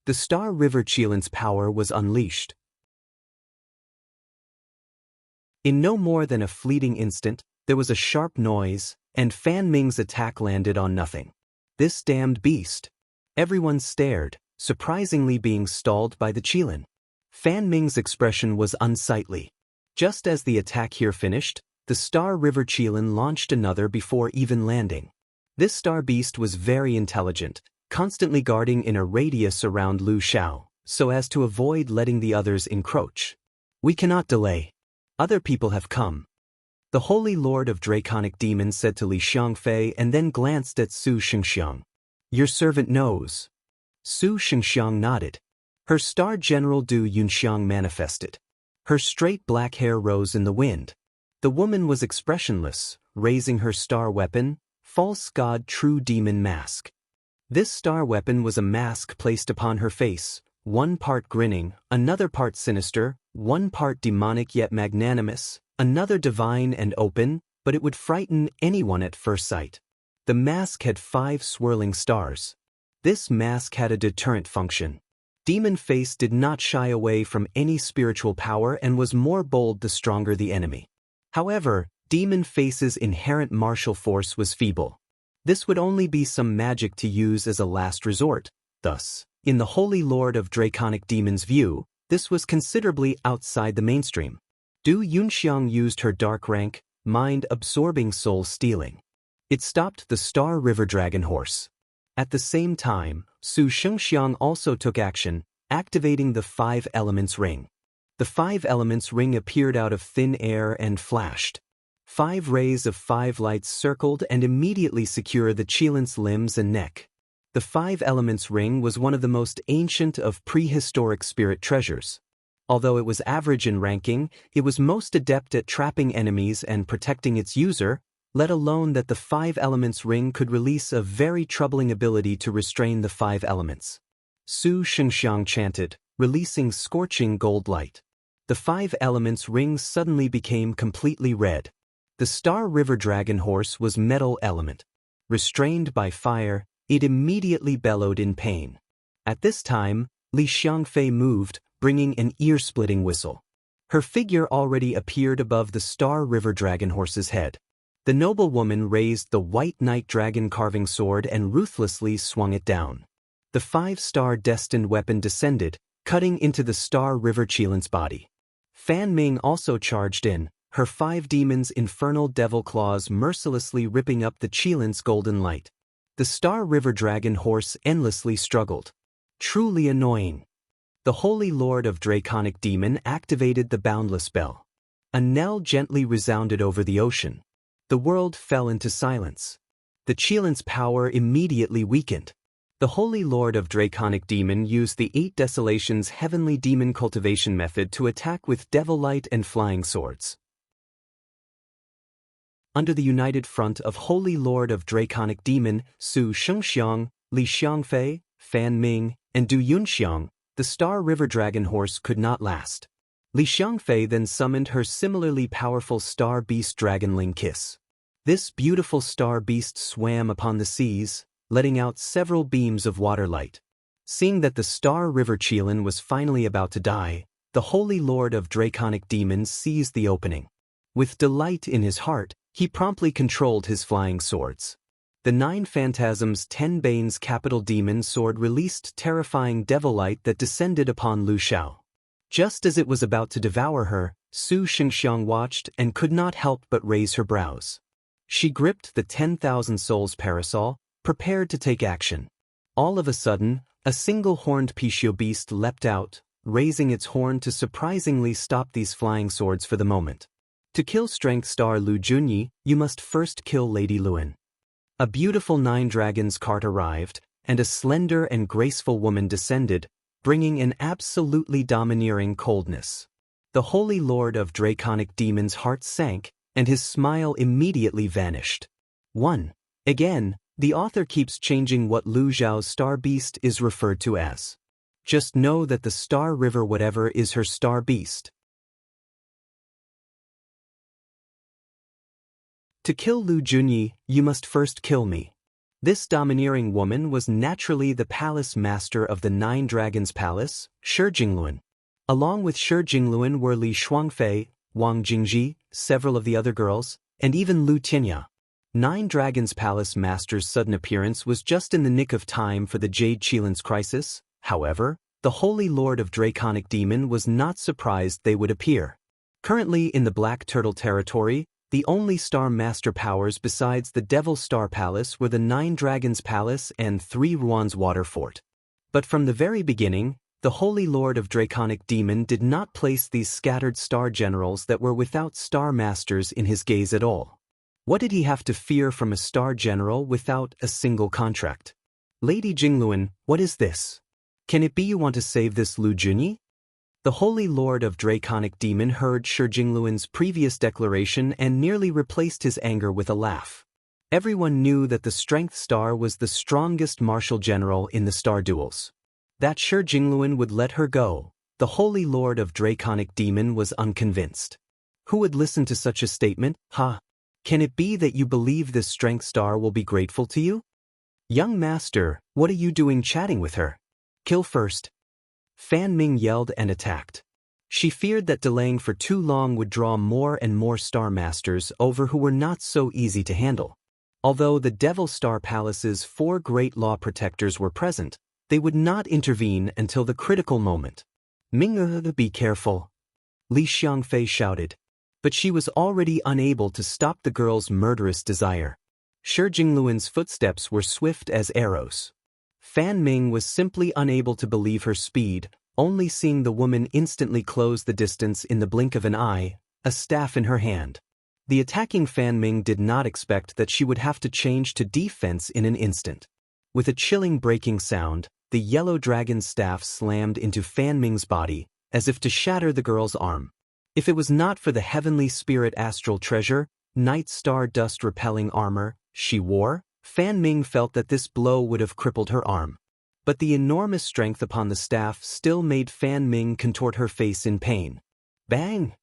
The star River Qilin's power was unleashed. In no more than a fleeting instant, there was a sharp noise, and Fan Ming's attack landed on nothing. This damned beast! Everyone stared, surprisingly being stalled by the Qilin. Fan Ming's expression was unsightly. Just as the attack here finished, the star River Qilin launched another before even landing. This star beast was very intelligent, constantly guarding in a radius around Lu Xiao, so as to avoid letting the others encroach. We cannot delay. Other people have come. The Holy Lord of Draconic Demon said to Li Xiangfei and then glanced at Su Shengxiang. Your servant knows. Su Shengxiang nodded. Her star general Du Yunxiang manifested. Her straight black hair rose in the wind. The woman was expressionless, raising her star weapon, false god true demon mask. This star weapon was a mask placed upon her face, one part grinning, another part sinister, one part demonic yet magnanimous, another divine and open, but it would frighten anyone at first sight. The mask had 5 swirling stars. This mask had a deterrent function. Demon Face did not shy away from any spiritual power and was more bold the stronger the enemy. However, Demon Face's inherent martial force was feeble. This would only be some magic to use as a last resort. Thus, in the Holy Lord of Draconic Demon's view, this was considerably outside the mainstream. Du Yunxiang used her dark rank, mind-absorbing soul stealing. It stopped the star River Dragon Horse. At the same time, Su Shengxiang also took action, activating the Five Elements Ring. The Five Elements Ring appeared out of thin air and flashed. 5 rays of 5 lights circled and immediately secured the Qilin's limbs and neck. The Five Elements Ring was one of the most ancient of prehistoric spirit treasures. Although it was average in ranking, it was most adept at trapping enemies and protecting its user, let alone that the Five Elements Ring could release a very troubling ability to restrain the 5 elements. Su Shengxiang chanted, releasing scorching gold light. The 5 Elements Ring suddenly became completely red. The Star River Dragon Horse was metal element. Restrained by fire, it immediately bellowed in pain. At this time, Li Xiangfei moved, bringing an ear-splitting whistle. Her figure already appeared above the Star River Dragon Horse's head. The noblewoman raised the White Knight Dragon carving sword and ruthlessly swung it down. The 5-star destined weapon descended, cutting into the Star River Qilin's body. Fan Ming also charged in, her 5 demons' infernal devil claws mercilessly ripping up the Qilin's golden light. The Star River Dragon Horse endlessly struggled. Truly annoying. The Holy Lord of Draconic Demon activated the Boundless Bell. A knell gently resounded over the ocean. The world fell into silence. The Qilin's power immediately weakened. The Holy Lord of Draconic Demon used the 8 Desolations Heavenly Demon Cultivation method to attack with Devil Light and flying swords. Under the united front of Holy Lord of Draconic Demon, Su Shengxiang, Li Xiangfei, Fan Ming, and Du Yunxiang, the Star River Dragon Horse could not last. Li Xiangfei then summoned her similarly powerful Star Beast Dragonling Kiss. This beautiful star beast swam upon the seas, letting out several beams of water light. Seeing that the Star River Qilin was finally about to die, the Holy Lord of Draconic Demons seized the opening. With delight in his heart, he promptly controlled his flying swords. The 9 Phantasms 10 Bane's capital demon sword released terrifying devil light that descended upon Lu Xiao. Just as it was about to devour her, Su Shengxiang watched and could not help but raise her brows. She gripped the 10,000 Souls parasol, prepared to take action. All of a sudden, a single horned Pishio beast leapt out, raising its horn to surprisingly stop these flying swords for the moment. To kill Strength Star Lu Junyi, you must first kill Lady Luan. A beautiful 9 dragons cart arrived, and a slender and graceful woman descended, bringing an absolutely domineering coldness. The Holy Lord of Draconic Demons' heart sank, and his smile immediately vanished. 1. Again, the author keeps changing what Lu Zhao's star beast is referred to as. Just know that the Star River whatever is her star beast. To kill Lu Junyi, you must first kill me. This domineering woman was naturally the palace master of the 9 Dragons Palace, Shi Jingluan. Along with Shi Jingluan were Li Shuangfei, Wang Jingji, several of the other girls, and even Lu Tianya. 9 Dragons Palace Master's sudden appearance was just in the nick of time for the Jade Qilin's crisis. However, the Holy Lord of Draconic Demon was not surprised they would appear. Currently in the Black Turtle territory, the only Star Master powers besides the Devil Star Palace were the 9 Dragons Palace and 3 Ruan's Water Fort. But from the very beginning, the Holy Lord of Draconic Demon did not place these scattered star generals that were without Star Masters in his gaze at all. What did he have to fear from a Star General without a single contract? Lady Jingluan, what is this? Can it be you want to save this Lu Junyi? The Holy Lord of Draconic Demon heard Shi Jingluan's previous declaration and nearly replaced his anger with a laugh. Everyone knew that the Strength Star was the strongest martial general in the Star Duels. That Shi Jingluan would let her go, the Holy Lord of Draconic Demon was unconvinced. Who would listen to such a statement? Can it be that you believe this Strength Star will be grateful to you? Young Master, what are you doing chatting with her? Kill first. Fan Ming yelled and attacked. She feared that delaying for too long would draw more and more Star Masters over who were not so easy to handle. Although the Devil Star Palace's 4 great law protectors were present, they would not intervene until the critical moment. Ming, be careful. Li Xiangfei shouted. But she was already unable to stop the girl's murderous desire. Shi Jingluan's footsteps were swift as arrows. Fan Ming was simply unable to believe her speed, only seeing the woman instantly close the distance in the blink of an eye, a staff in her hand. The attacking Fan Ming did not expect that she would have to change to defense in an instant. With a chilling breaking sound, the yellow dragon's staff slammed into Fan Ming's body, as if to shatter the girl's arm. If it was not for the heavenly spirit astral treasure, night star dust repelling armor, she wore, Fan Ming felt that this blow would have crippled her arm. But the enormous strength upon the staff still made Fan Ming contort her face in pain. Bang!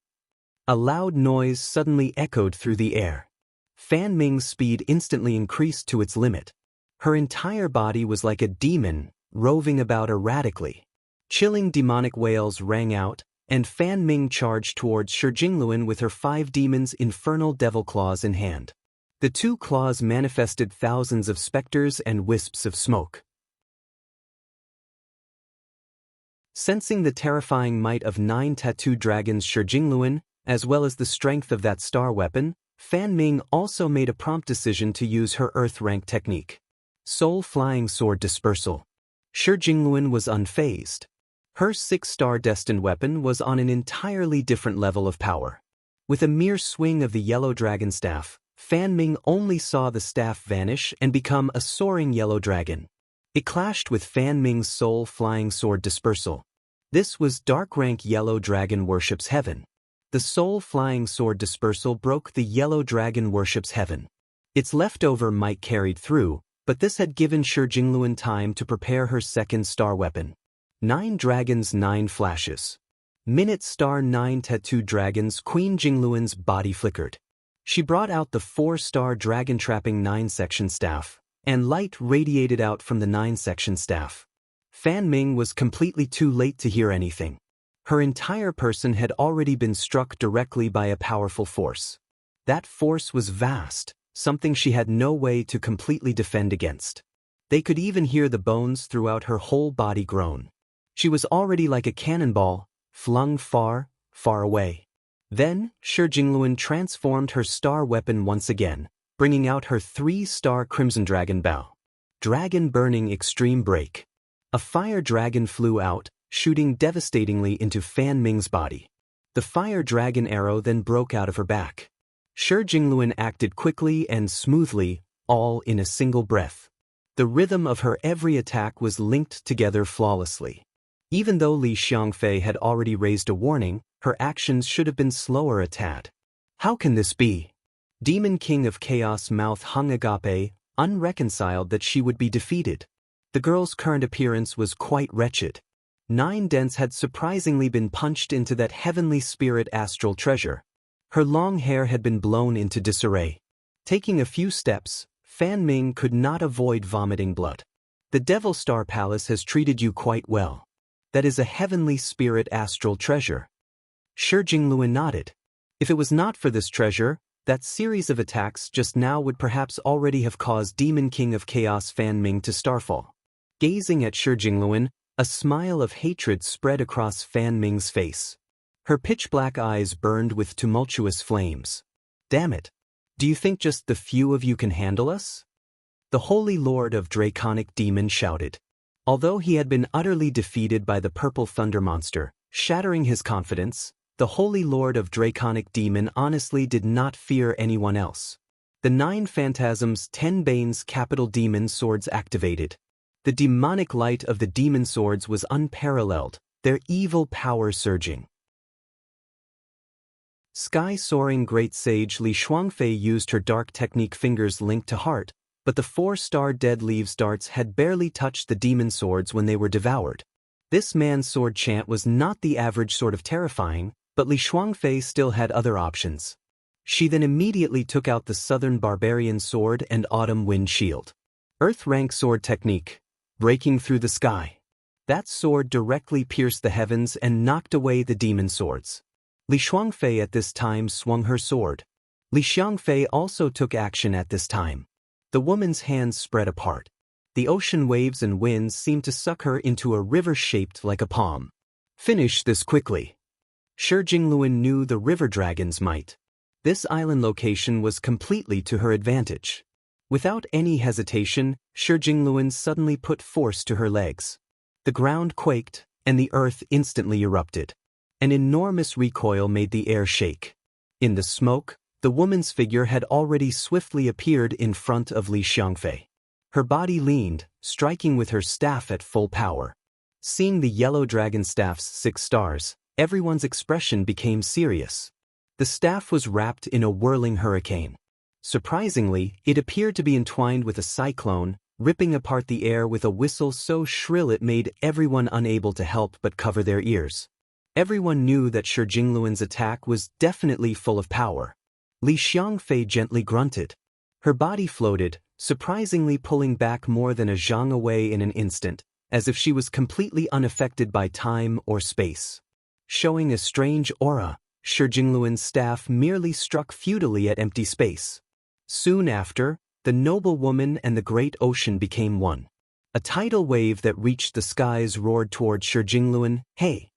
A loud noise suddenly echoed through the air. Fan Ming's speed instantly increased to its limit. Her entire body was like a demon, roving about erratically. Chilling demonic wails rang out, and Fan Ming charged towards Shi Jingluan with her 5 demons' infernal devil claws in hand. The 2 claws manifested thousands of specters and wisps of smoke. Sensing the terrifying might of 9 tattooed dragons Shi Jingluan, as well as the strength of that star weapon, Fan Ming also made a prompt decision to use her Earth rank technique. Soul Flying Sword Dispersal. Shi Jingluan was unfazed. Her 6-star destined weapon was on an entirely different level of power. With a mere swing of the yellow dragon staff, Fan Ming only saw the staff vanish and become a soaring yellow dragon. It clashed with Fan Ming's Soul Flying Sword Dispersal. This was Dark Rank Yellow Dragon Worships Heaven. The Soul Flying Sword Dispersal broke the Yellow Dragon Worships Heaven. Its leftover might carried through, but this had given Shi Jingluan time to prepare her 2nd star weapon. 9 dragons 9 flashes. Minute star 9 tattooed dragons Queen Jingluan's body flickered. She brought out the 4-star dragon trapping 9-section staff, and light radiated out from the 9-section staff. Fan Ming was completely too late to hear anything. Her entire person had already been struck directly by a powerful force. That force was vast, something she had no way to completely defend against. They could even hear the bones throughout her whole body groan. She was already like a cannonball, flung far, far away. Then, Shi Jingluan transformed her star weapon once again, bringing out her 3-star Crimson Dragon Bow. Dragon Burning Extreme Break. A fire dragon flew out, shooting devastatingly into Fan Ming's body. The fire dragon arrow then broke out of her back. Shi Jingluan acted quickly and smoothly, all in a single breath. The rhythm of her every attack was linked together flawlessly. Even though Li Xiangfei had already raised a warning, her actions should have been slower a tad. How can this be? Demon King of Chaos mouth hung agape, unreconciled that she would be defeated. The girl's current appearance was quite wretched. 9 dents had surprisingly been punched into that heavenly spirit astral treasure. Her long hair had been blown into disarray. Taking a few steps, Fan Ming could not avoid vomiting blood. The Devil Star Palace has treated you quite well. That is a heavenly spirit astral treasure. Shi Jingluan nodded. If it was not for this treasure, that series of attacks just now would perhaps already have caused Demon King of Chaos Fan Ming to starfall. Gazing at Shi Jingluan, a smile of hatred spread across Fan Ming's face. Her pitch-black eyes burned with tumultuous flames. Damn it! Do you think just the few of you can handle us? The Holy Lord of Draconic Demon shouted. Although he had been utterly defeated by the Purple Thunder Monster, shattering his confidence, the Holy Lord of Draconic Demon honestly did not fear anyone else. The 9 Phantasms 10 Bane's capital demon swords activated. The demonic light of the demon swords was unparalleled, their evil power surging. Sky-soaring great sage Li Shuangfei used her dark technique fingers linked to heart, but the 4-star dead leaves darts had barely touched the demon swords when they were devoured. This man's sword chant was not the average sort of terrifying, but Li Shuangfei still had other options. She then immediately took out the Southern Barbarian Sword and Autumn Wind Shield. Earth rank sword technique. Breaking through the sky. That sword directly pierced the heavens and knocked away the demon swords. Li Shuangfei at this time swung her sword. Li Xiangfei also took action at this time. The woman's hands spread apart. The ocean waves and winds seemed to suck her into a river shaped like a palm. Finish this quickly. Shi Jingluan knew the river dragon's might. This island location was completely to her advantage. Without any hesitation, Shi Jingluan suddenly put force to her legs. The ground quaked, and the earth instantly erupted. An enormous recoil made the air shake. In the smoke, the woman's figure had already swiftly appeared in front of Li Xiangfei. Her body leaned, striking with her staff at full power. Seeing the yellow dragon staff's 6 stars, everyone's expression became serious. The staff was wrapped in a whirling hurricane. Surprisingly, it appeared to be entwined with a cyclone, ripping apart the air with a whistle so shrill it made everyone unable to help but cover their ears. Everyone knew that Shi Jingluan's attack was definitely full of power. Li Xiangfei gently grunted. Her body floated, surprisingly pulling back more than a zhang away in an instant, as if she was completely unaffected by time or space. Showing a strange aura, Shi Jingluan's staff merely struck futilely at empty space. Soon after, the noble woman and the great ocean became one. A tidal wave that reached the skies roared toward Shi Jingluan, "Hey!"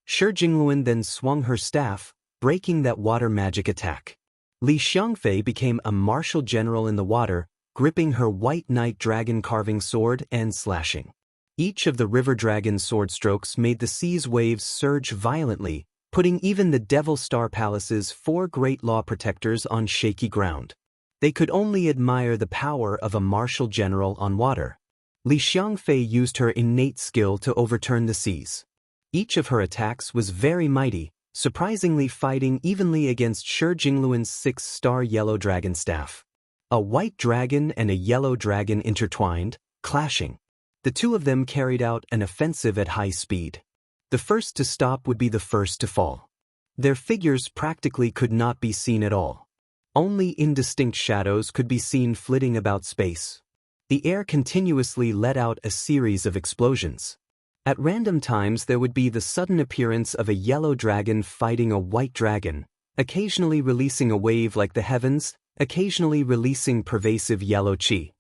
Shi Jingluan then swung her staff, breaking that water magic attack. Li Xiangfei became a martial general in the water, gripping her white knight dragon carving sword and slashing. Each of the river dragon's sword strokes made the sea's waves surge violently, putting even the Devil Star Palace's 4 great law protectors on shaky ground. They could only admire the power of a martial general on water. Li Xiangfei used her innate skill to overturn the seas. Each of her attacks was very mighty, surprisingly fighting evenly against Shi Jingluan's 6-star yellow dragon staff. A white dragon and a yellow dragon intertwined, clashing. The two of them carried out an offensive at high speed. The first to stop would be the first to fall. Their figures practically could not be seen at all. Only indistinct shadows could be seen flitting about space. The air continuously let out a series of explosions. At random times there would be the sudden appearance of a yellow dragon fighting a white dragon, occasionally releasing a wave like the heavens, occasionally releasing pervasive yellow qi.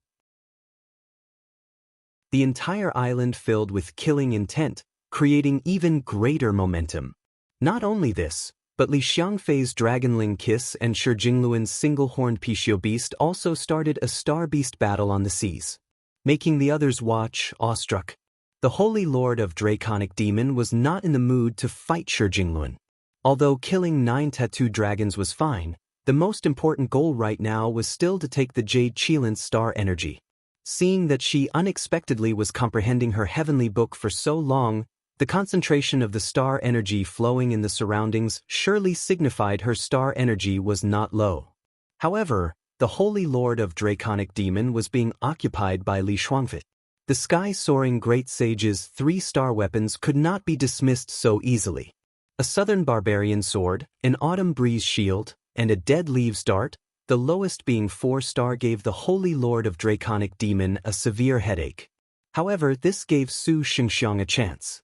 The entire island filled with killing intent, creating even greater momentum. Not only this, but Li Xiangfei's Dragonling Kiss and Shi Jingluan's single-horned Pishio Beast also started a star beast battle on the seas, making the others watch, awestruck. The Holy Lord of Draconic Demon was not in the mood to fight Shi Jingluan. Although killing 9 tattooed dragons was fine, the most important goal right now was still to take the Jade Qilin star energy. Seeing that she unexpectedly was comprehending her heavenly book for so long, the concentration of the star energy flowing in the surroundings surely signified her star energy was not low. However, the Holy Lord of Draconic Demon was being occupied by Li Xiangfei. The sky-soaring Great Sage's 3-star weapons could not be dismissed so easily. A Southern Barbarian sword, an Autumn Breeze shield, and a Dead Leaves dart, the lowest being 4-star, gave the Holy Lord of Draconic Demon a severe headache. However, this gave Su Xingxiang a chance.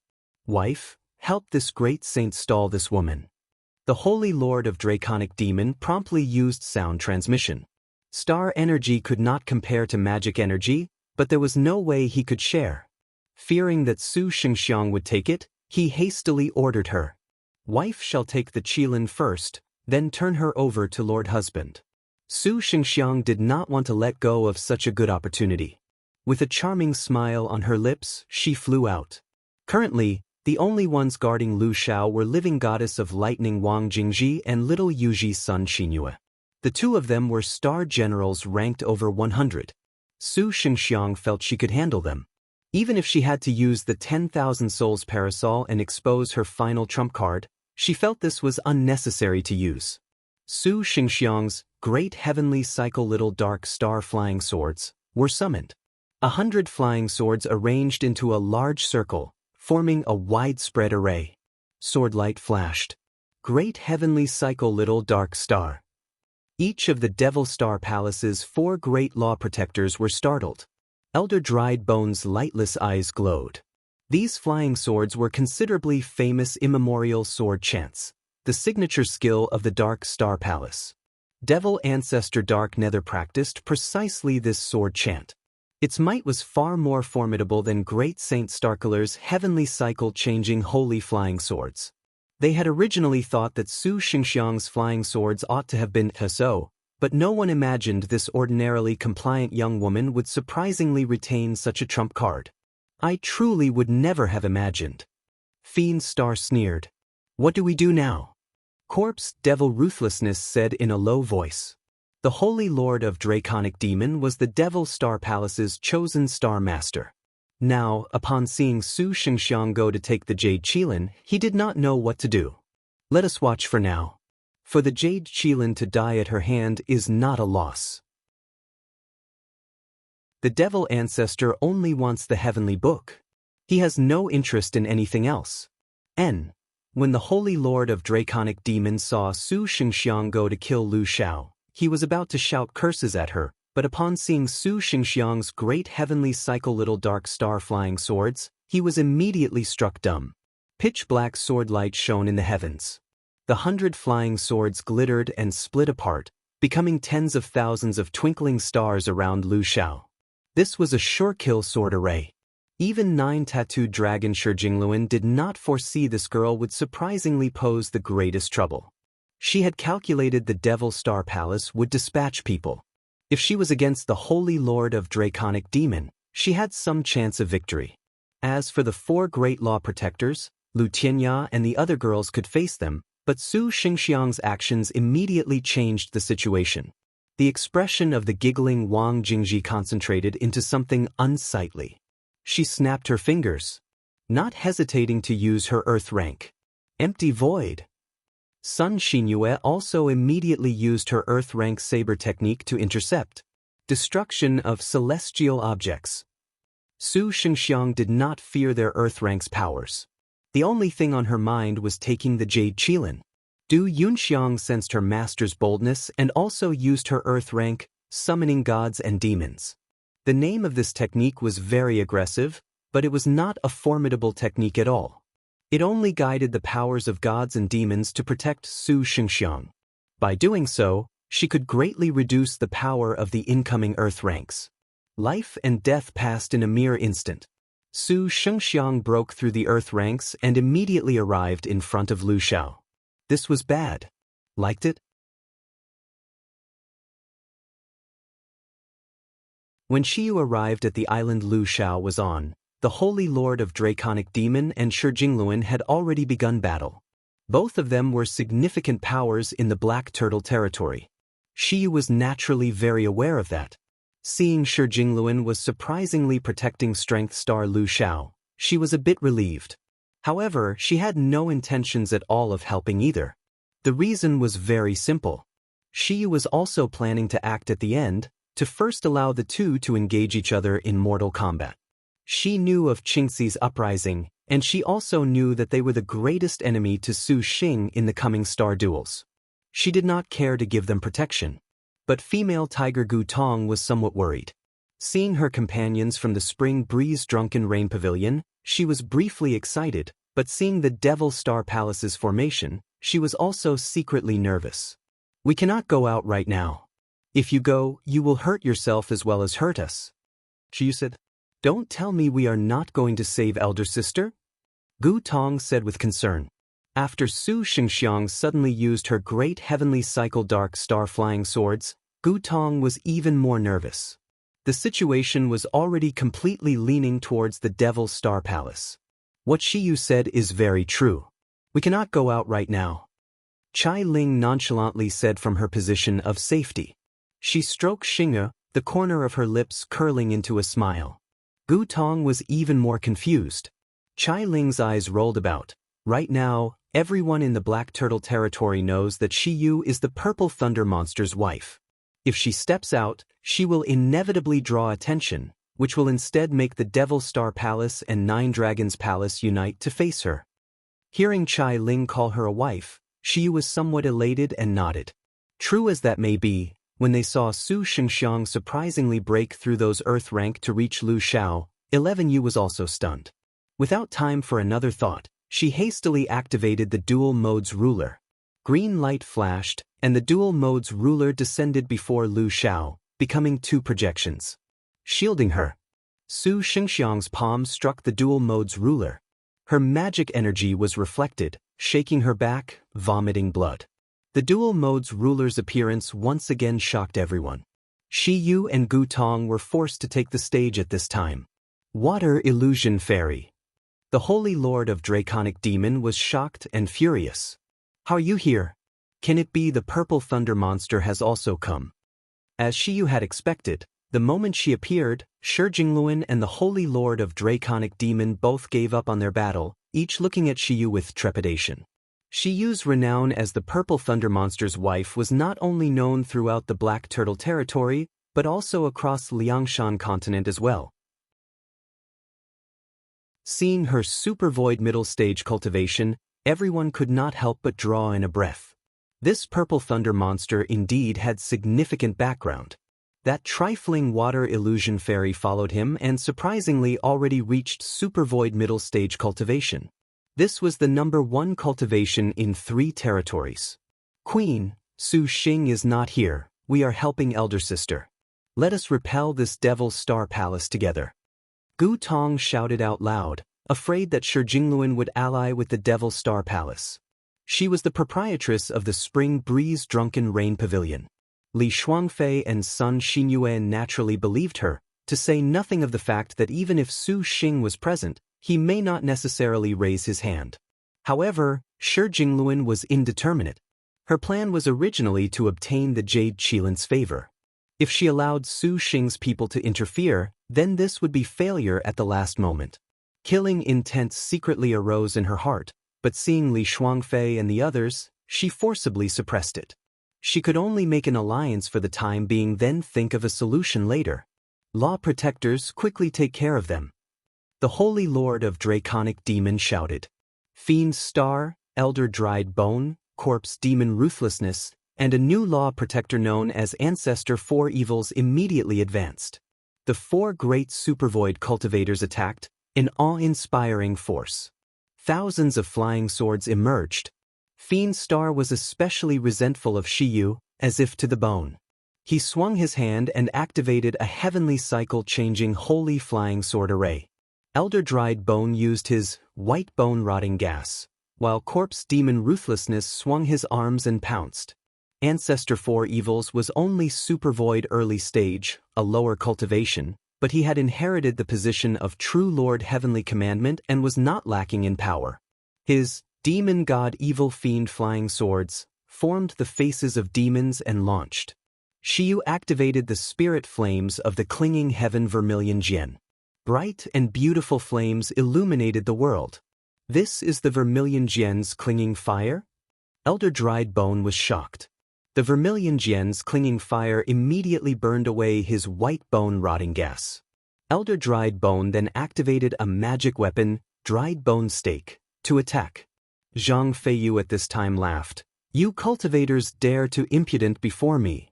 "Wife, help this great saint stall this woman." The Holy Lord of Draconic Demon promptly used sound transmission. Star energy could not compare to magic energy, but there was no way he could share. Fearing that Su Xingxiang would take it, he hastily ordered her. "Wife shall take the Qilin first, then turn her over to Lord Husband." Su Xingxiang did not want to let go of such a good opportunity. With a charming smile on her lips, she flew out. Currently, the only ones guarding Lu Shao were living goddess of lightning Wang Jingji and little Yuji's son Xinyue. The two of them were star generals ranked over 100. Su Xingxiang felt she could handle them. Even if she had to use the 10,000 souls parasol and expose her final trump card, she felt this was unnecessary to use. Su Xingxiang's great heavenly cycle little dark star flying swords were summoned. 100 flying swords arranged into a large circle, forming a widespread array. Sword light flashed. Great heavenly cycle little dark star. Each of the Devil Star Palace's 4 great law protectors were startled. Elder Dried Bone's lightless eyes glowed. These flying swords were considerably famous immemorial sword chants, the signature skill of the Dark Star Palace. Devil Ancestor Dark Nether practiced precisely this sword chant. Its might was far more formidable than Great Saint Starkiller's heavenly cycle-changing holy flying swords. They had originally thought that Su Xingxiang's flying swords ought to have been so, But no one imagined this ordinarily compliant young woman would surprisingly retain such a trump card. I truly would never have imagined. Fiend Star sneered. What do we do now? Corpse Devil Ruthlessness said in a low voice. The Holy Lord of Draconic Demon was the Devil Star Palace's chosen Star Master. Now, upon seeing Su Shengxiang go to take the Jade Qilin, he did not know what to do. Let us watch for now. For the Jade Qilin to die at her hand is not a loss. The Devil Ancestor only wants the Heavenly Book. He has no interest in anything else. When the Holy Lord of Draconic Demon saw Su Shengxiang go to kill Lu Xiao, he was about to shout curses at her, but upon seeing Su Shengxiang's great heavenly cycle little dark star flying swords, he was immediately struck dumb. Pitch-black sword light shone in the heavens. The 100 flying swords glittered and split apart, becoming tens of thousands of twinkling stars around Lu Xiao. This was a sure-kill sword array. Even 9-tattooed dragon Shi Jingluan did not foresee this girl would surprisingly pose the greatest trouble. She had calculated the Devil Star Palace would dispatch people. If she was against the Holy Lord of Draconic Demon, she had some chance of victory. As for the 4 great law protectors, Lu Tianya and the other girls could face them, but Su Shengxiang's actions immediately changed the situation. The expression of the giggling Wang Jingji concentrated into something unsightly. She snapped her fingers, not hesitating to use her earth rank. Empty void. Sun Xinyue also immediately used her earth rank saber technique to intercept. Destruction of celestial objects. Su Shengxiang did not fear their earth rank's powers. The only thing on her mind was taking the Jade Qilin. Du Yunxiang sensed her master's boldness and also used her earth rank, summoning gods and demons. The name of this technique was very aggressive, but it was not a formidable technique at all. It only guided the powers of gods and demons to protect Su Shengxiang. By doing so, she could greatly reduce the power of the incoming earth ranks. Life and death passed in a mere instant. Su Shengxiang broke through the earth ranks and immediately arrived in front of Lu Xiao. This was bad. Liked it? When Xiyu arrived at the island Lu Xiao was on, the Holy Lord of Draconic Demon and Shi Jingluan had already begun battle. Both of them were significant powers in the Black Turtle territory. Xiyu was naturally very aware of that. Seeing Shi Jingluan was surprisingly protecting Strength Star Lu Xiao, she was a bit relieved. However, she had no intentions at all of helping either. The reason was very simple. Xiyu was also planning to act at the end, to first allow the two to engage each other in mortal combat. She knew of Qingxi's uprising, and she also knew that they were the greatest enemy to Su Xing in the coming star duels. She did not care to give them protection. But female Tiger Gu Tong was somewhat worried. Seeing her companions from the Spring Breeze Drunken Rain Pavilion, she was briefly excited, but seeing the Devil Star Palace's formation, she was also secretly nervous. We cannot go out right now. If you go, you will hurt yourself as well as hurt us. Xiyu said. Don't tell me we are not going to save elder sister? Gu Tong said with concern. After Su Shengxiang suddenly used her great heavenly cycle dark star flying swords, Gu Tong was even more nervous. The situation was already completely leaning towards the Devil Star Palace. What Xiyu said is very true. We cannot go out right now. Chai Ling nonchalantly said from her position of safety. She stroked Xing'e, the corner of her lips curling into a smile. Gu Tong was even more confused. Chai Ling's eyes rolled about. Right now, everyone in the Black Turtle territory knows that Xiyu is the Purple Thunder Monster's wife. If she steps out, she will inevitably draw attention, which will instead make the Devil Star Palace and Nine Dragons Palace unite to face her. Hearing Chai Ling call her a wife, Xiyu was somewhat elated and nodded. True as that may be, when they saw Su Shengxiang surprisingly break through those earth rank to reach Lu Xiao, 11U was also stunned. Without time for another thought, she hastily activated the Dual Modes Ruler. Green light flashed, and the Dual Modes Ruler descended before Lu Xiao, becoming 2 projections. Shielding her. Su Shengxiang's palm struck the Dual Modes Ruler. Her magic energy was reflected, shaking her back, vomiting blood. The dual mode's ruler's appearance once again shocked everyone. Shi Yu and Gu Tong were forced to take the stage at this time. Water Illusion Fairy. The Holy Lord of Draconic Demon was shocked and furious. How are you here? Can it be the Purple Thunder Monster has also come? As Shi Yu had expected, the moment she appeared, Shi Jingluan and the Holy Lord of Draconic Demon both gave up on their battle, each looking at Shi Yu with trepidation. Shi Yu's renown as the Purple Thunder Monster's wife was not only known throughout the Black Turtle territory, but also across Liangshan continent as well. Seeing her super void middle stage cultivation, everyone could not help but draw in a breath. This Purple Thunder Monster indeed had significant background. That trifling water illusion fairy followed him and surprisingly already reached super void middle stage cultivation. This was the #1 cultivation in 3 territories. Queen, Su Xing is not here, we are helping elder sister. Let us repel this Devil's Star Palace together. Gu Tong shouted out loud, afraid that Shi Jingluan would ally with the Devil's Star Palace. She was the proprietress of the Spring Breeze Drunken Rain Pavilion. Li Shuangfei and Sun Xinyuan naturally believed her, to say nothing of the fact that even if Su Xing was present, he may not necessarily raise his hand. However, Shi Jingluan was indeterminate. Her plan was originally to obtain the Jade Qilin's favor. If she allowed Su Xing's people to interfere, then this would be failure at the last moment. Killing intent secretly arose in her heart, but seeing Li Shuangfei and the others, she forcibly suppressed it. She could only make an alliance for the time being, then think of a solution later. Law protectors, quickly take care of them. The Holy Lord of Draconic Demon shouted. Fiend Star, Elder Dried Bone, Corpse Demon Ruthlessness, and a new law protector known as Ancestor 4 Evils immediately advanced. The 4 great supervoid cultivators attacked, in awe-inspiring force. Thousands of flying swords emerged. Fiend Star was especially resentful of Shi Yu, as if to the bone. He swung his hand and activated a heavenly cycle-changing holy flying sword array. Elder Dried Bone used his white bone rotting gas, while Corpse Demon Ruthlessness swung his arms and pounced. Ancestor 4 Evils was only super void early stage, a lower cultivation, but he had inherited the position of True Lord Heavenly Commandment and was not lacking in power. His Demon God Evil Fiend flying swords formed the faces of demons and launched. Shi Yu activated the spirit flames of the clinging heaven Vermilion Jian. Bright and beautiful flames illuminated the world. This is the Vermilion Jian's clinging fire? Elder Dried Bone was shocked. The Vermilion Jian's clinging fire immediately burned away his white bone rotting gas. Elder Dried Bone then activated a magic weapon, Dried Bone Stake, to attack. Zhang Feiyu at this time laughed. You cultivators dare to impudent before me.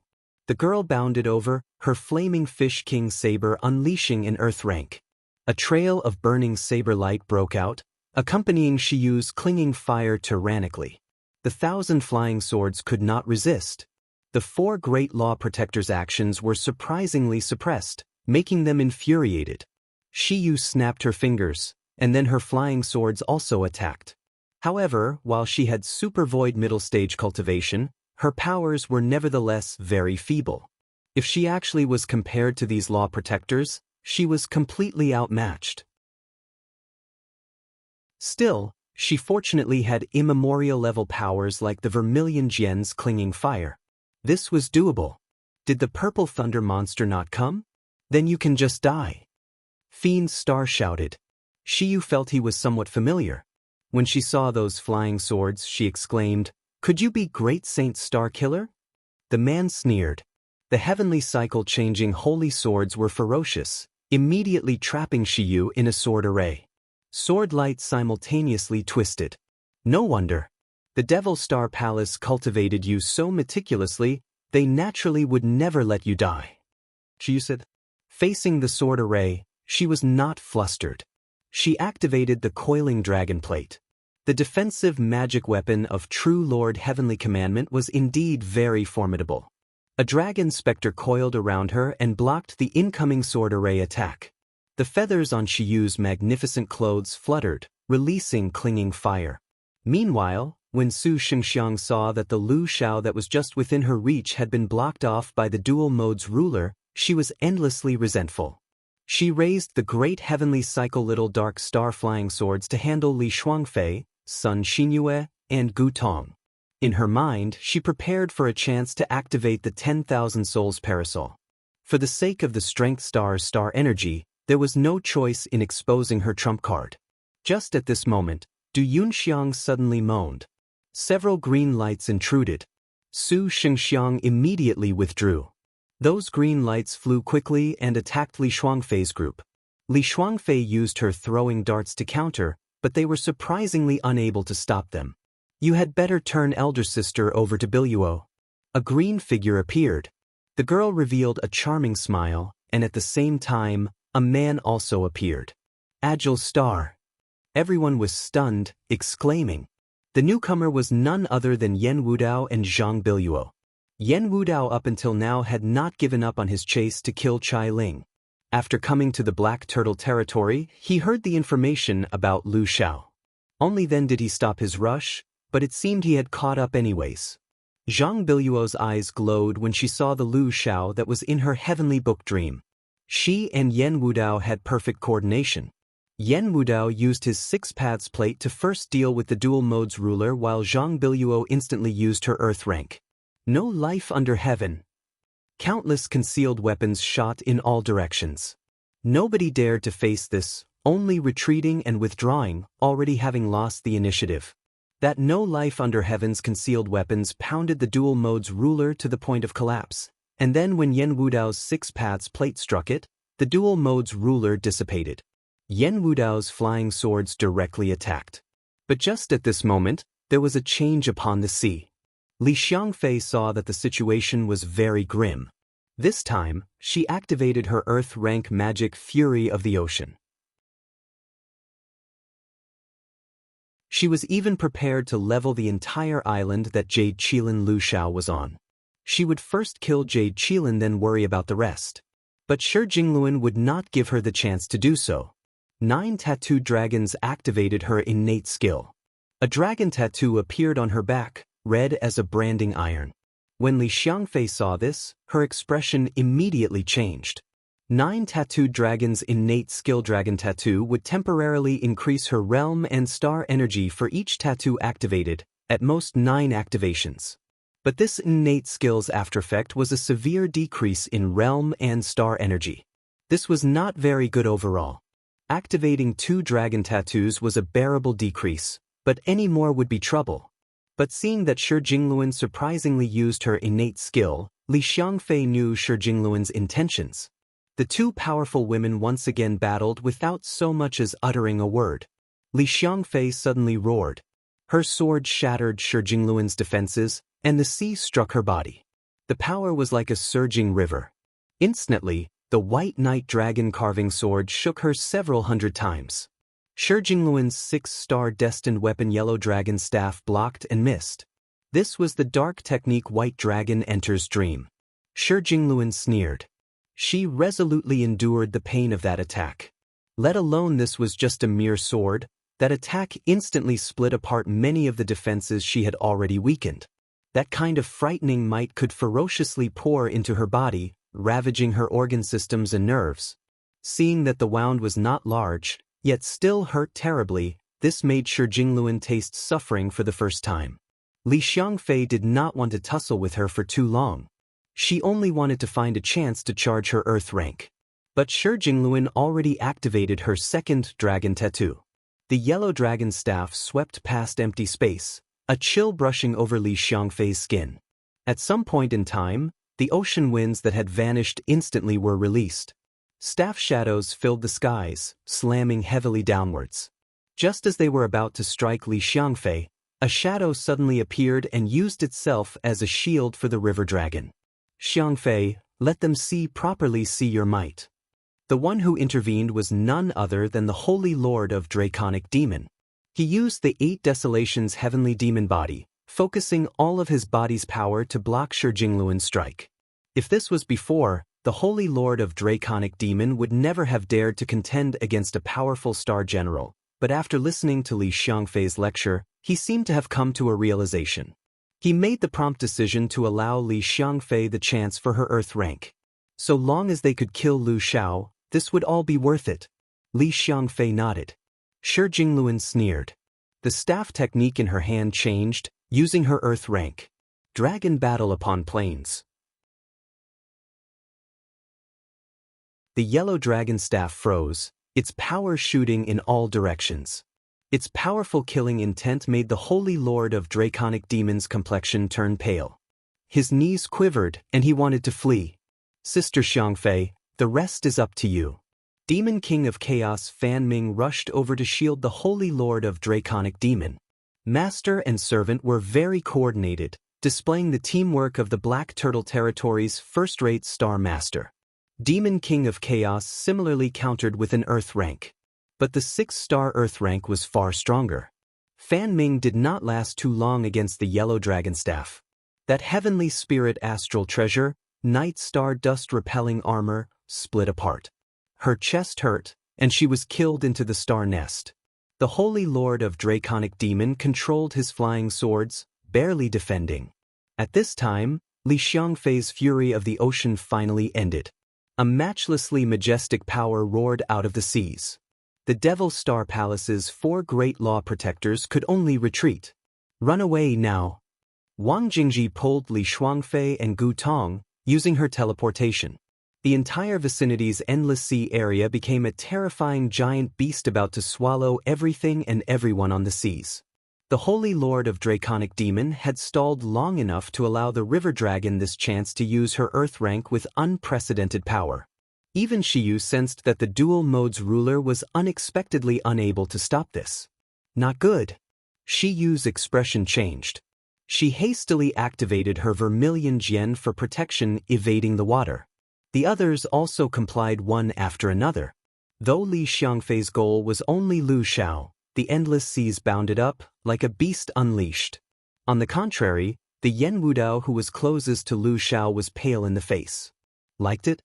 The girl bounded over, her flaming Fish King saber unleashing an earth rank. A trail of burning saber light broke out, accompanying Shi Yu's clinging fire tyrannically. The 1,000 flying swords could not resist. The 4 great law protectors' actions were surprisingly suppressed, making them infuriated. Shi Yu snapped her fingers, and then her flying swords also attacked. However, while she had super void middle stage cultivation, her powers were nevertheless very feeble. If she actually was compared to these law protectors, she was completely outmatched. Still, she fortunately had immemorial level powers like the Vermilion Jian's clinging fire. This was doable. Did the Purple Thunder Monster not come? Then you can just die. Fiend Star shouted. Shi Yu felt he was somewhat familiar. When she saw those flying swords, she exclaimed, Could you be Great Saint Star Killer? The man sneered. The heavenly cycle-changing holy swords were ferocious, immediately trapping Shi Yu in a sword array. Sword light simultaneously twisted. No wonder. The Devil Star Palace cultivated you so meticulously, they naturally would never let you die. Shi Yu said. Facing the sword array, she was not flustered. She activated the coiling dragon plate. The defensive magic weapon of True Lord Heavenly Commandment was indeed very formidable. A dragon specter coiled around her and blocked the incoming sword array attack. The feathers on Shi Yu's magnificent clothes fluttered, releasing clinging fire. Meanwhile, When Su Shengxiang saw that the Lu Shao that was just within her reach had been blocked off by the dual mode's ruler, she was endlessly resentful. She raised the great heavenly cycle little dark star flying swords to handle Li Shuangfei, Sun Xinyue, and Gu Tong. In her mind, she prepared for a chance to activate the 10,000 Souls Parasol. For the sake of the Strength Star's star energy, there was no choice in exposing her trump card. Just at this moment, Du Yunxiang suddenly moaned. Several green lights intruded. Su Shengxiang immediately withdrew. Those green lights flew quickly and attacked Li Shuangfei's group. Li Shuangfei used her throwing darts to counter, but they were surprisingly unable to stop them. You had better turn elder sister over to Biluo. A green figure appeared. The girl revealed a charming smile, and at the same time, a man also appeared. Agile Star. Everyone was stunned, exclaiming. The newcomer was none other than Yan Wudao and Zhang Biluo. Yan Wudao up until now had not given up on his chase to kill Chai Ling. After coming to the Black Turtle territory, he heard the information about Lu Shao. Only then did he stop his rush, but it seemed he had caught up anyways. Zhang Biluo's eyes glowed when she saw the Lu Shao that was in her heavenly book dream. She and Yan Wudao had perfect coordination. Yan Wudao used his 6 paths plate to first deal with the dual mode's ruler while Zhang Biluo instantly used her earth rank. No life under heaven. Countless concealed weapons shot in all directions. Nobody dared to face this, only retreating and withdrawing, already having lost the initiative. That no life under heaven's concealed weapons pounded the dual mode's ruler to the point of collapse, and then when Yan Wudao's 6 paths plate struck it, the dual mode's ruler dissipated. Yan Wudao's flying swords directly attacked. But just at this moment, there was a change upon the sea. Li Xiangfei saw that the situation was very grim. This time, she activated her earth rank magic Fury of the Ocean. She was even prepared to level the entire island that Jade Qilin Lu Shao was on. She would first kill Jade Qilin, then worry about the rest. But Shi Jingluan would not give her the chance to do so. 9 tattooed dragons activated her innate skill. A dragon tattoo appeared on her back, red as a branding iron. When Li Xiangfei saw this, her expression immediately changed. 9 tattooed dragons' innate skill dragon tattoo would temporarily increase her realm and star energy for each tattoo activated, at most 9 activations. But this innate skill's aftereffect was a severe decrease in realm and star energy. This was not very good overall. Activating 2 dragon tattoos was a bearable decrease, but any more would be trouble. But seeing that Shi Jingluan surprisingly used her innate skill, Li Xiangfei knew Shi Jingluan's intentions. The 2 powerful women once again battled without so much as uttering a word. Li Xiangfei suddenly roared. Her sword shattered Shi Jingluan's defenses, and the sea struck her body. The power was like a surging river. Instantly, the white knight dragon carving sword shook her several hundred times. Shi Jingluan's 6-star destined weapon Yellow Dragon Staff blocked and missed. This was the dark technique White Dragon Enters Dream. Shi Jingluan sneered. She resolutely endured the pain of that attack. Let alone this was just a mere sword, that attack instantly split apart many of the defenses she had already weakened. That kind of frightening might could ferociously pour into her body, ravaging her organ systems and nerves. Seeing that the wound was not large, yet still hurt terribly, this made Shi Jingluan taste suffering for the first time. Li Xiangfei did not want to tussle with her for too long. She only wanted to find a chance to charge her earth rank. But Shi Jingluan already activated her 2nd dragon tattoo. The yellow dragon staff swept past empty space, a chill brushing over Li Xiangfei's skin. At some point in time, the ocean winds that had vanished instantly were released. Staff shadows filled the skies, slamming heavily downwards. Just as they were about to strike Li Xiangfei, a shadow suddenly appeared and used itself as a shield for the river dragon. Xiangfei, let them properly see your might. The one who intervened was none other than the Holy Lord of Draconic Demon. He used the 8 Desolations heavenly demon body, focusing all of his body's power to block Shi Jingluan's strike. If this was before, the Holy Lord of Draconic Demon would never have dared to contend against a powerful star general, but after listening to Li Xiangfei's lecture, He seemed to have come to a realization. He made the prompt decision to allow Li Xiangfei the chance for her Earth rank. So long as they could kill Lu Xiao, this would all be worth it. Li Xiangfei nodded. Shi Jingluan sneered. The staff technique in her hand changed, using her Earth rank. Dragon battle upon plains. The yellow dragon staff froze, its power shooting in all directions. Its powerful killing intent made the Holy Lord of Draconic Demons' complexion turn pale. His knees quivered, and he wanted to flee. Sister Xiangfei, the rest is up to you. Demon King of Chaos Fan Ming rushed over to shield the Holy Lord of Draconic Demon. Master and servant were very coordinated, displaying the teamwork of the Black Turtle Territory's first-rate Star Master. Demon King of Chaos similarly countered with an Earth rank. But the 6-star Earth rank was far stronger. Fan Ming did not last too long against the yellow dragon staff. That heavenly spirit astral treasure, night star dust repelling armor, split apart. Her chest hurt, and she was killed into the star nest. The Holy Lord of Draconic Demon controlled his flying swords, barely defending. At this time, Li Xiangfei's fury of the ocean finally ended. A matchlessly majestic power roared out of the seas. The Devil Star Palace's 4 great law protectors could only retreat. Run away now. Wang Jingji pulled Li Shuangfei and Gu Tong, using her teleportation. The entire vicinity's endless sea area became a terrifying giant beast about to swallow everything and everyone on the seas. The Holy Lord of Draconic Demon had stalled long enough to allow the River Dragon this chance to use her Earth rank with unprecedented power. Even Shiyu sensed that the dual mode's ruler was unexpectedly unable to stop this. Not good. Shiyu's expression changed. She hastily activated her vermilion Jian for protection, evading the water. The others also complied one after another. Though Li Xiangfei's goal was only Lu Xiao, the endless seas bounded up, like a beast unleashed. On the contrary, the Yen Wudao who was closest to Lu Xiao was pale in the face. Liked it?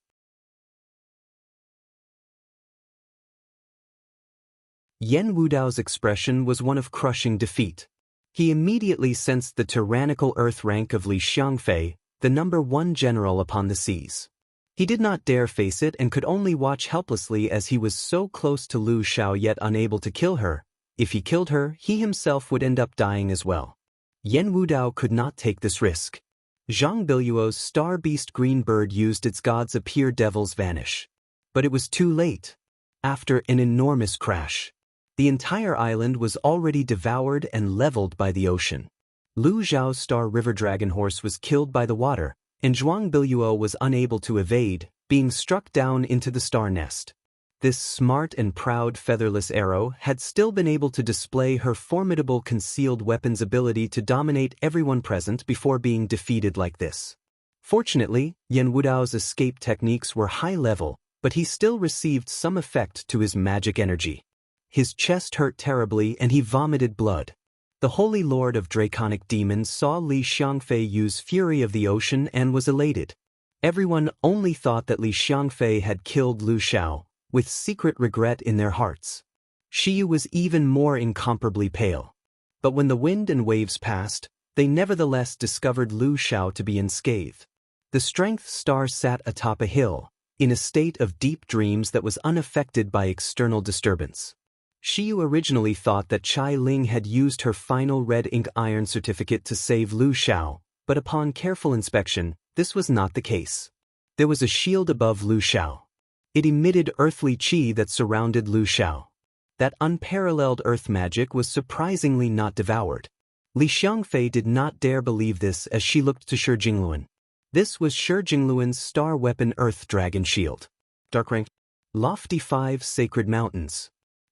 Yen Wudao's expression was one of crushing defeat. He immediately sensed the tyrannical Earth rank of Li Xiangfei, the #1 general upon the seas. He did not dare face it and could only watch helplessly as he was so close to Lu Xiao yet unable to kill her. If he killed her, he himself would end up dying as well. Yen Wudao could not take this risk. Zhang Biluo's star beast green bird used its gods appear devils vanish. But it was too late. After an enormous crash, the entire island was already devoured and leveled by the ocean. Lu Zhao's star river dragon horse was killed by the water, and Zhuang Biluo was unable to evade, being struck down into the star nest. This smart and proud featherless arrow had still been able to display her formidable concealed weapons ability to dominate everyone present before being defeated like this. Fortunately, Yen Wudao's escape techniques were high level, but he still received some effect to his magic energy. His chest hurt terribly and he vomited blood. The Holy Lord of Draconic Demons saw Li Xiangfei use Fury of the Ocean and was elated. Everyone only thought that Li Xiangfei had killed Lu Xiao, with secret regret in their hearts. Shiyu was even more incomparably pale. But when the wind and waves passed, they nevertheless discovered Lu Xiao to be unscathed. The Strength Star sat atop a hill, in a state of deep dreams that was unaffected by external disturbance. Shiyu originally thought that Chai Ling had used her final red ink iron certificate to save Lu Xiao, but upon careful inspection, this was not the case. There was a shield above Lu Xiao. It emitted earthly qi that surrounded Lu Xiao. That unparalleled earth magic was surprisingly not devoured. Li Xiangfei did not dare believe this as she looked to Shi Jingluan. This was Shi Jingluan's star weapon Earth Dragon Shield. Dark rank. Lofty 5 Sacred Mountains.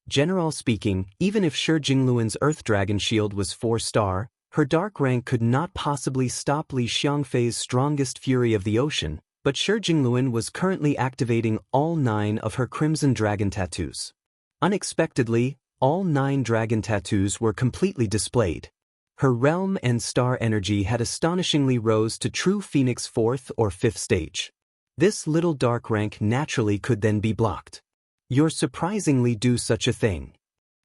General speaking, even if Shi Jingluan's Earth Dragon Shield was 4-star, her dark rank could not possibly stop Li Xiangfei's strongest fury of the ocean, but Shi Jingluan was currently activating all 9 of her Crimson Dragon tattoos. Unexpectedly, all 9 dragon tattoos were completely displayed. Her realm and star energy had astonishingly rose to true Phoenix 4th or 5th stage. This little dark rank naturally could then be blocked. You're surprisingly do such a thing.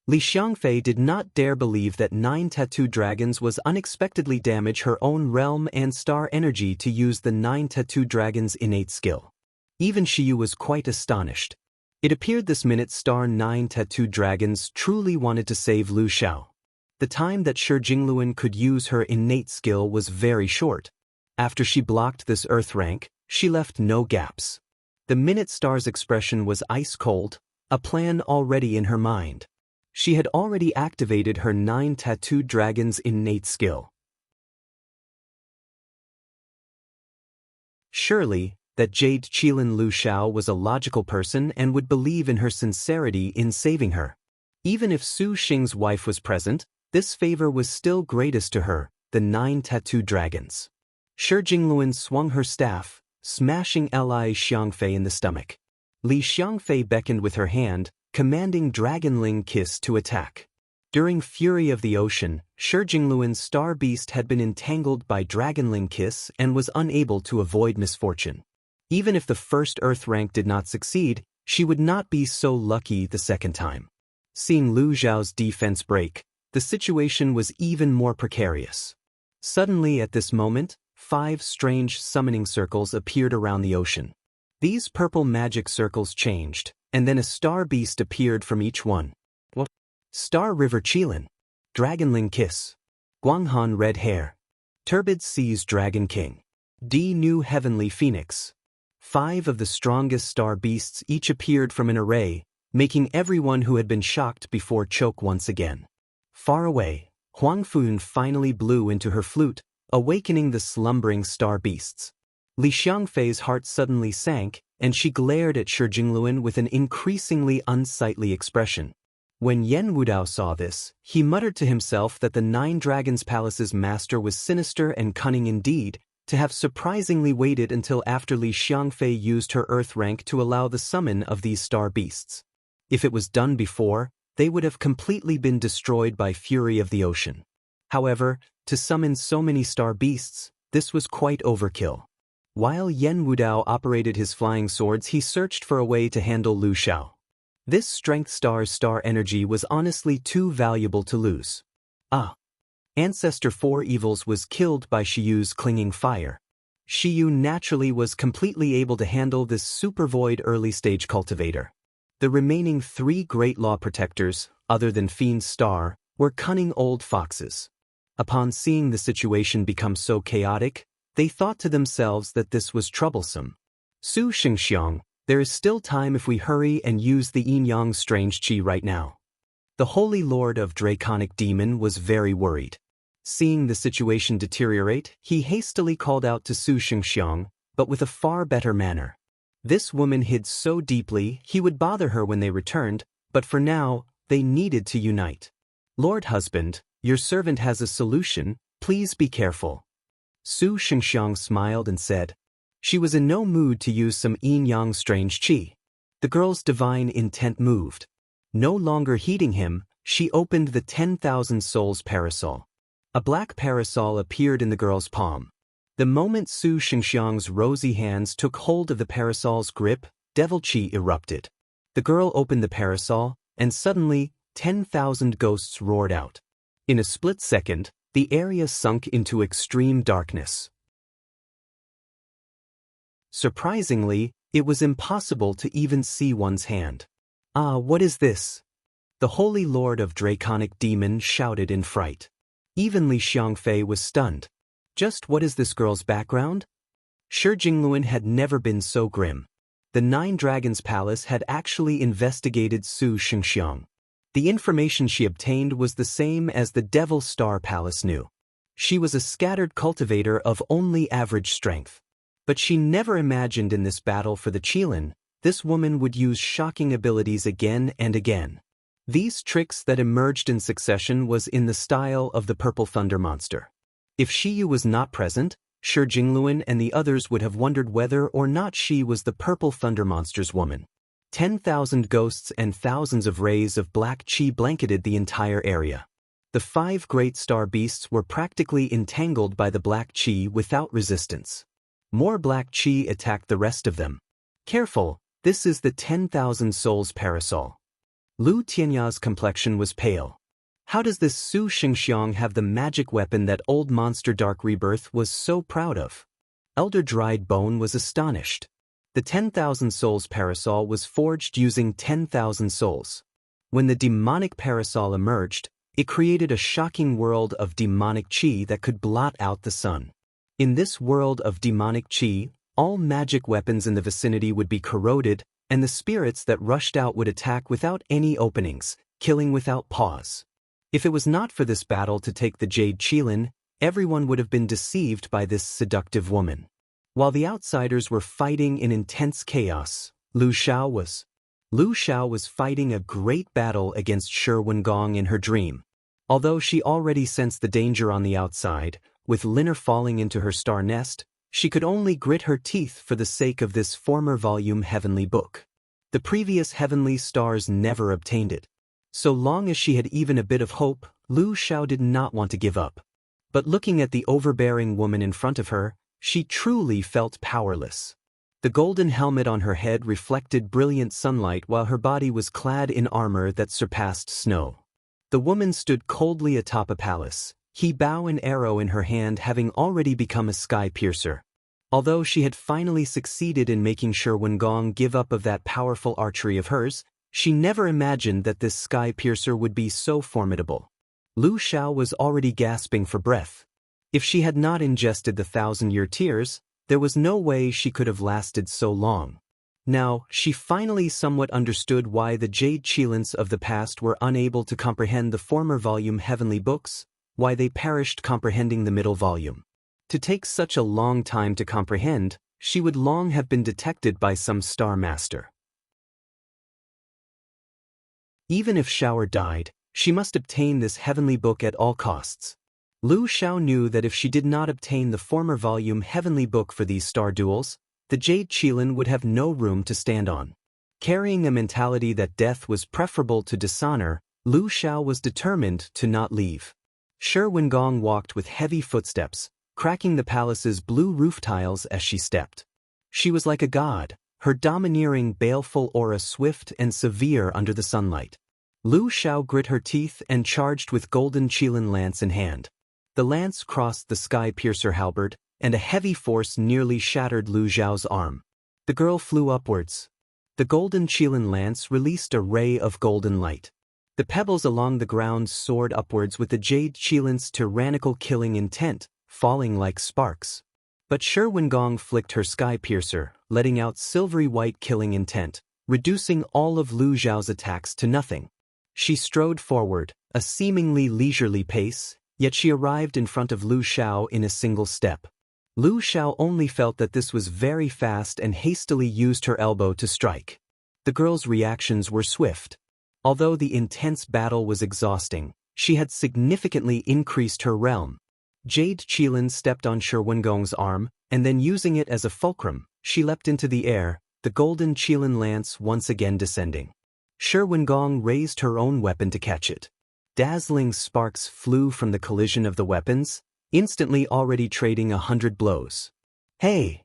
Li Xiangfei did not dare believe that 9 tattooed dragons was unexpectedly damage her own realm and star energy to use the 9 tattooed dragons' innate skill. Even Shiyu was quite astonished. It appeared this minute star 9 tattooed dragons truly wanted to save Lu Xiao. The time that Shi Jingluan could use her innate skill was very short. After she blocked this earth rank, she left no gaps. The minute star's expression was ice cold, a plan already in her mind. She had already activated her 9 tattooed dragons' innate skill. Surely, that Jade Qilin Lu Xiao was a logical person and would believe in her sincerity in saving her. Even if Su Xing's wife was present, this favor was still greatest to her, the 9 tattooed dragons. Shi Jingluan swung her staff, smashing Li Xiangfei in the stomach. Li Xiangfei beckoned with her hand, commanding Dragonling Kiss to attack. During Fury of the Ocean, Shi Jingluan's star beast had been entangled by Dragonling Kiss and was unable to avoid misfortune. Even if the first Earth rank did not succeed, she would not be so lucky the second time. Seeing Lu Xiao's defense break, the situation was even more precarious. Suddenly at this moment, 5 strange summoning circles appeared around the ocean. These purple magic circles changed, and then a star beast appeared from each one. What? Star River Qilin, Dragonling Kiss, Guanghan Red Hair, Turbid Seas Dragon King, D New Heavenly Phoenix. 5 of the strongest star beasts each appeared from an array, making everyone who had been shocked before choke once again. Far away, Huang Fun finally blew into her flute, awakening the slumbering star beasts. Li Xiangfei's heart suddenly sank, and she glared at Shi Jingluan with an increasingly unsightly expression. When Yen Wudao saw this, he muttered to himself that the 9 Dragons Palace's master was sinister and cunning indeed, to have surprisingly waited until after Li Xiangfei used her earth rank to allow the summon of these star beasts. If it was done before, they would have completely been destroyed by Fury of the Ocean. However, to summon so many star beasts, this was quite overkill. While Yen Wudao operated his flying swords, he searched for a way to handle Lu Xiao. This strength star's star energy was honestly too valuable to lose. Ancestor 4 Evils was killed by Shiyu's clinging fire. Shiyu naturally was completely able to handle this super void early stage cultivator. The remaining 3 great law protectors, other than Fiend's star, were cunning old foxes. Upon seeing the situation become so chaotic, they thought to themselves that this was troublesome. Su Xingxiang, there is still time if we hurry and use the Yin-Yang strange qi right now. The Holy Lord of Draconic Demon was very worried. Seeing the situation deteriorate, he hastily called out to Su Xingxiang, but with a far better manner. This woman hid so deeply he would bother her when they returned, but for now, they needed to unite. Lord Husband, your servant has a solution, please be careful. Su Xingxiang smiled and said. She was in no mood to use some yin-yang strange qi. The girl's divine intent moved. No longer heeding him, she opened the 10,000 souls parasol. A black parasol appeared in the girl's palm. The moment Su Xingxiang's rosy hands took hold of the parasol's grip, devil qi erupted. The girl opened the parasol, and suddenly, 10,000 ghosts roared out. In a split second, the area sunk into extreme darkness. Surprisingly, it was impossible to even see one's hand. What is this? The Holy Lord of Draconic Demon shouted in fright. Even Li Xiangfei was stunned. Just what is this girl's background? Shi Jingluan had never been so grim. The 9 Dragons Palace had actually investigated Su Xingxiang. The information she obtained was the same as the Devil Star Palace knew. She was a scattered cultivator of only average strength. But she never imagined in this battle for the Qilin, this woman would use shocking abilities again and again. These tricks that emerged in succession was in the style of the Purple Thunder Monster. If Shiyu was not present, Shi Jingluan and the others would have wondered whether or not she was the Purple Thunder Monster's woman. 10,000 ghosts and thousands of rays of black qi blanketed the entire area. The 5 great star beasts were practically entangled by the black qi without resistance. More black qi attacked the rest of them. Careful, this is the 10,000 souls parasol. Lu Tianya's complexion was pale. How does this Su Xingxiang have the magic weapon that old monster Dark Rebirth was so proud of? Elder Dried Bone was astonished. The 10,000 souls parasol was forged using 10,000 souls. When the demonic parasol emerged, it created a shocking world of demonic chi that could blot out the sun. In this world of demonic chi, all magic weapons in the vicinity would be corroded, and the spirits that rushed out would attack without any openings, killing without pause. If it was not for this battle to take the Jade Qilin, everyone would have been deceived by this seductive woman. While the outsiders were fighting in intense chaos, Lu Xiao was fighting a great battle against Shi Wengong in her dream. Although she already sensed the danger on the outside, with Linner falling into her star nest, she could only grit her teeth for the sake of this former volume heavenly book. The previous heavenly stars never obtained it. So long as she had even a bit of hope, Lu Xiao did not want to give up. But looking at the overbearing woman in front of her, she truly felt powerless. The golden helmet on her head reflected brilliant sunlight while her body was clad in armor that surpassed snow. The woman stood coldly atop a palace, he bow and arrow in her hand having already become a sky piercer. Although she had finally succeeded in making Shi Wengong give up of that powerful archery of hers, she never imagined that this sky piercer would be so formidable. Lu Xiao was already gasping for breath. If she had not ingested the 1,000-year tears, there was no way she could have lasted so long. Now, she finally somewhat understood why the Jade Qilins of the past were unable to comprehend the former volume heavenly books, why they perished comprehending the middle volume. To take such a long time to comprehend, she would long have been detected by some star master. Even if Xiao died, she must obtain this heavenly book at all costs. Lu Xiao knew that if she did not obtain the former volume heavenly book for these star duels, the Jade Qilin would have no room to stand on. Carrying a mentality that death was preferable to dishonor, Lu Xiao was determined to not leave. Shi Wengong walked with heavy footsteps, cracking the palace's blue roof tiles as she stepped. She was like a god, her domineering, baleful aura swift and severe under the sunlight. Lu Xiao grit her teeth and charged with golden Qilin lance in hand. The lance crossed the sky piercer halberd, and a heavy force nearly shattered Lu Xiao's arm. The girl flew upwards. The golden Qilin lance released a ray of golden light. The pebbles along the ground soared upwards with the Jade Qilin's tyrannical killing intent, falling like sparks. But Shi Wengong flicked her sky piercer, letting out silvery white killing intent, reducing all of Lu Xiao's attacks to nothing. She strode forward, a seemingly leisurely pace, yet she arrived in front of Lu Xiao in a single step. Lu Xiao only felt that this was very fast and hastily used her elbow to strike. The girl's reactions were swift. Although the intense battle was exhausting, she had significantly increased her realm. Jade Qilin stepped on Shi Wengong's arm, and then using it as a fulcrum, she leapt into the air, the golden Qilin lance once again descending. Shi Wengong raised her own weapon to catch it. Dazzling sparks flew from the collision of the weapons, instantly already trading 100 blows. Hey!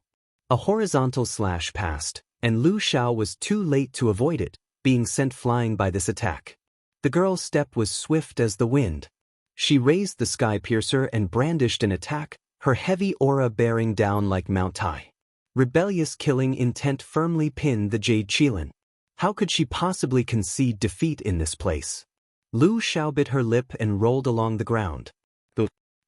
A horizontal slash passed, and Lu Xiao was too late to avoid it, being sent flying by this attack. The girl's step was swift as the wind. She raised the sky piercer and brandished an attack, her heavy aura bearing down like Mount Tai. Rebellious killing intent firmly pinned the Jade Qilin. How could she possibly concede defeat in this place? Lu Xiao bit her lip and rolled along the ground.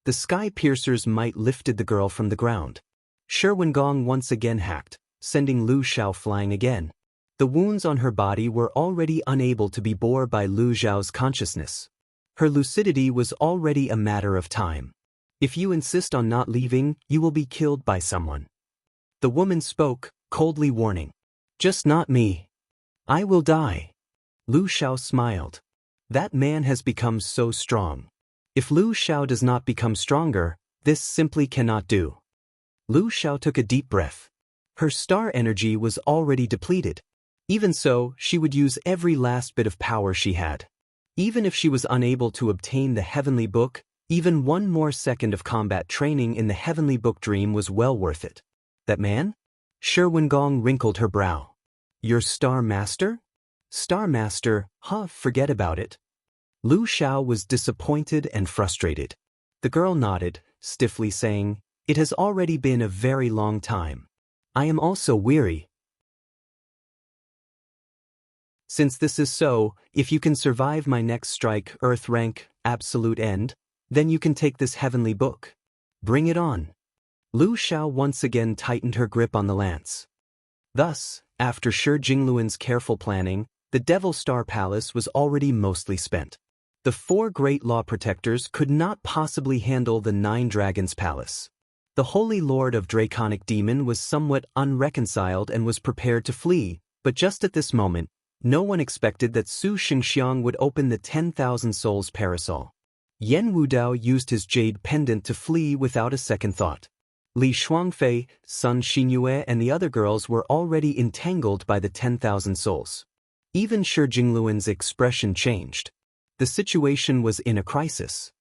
The sky piercer's might lifted the girl from the ground. Shi Wengong once again hacked, sending Lu Xiao flying again. The wounds on her body were already unable to be bore by Lu Xiao's consciousness. Her lucidity was already a matter of time. If you insist on not leaving, you will be killed by someone. The woman spoke, coldly warning. Just not me. I will die. Lu Xiao smiled. That man has become so strong. If Lu Xiao does not become stronger, this simply cannot do. Lu Xiao took a deep breath. Her star energy was already depleted. Even so, she would use every last bit of power she had. Even if she was unable to obtain the heavenly book, even one more second of combat training in the heavenly book dream was well worth it. That man? Shi Wengong wrinkled her brow. Your star master? Star Master, forget about it. Lu Xiao was disappointed and frustrated. The girl nodded, stiffly saying, "It has already been a very long time. I am also weary. Since this is so, if you can survive my next strike, Earth rank, absolute end, then you can take this heavenly book. Bring it on." Lu Xiao once again tightened her grip on the lance. Thus, after Shi Jingluan's careful planning, the Devil Star Palace was already mostly spent. The 4 great law protectors could not possibly handle the 9 dragons' palace. The Holy Lord of Draconic Demon was somewhat unreconciled and was prepared to flee, but just at this moment, no one expected that Su Xingxiang would open the 10,000 souls parasol. Yan Wudao used his jade pendant to flee without a second thought. Li Shuangfei, Sun Xinyue and the other girls were already entangled by the 10,000 souls. Even Shi Jingluan's expression changed. The situation was in a crisis.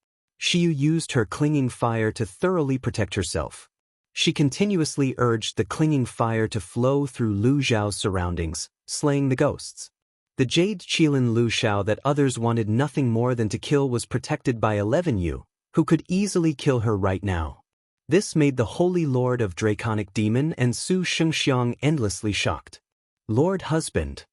Xiyu used her clinging fire to thoroughly protect herself. She continuously urged the clinging fire to flow through Lu Xiao's surroundings, slaying the ghosts. The jade Qilin Lu Xiao that others wanted nothing more than to kill was protected by 11 Yu, who could easily kill her right now. This made the Holy Lord of Draconic Demon and Su Xingxiang endlessly shocked. "Lord Husband,"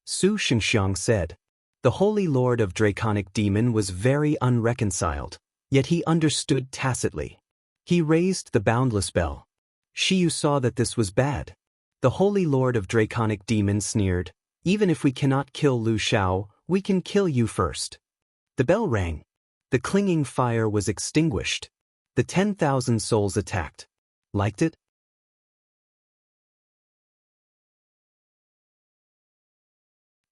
Su Xingxiang said. The Holy Lord of Draconic Demon was very unreconciled, yet he understood tacitly. He raised the boundless bell. Xiyu saw that this was bad. The Holy Lord of Draconic Demon sneered, "Even if we cannot kill Lu Xiao, we can kill you first." The bell rang. The clinging fire was extinguished. The 10,000 souls attacked. Liked it?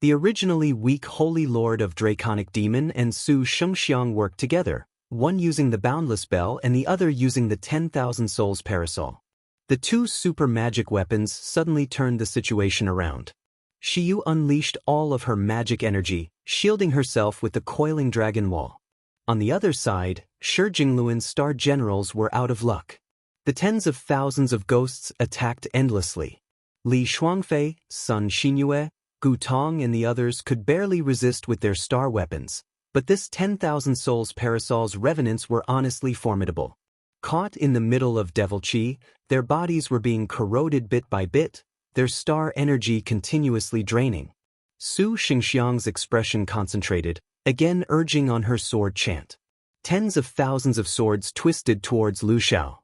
The originally weak Holy Lord of Draconic Demon and Su Xingxiang worked together, one using the Boundless Bell and the other using the 10,000 Souls Parasol. The 2 super magic weapons suddenly turned the situation around. Xiyu unleashed all of her magic energy, shielding herself with the coiling dragon wall. On the other side, Shi Jingluan's star generals were out of luck. The tens of thousands of ghosts attacked endlessly. Li Shuangfei, Sun Xinyue, Gu Tong and the others could barely resist with their star weapons, but this 10,000 souls parasol's revenants were honestly formidable. Caught in the middle of Devil Chi, their bodies were being corroded bit by bit, their star energy continuously draining. Su Xingxiang's expression concentrated, again urging on her sword chant. Tens of thousands of swords twisted towards Lu Xiao.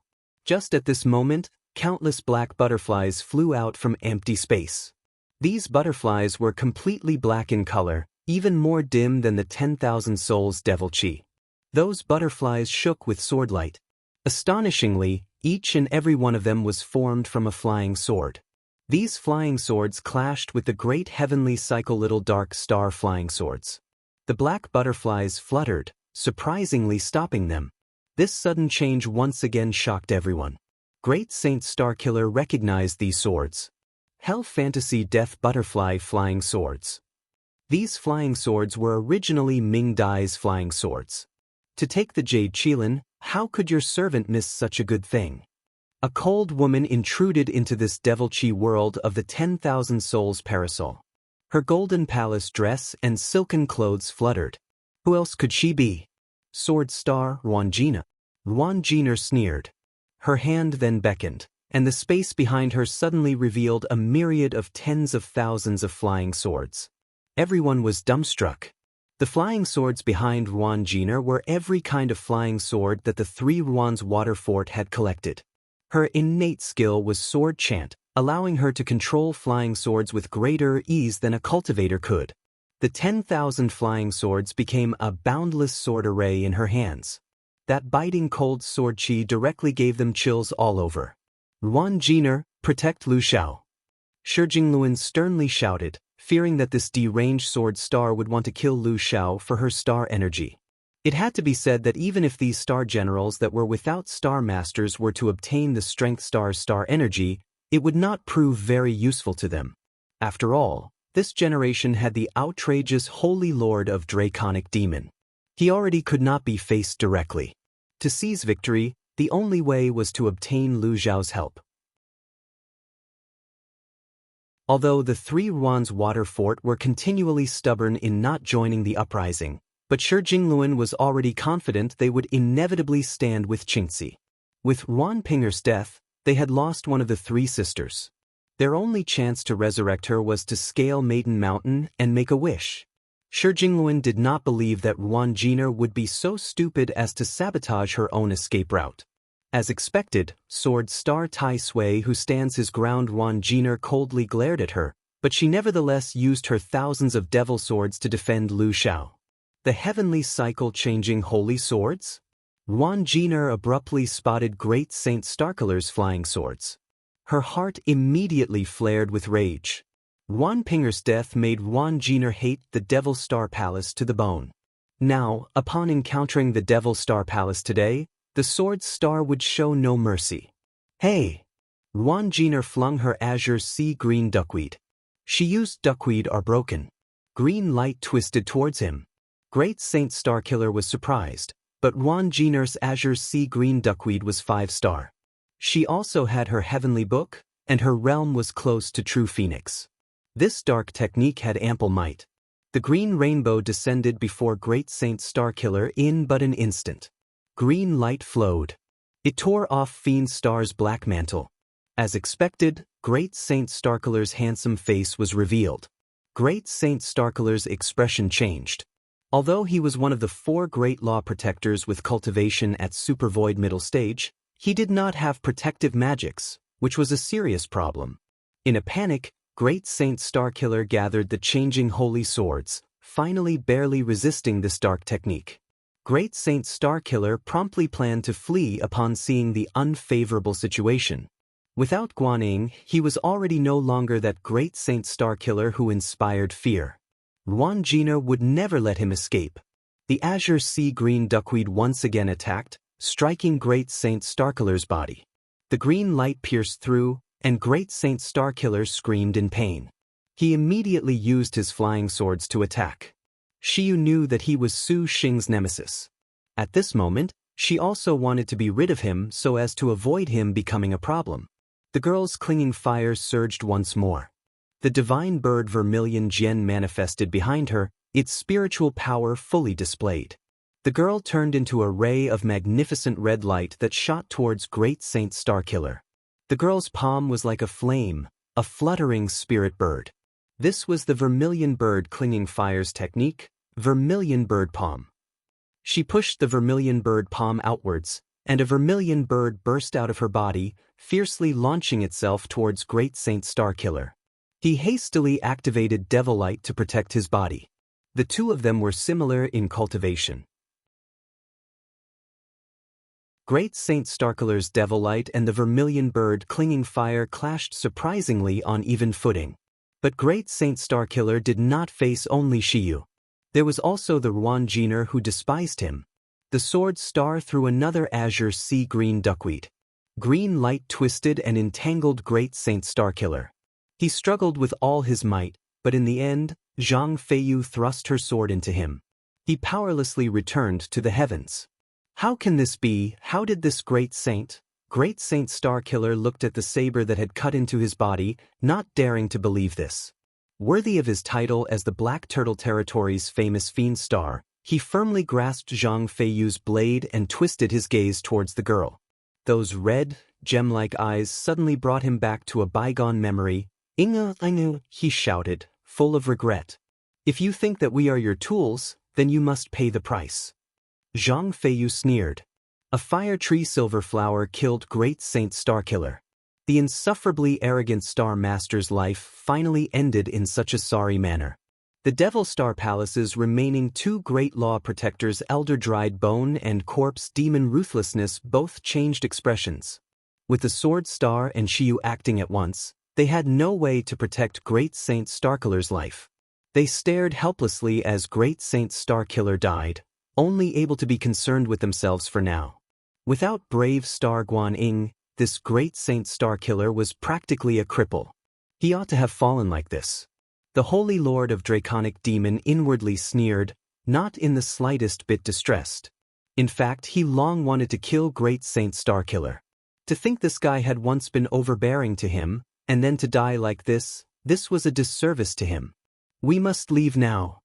Just at this moment, countless black butterflies flew out from empty space. These butterflies were completely black in color, even more dim than the 10,000 souls Devil Chi. Those butterflies shook with swordlight. Astonishingly, each and every one of them was formed from a flying sword. These flying swords clashed with the great heavenly cycle little dark star flying swords. The black butterflies fluttered, surprisingly stopping them. This sudden change once again shocked everyone. Great Saint Starkiller recognized these swords. Hell Fantasy Death Butterfly Flying Swords. These flying swords were originally Ming Dai's flying swords. To take the Jade Qilin, how could your servant miss such a good thing? A cold woman intruded into this Devil Chi world of the 10,000 souls parasol. Her golden palace dress and silken clothes fluttered. Who else could she be? Sword Star Ruangina. Ruangina sneered. Her hand then beckoned, and the space behind her suddenly revealed a myriad of tens of thousands of flying swords. Everyone was dumbstruck. The flying swords behind Ruangina were every kind of flying sword that the 3 Ruan's water fort had collected. Her innate skill was sword chant, allowing her to control flying swords with greater ease than a cultivator could. The 10,000 flying swords became a boundless sword array in her hands. That biting cold sword chi directly gave them chills all over. Ruangina, protect Lu Xiao. Shi Jingluan sternly shouted, fearing that this deranged sword star would want to kill Lu Xiao for her star energy. It had to be said that even if these star generals that were without star masters were to obtain the strength star energy, it would not prove very useful to them. After all, this generation had the outrageous Holy Lord of Draconic Demon. He already could not be faced directly. To seize victory, the only way was to obtain Lu Xiao's help. Although the three Ruan's water fort were continually stubborn in not joining the uprising, but Shi Jingluan was already confident they would inevitably stand with Qingzi. With Ruan Pinger's death, they had lost one of the three sisters. Their only chance to resurrect her was to scale Maiden Mountain and make a wish. Shi Jingluan did not believe that Ruan Jiner would be so stupid as to sabotage her own escape route. As expected, Sword Star Tai Sui, who stands his ground, Ruan Jiner coldly glared at her, but she nevertheless used her thousands of devil swords to defend Lu Xiao. The heavenly cycle-changing holy swords? Ruan Jiner abruptly spotted Great Saint Starkiller's flying swords. Her heart immediately flared with rage. Ruan Pinger's death made Ruan Jiner hate the Devil Star Palace to the bone. Now, upon encountering the Devil Star Palace today, the Sword Star would show no mercy. Hey! Ruan Jiner flung her azure sea green duckweed. She used duckweed or broken. Green light twisted towards him. Great Saint Starkiller was surprised, but Ruan Jiner's azure sea green duckweed was 5-star. She also had her heavenly book, and her realm was close to true phoenix. This dark technique had ample might. The green rainbow descended before Great Saint Starkiller in but an instant. Green light flowed. It tore off Fiend Star's black mantle. As expected, Great Saint Starkiller's handsome face was revealed. Great Saint Starkiller's expression changed. Although he was one of the 4 great law protectors with cultivation at Super Void middle stage, he did not have protective magics, which was a serious problem. In a panic, Great Saint Starkiller gathered the changing holy swords, finally barely resisting this dark technique. Great Saint Starkiller promptly planned to flee upon seeing the unfavorable situation. Without Guanyin, he was already no longer that Great Saint Starkiller who inspired fear. Ruan Jiner would never let him escape. The azure sea green duckweed once again attacked, striking Great Saint Starkiller's body. The green light pierced through, and Great Saint Starkiller screamed in pain. He immediately used his flying swords to attack. Xiyu knew that he was Su Xing's nemesis. At this moment, she also wanted to be rid of him so as to avoid him becoming a problem. The girl's clinging fire surged once more. The divine bird Vermilion Jian manifested behind her, its spiritual power fully displayed. The girl turned into a ray of magnificent red light that shot towards Great Saint Starkiller. The girl's palm was like a flame, a fluttering spirit bird. This was the Vermilion Bird Clinging Fire's technique, Vermilion Bird Palm. She pushed the Vermilion Bird Palm outwards, and a vermilion bird burst out of her body, fiercely launching itself towards Great Saint Starkiller. He hastily activated Devil Light to protect his body. The two of them were similar in cultivation. Great Saint Starkiller's Devil Light and the Vermilion Bird Clinging Fire clashed surprisingly on even footing. But Great Saint Starkiller did not face only Xiyu. There was also the Ruan Jiner who despised him. The Sword Star threw another azure sea green duckweed. Green light twisted and entangled Great Saint Starkiller. He struggled with all his might, but in the end, Zhang Feiyu thrust her sword into him. He powerlessly returned to the heavens. How can this be? How did this Great Saint Starkiller looked at the saber that had cut into his body, not daring to believe this. Worthy of his title as the Black Turtle Territory's famous Fiend Star, he firmly grasped Zhang Feiyu's blade and twisted his gaze towards the girl. Those red, gem-like eyes suddenly brought him back to a bygone memory. Inga, he shouted, full of regret. If you think that we are your tools, then you must pay the price. Zhang Feiyu sneered. A fire tree silver flower killed Great Saint Starkiller. The insufferably arrogant Star Master's life finally ended in such a sorry manner. The Devil Star Palace's remaining 2 great law protectors, Elder Dried Bone and Corpse Demon Ruthlessness, both changed expressions. With the Sword Star and Xiyu acting at once, they had no way to protect Great Saint Starkiller's life. They stared helplessly as Great Saint Starkiller died, only able to be concerned with themselves for now. Without brave Star Guanyin, this Great Saint Starkiller was practically a cripple. He ought to have fallen like this. The Holy Lord of Draconic Demon inwardly sneered, not in the slightest bit distressed. In fact, he long wanted to kill Great Saint Starkiller. To think this guy had once been overbearing to him, and then to die like this, This was a disservice to him. We must leave now.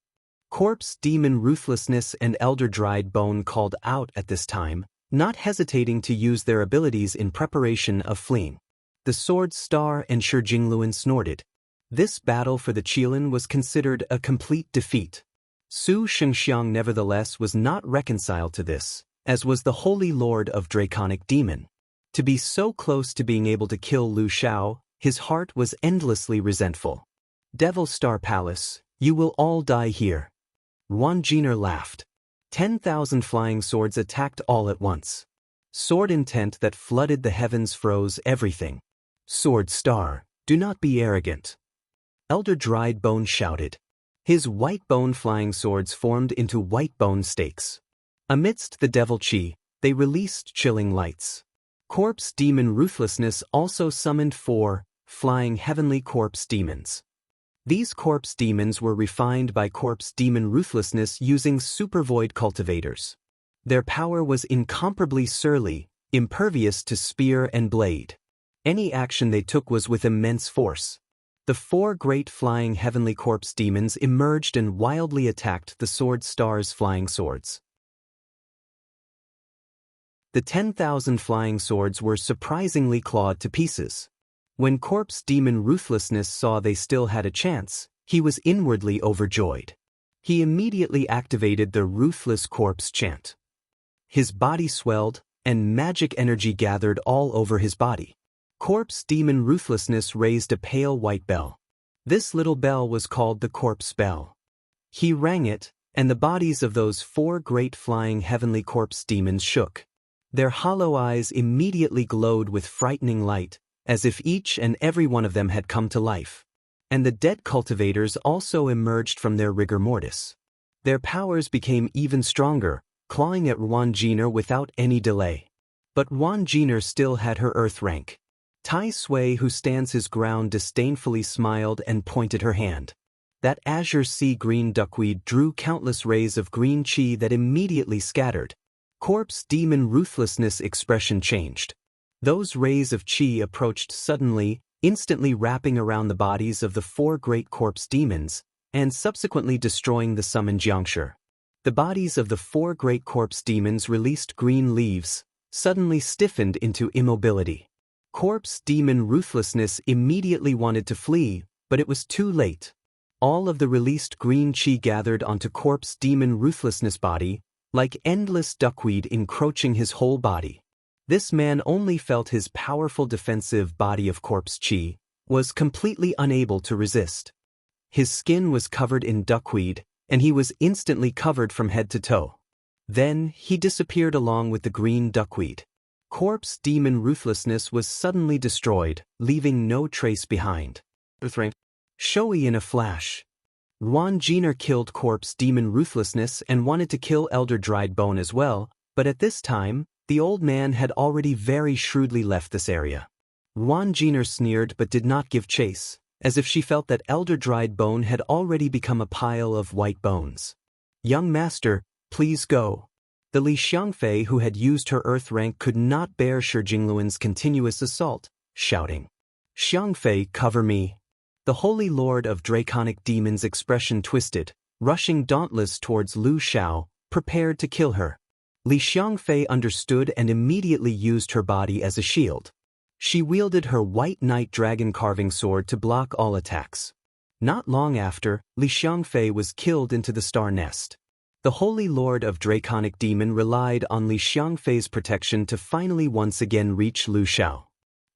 Corpse Demon Ruthlessness and Elder Dried Bone called out at this time, not hesitating to use their abilities in preparation of fleeing. The Sword Star and Shi Jingluan snorted. This battle for the Qilin was considered a complete defeat. Su Shengxiang nevertheless was not reconciled to this, as was the Holy Lord of Draconic Demon. To be so close to being able to kill Lu Xiao, his heart was endlessly resentful. Devil Star Palace, you will all die here. Wan Jiner laughed. 10,000 flying swords attacked all at once. Sword intent that flooded the heavens froze everything. Sword Star, do not be arrogant. Elder Dried Bone shouted. His white bone flying swords formed into white bone stakes. Amidst the devil chi, they released chilling lights. Corpse Demon Ruthlessness also summoned 4 flying heavenly corpse demons. These corpse demons were refined by Corpse Demon Ruthlessness using super void cultivators. Their power was incomparably surly, impervious to spear and blade. Any action they took was with immense force. The 4 great flying heavenly corpse demons emerged and wildly attacked the Sword Star's flying swords. The 10,000 flying swords were surprisingly clawed to pieces. When Corpse Demon Ruthlessness saw they still had a chance, he was inwardly overjoyed. He immediately activated the Ruthless Corpse chant. His body swelled, and magic energy gathered all over his body. Corpse Demon Ruthlessness raised a pale white bell. This little bell was called the Corpse Bell. He rang it, and the bodies of those 4 great flying heavenly corpse demons shook. Their hollow eyes immediately glowed with frightening light, as if each and every one of them had come to life. And the dead cultivators also emerged from their rigor mortis. Their powers became even stronger, clawing at Wan Jiner without any delay. But Wan Jiner still had her earth rank. Tai Sui, who stands his ground, disdainfully smiled and pointed her hand. That azure sea-green duckweed drew countless rays of green chi that immediately scattered. Corpse Demon Ruthlessness expression changed. Those rays of chi approached suddenly, instantly wrapping around the bodies of the 4 great corpse demons, and subsequently destroying the summoned Jiangshi. The bodies of the 4 great corpse demons released green leaves, suddenly stiffened into immobility. Corpse Demon Ruthlessness immediately wanted to flee, but it was too late. All of the released green chi gathered onto Corpse Demon Ruthlessness' body, like endless duckweed encroaching his whole body. This man only felt his powerful defensive body of corpse chi, was completely unable to resist. His skin was covered in duckweed, and he was instantly covered from head to toe. Then, he disappeared along with the green duckweed. Corpse Demon Ruthlessness was suddenly destroyed, leaving no trace behind. Showy in a flash. Wan Jiner killed Corpse Demon Ruthlessness and wanted to kill Elder Dried Bone as well, but at this time, the old man had already very shrewdly left this area. Wan Jiner sneered but did not give chase, as if she felt that Elder Dried Bone had already become a pile of white bones. Young master, please go. The Li Xiangfei who had used her earth rank could not bear Shi Jingluan's continuous assault, shouting, Xiangfei, cover me. The Holy Lord of Draconic Demons' expression twisted, rushing dauntless towards Lu Xiao, prepared to kill her. Li Xiangfei understood and immediately used her body as a shield. She wielded her white knight dragon carving sword to block all attacks. Not long after, Li Xiangfei was killed into the star nest. The Holy Lord of Draconic Demon relied on Li Xiangfei's protection to finally once again reach Lu Xiao.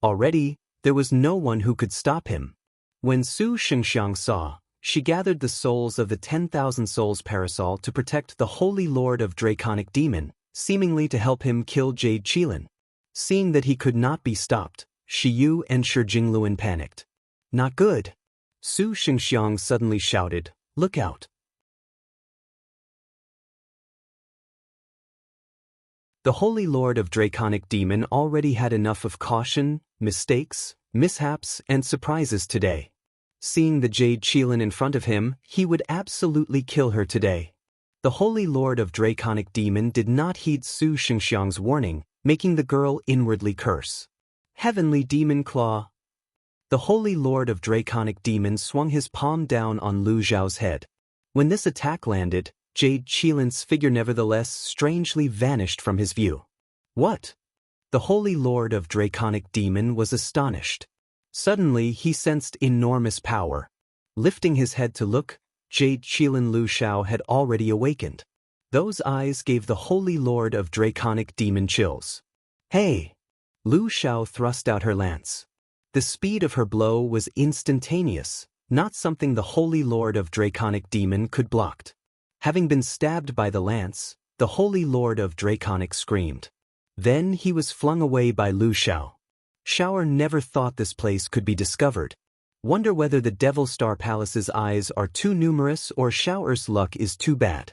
Already, there was no one who could stop him. When Su Shengxiang saw, she gathered the souls of the 10,000 souls parasol to protect the Holy Lord of Draconic Demon, seemingly to help him kill Jade Qilin. Seeing that he could not be stopped, Shi Yu and Shi Jingluan panicked. Not good. Su Shengxiang suddenly shouted, look out. The Holy Lord of Draconic Demon already had enough of caution, mistakes, mishaps, and surprises today. Seeing the Jade Qilin in front of him, he would absolutely kill her today. The Holy Lord of Draconic Demon did not heed Su Shengxiang's warning, making the girl inwardly curse. Heavenly Demon Claw. The Holy Lord of Draconic Demon swung his palm down on Lu Zhao's head. When this attack landed, Jade Qilin's figure nevertheless strangely vanished from his view. What? The Holy Lord of Draconic Demon was astonished. Suddenly he sensed enormous power. Lifting his head to look, Jade Qilin Lu Xiao had already awakened. Those eyes gave the Holy Lord of Draconic Demon chills. Hey! Lu Xiao thrust out her lance. The speed of her blow was instantaneous, not something the Holy Lord of Draconic Demon could block. Having been stabbed by the lance, the Holy Lord of Draconic screamed. Then he was flung away by Lu Xiao. Xiao'er never thought this place could be discovered. Wonder whether the Devil Star Palace's eyes are too numerous or Xiao'er's luck is too bad.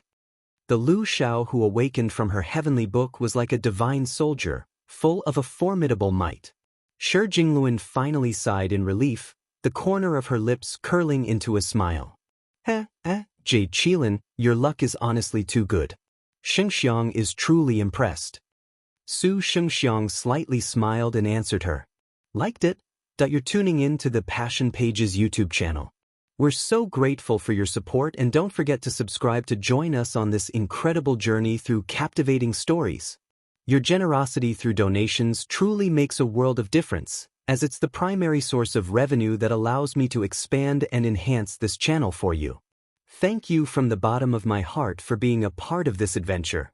The Lu Xiao who awakened from her heavenly book was like a divine soldier, full of a formidable might. Shi Jingluan finally sighed in relief, the corner of her lips curling into a smile. Jade Qilin, your luck is honestly too good. Shengxiang is truly impressed. Su Shengxiang slightly smiled and answered her. Liked it? You're tuning in to the Passion Pages YouTube channel. We're so grateful for your support, and don't forget to subscribe to join us on this incredible journey through captivating stories. Your generosity through donations truly makes a world of difference, as it's the primary source of revenue that allows me to expand and enhance this channel for you. Thank you from the bottom of my heart for being a part of this adventure.